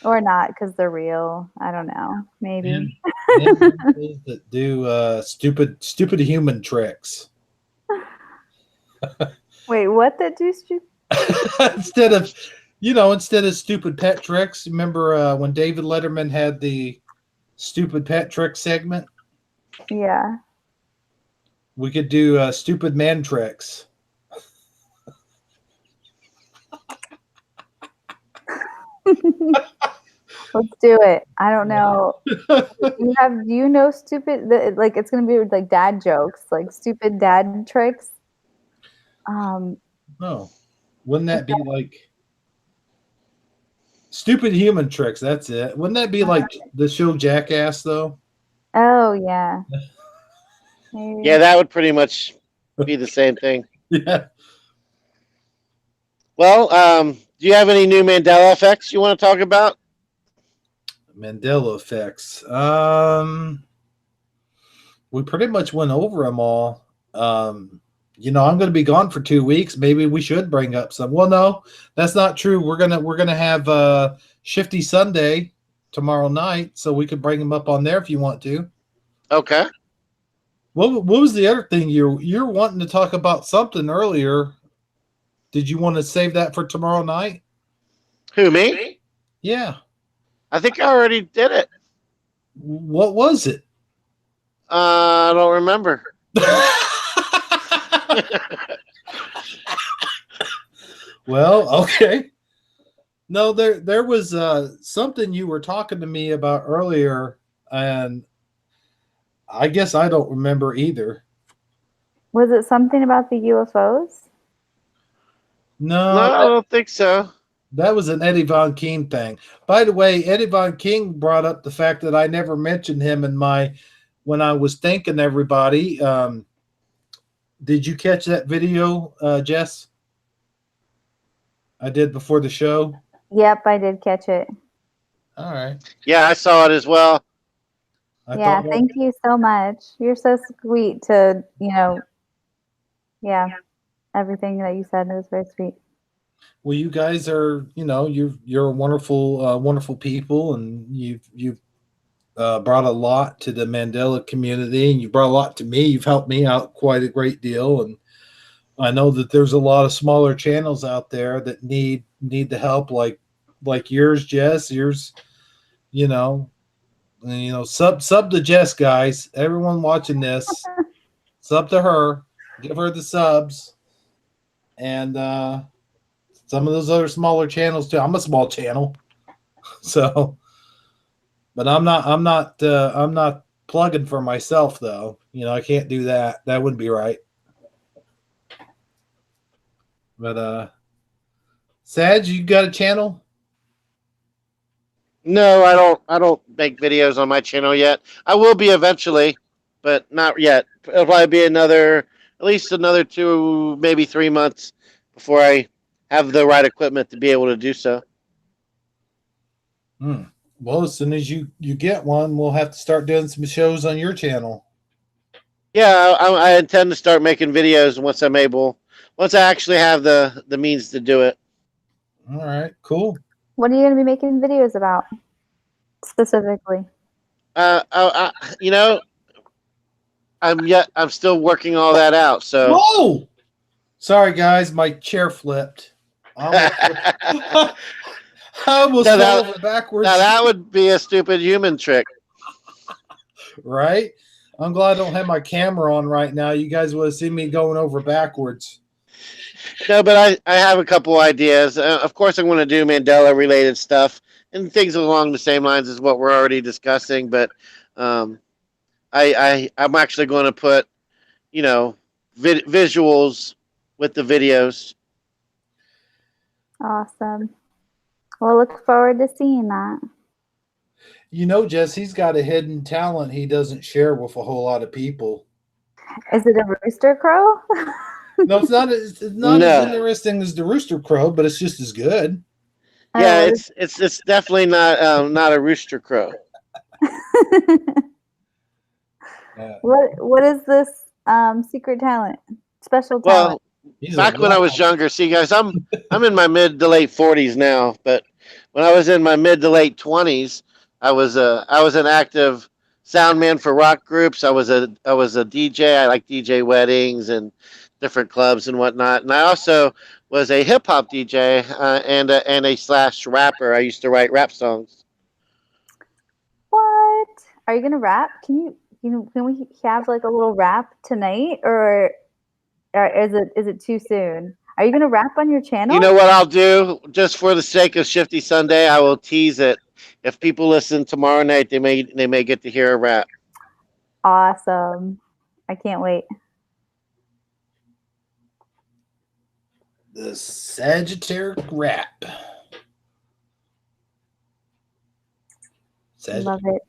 Or not, because they're real. I don't know. Maybe. Man mandibles that do stupid human tricks. Wait, what? That do stupid? Instead of stupid pet tricks. Remember when David Letterman had the stupid pet trick segment? Yeah. We could do stupid man tricks. Let's do it. I don't know. Do you know stupid, like it's gonna be like dad jokes, like stupid dad tricks? Oh, wouldn't that be like stupid human tricks? That's it. Wouldn't that be like the show Jackass though? Oh yeah. Maybe. Yeah, that would pretty much be the same thing. Yeah. Well, do you have any new Mandela effects you want to talk about? Mandela effects. We pretty much went over them all. I'm going to be gone for 2 weeks. Maybe we should bring up some. Well, no, that's not true. We're gonna have Shifty Sunday tomorrow night, so we could bring them up on there if you want to. Okay. What was the other thing you're wanting to talk about something earlier? Did you want to save that for tomorrow night? Who, me? Yeah. I think I already did it. What was it? I don't remember. Well, okay. No, there was something you were talking to me about earlier, and I guess I don't remember either. Was it something about the UFOs? No, No, I don't think so. that was an Eddie Von King thing. By the way, Eddie Von King brought up the fact that I never mentioned him in my when I was thanking everybody. Did you catch that video, Jess? I did before the show. Yep, I did catch it. All right. Yeah, I saw it as well. I Yeah, thought, thank you so much. You're so sweet to, yeah, everything that you said was very sweet. well, you guys are, you're wonderful, wonderful people, and you've brought a lot to the Mandela community, and you brought a lot to me. You've helped me out quite a great deal, and I know that there's a lot of smaller channels out there that need the help, like yours, Jess. Yours, you know, sub to Jess, guys. Everyone watching this, sub to her, give her the subs, and some of those other smaller channels too. I'm a small channel, so, but I'm not plugging for myself though. I can't do that. That wouldn't be right. But Sag, you got a channel? No, I don't. I don't make videos on my channel yet. I will be eventually, but not yet. It'll probably be at least another 2, maybe 3 months before I have the right equipment to be able to do so. Well, as soon as you get one, we'll have to start doing some shows on your channel. Yeah, I intend to start making videos once I actually have the means to do it. All right, cool. What are you going to be making videos about specifically? You know, I'm still working all that out. So, Whoa! Sorry, guys, my chair flipped. I almost No, fell over backwards. now that would be a stupid human trick. Right? I'm glad I don't have my camera on right now. You guys would have seen me going over backwards. No, but I have a couple ideas. Of course, I'm going to do Mandela related stuff and things along the same lines as what we're already discussing. But I'm actually going to put visuals with the videos. Awesome. We'll look forward to seeing that. Jess, he's got a hidden talent he doesn't share with a whole lot of people. Is it a rooster crow? No, it's not. It's not as interesting as the rooster crow, but it's just as good. Yeah, it's definitely not a rooster crow. What is this secret talent? Special talent? Well, back when I was younger, see guys, I'm in my mid to late 40s now, but when I was in my mid to late 20s, I was an active sound man for rock groups. I was a DJ. I like DJ weddings and different clubs and whatnot. And I also was a hip hop DJ and a slash rapper. I used to write rap songs. What? Are you gonna rap? Can we have like a little rap tonight, or is it too soon? Are you gonna rap on your channel? You know what I'll do? Just for the sake of Shifty Sunday, I will tease it. If people listen tomorrow night, they may get to hear a rap. Awesome! I can't wait. The Sagittaric rap. Love it.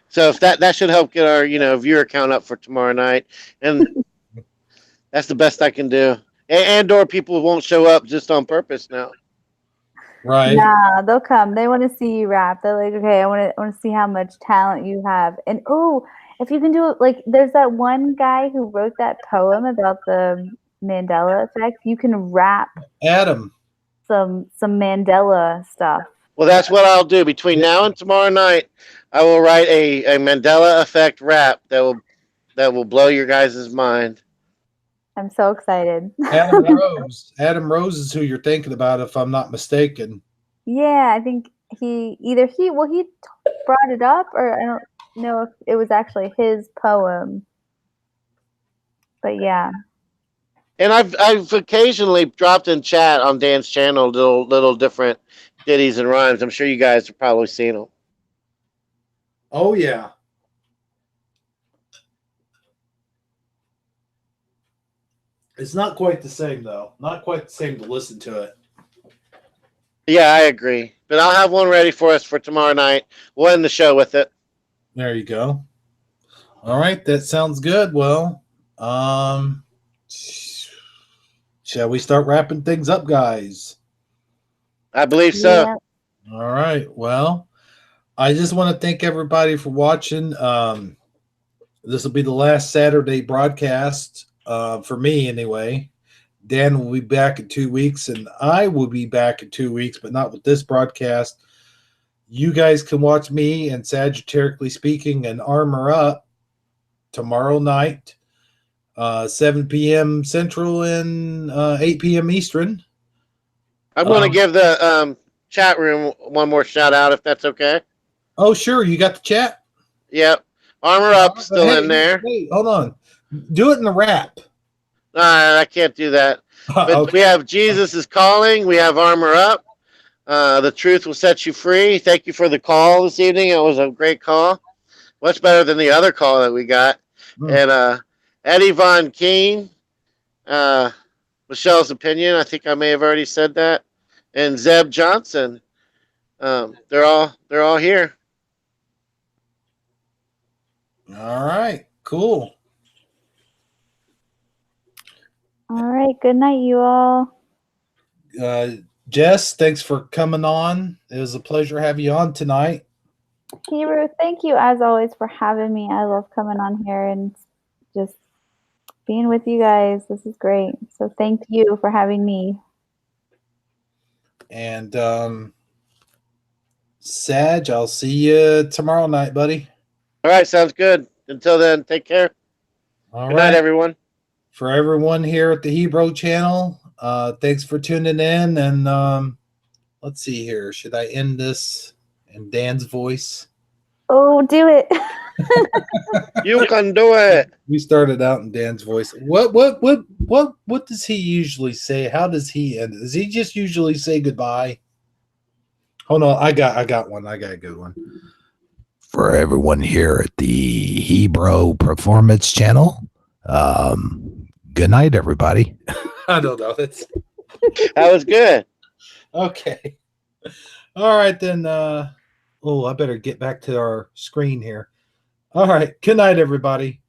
So if that should help get our viewer count up for tomorrow night, and that's the best I can do. And or people won't show up just on purpose now. Right. Nah, they'll come. They want to see you rap. They're like, okay, I want to see how much talent you have. And if you can do it, like there's that one guy who wrote that poem about the Mandela effect. You can rap Adam some Mandela stuff. Well, that's what I'll do. Between now and tomorrow night, I will write a Mandela effect rap that will blow your guys' mind. I'm so excited. Adam Rose. Adam Rose is who you're thinking about, if I'm not mistaken. Yeah, I think he brought it up, or I don't know if it was actually his poem. But yeah. And I've occasionally dropped in chat on Dan's channel little different ditties and rhymes. I'm sure you guys have probably seen them. Oh yeah. It's not quite the same, though. Not quite the same to listen to it. Yeah, I agree. But I'll have one ready for us for tomorrow night. We'll end the show with it. There you go. All right, that sounds good. Well, shall we start wrapping things up, guys? I believe so. Yeah. All right. Well, I just want to thank everybody for watching. This will be the last Saturday broadcast for me, anyway. Dan will be back in 2 weeks, and I will be back in 2 weeks, but not with this broadcast. You guys can watch me and Sagiterically Speaking and Armor Up tomorrow night, 7 p.m. Central and 8 p.m. Eastern. I'm going to give the chat room one more shout out, if that's okay. Oh, sure. You got the chat? Yep. Armor Up still in there. Wait, hold on. Do it in the rap. I can't do that. But Okay. we have Jesus is Calling. We have Armor Up. The Truth Will Set You Free. Thank you for the call this evening. It was a great call. Much better than the other call that we got. And Eddie Von Keen, Michelle's Opinion. I think I may have already said that. And Zeb Johnson. They're all here. All right. Cool. All right. Good night, you all. Jess, thanks for coming on. It was a pleasure having you on tonight. Hebrew, thank you as always for having me. I love coming on here and just being with you guys. This is great. So thank you for having me. And Sag, I'll see you tomorrow night, buddy. All right, sounds good. Until then, take care. All Good right. night, everyone. For everyone here at the Hebrew channel, thanks for tuning in. And let's see here. Should I end this in Dan's voice? Oh, do it. You can do it. We started out in Dan's voice. What does he usually say? How does he end it? Does he just usually say goodbye? Hold on, I got one. I got a good one. For everyone here at the Hebrew Performance channel, good night, everybody. I don't know. That's That was good. okay. All right then. I better get back to our screen here. All right. Good night, everybody.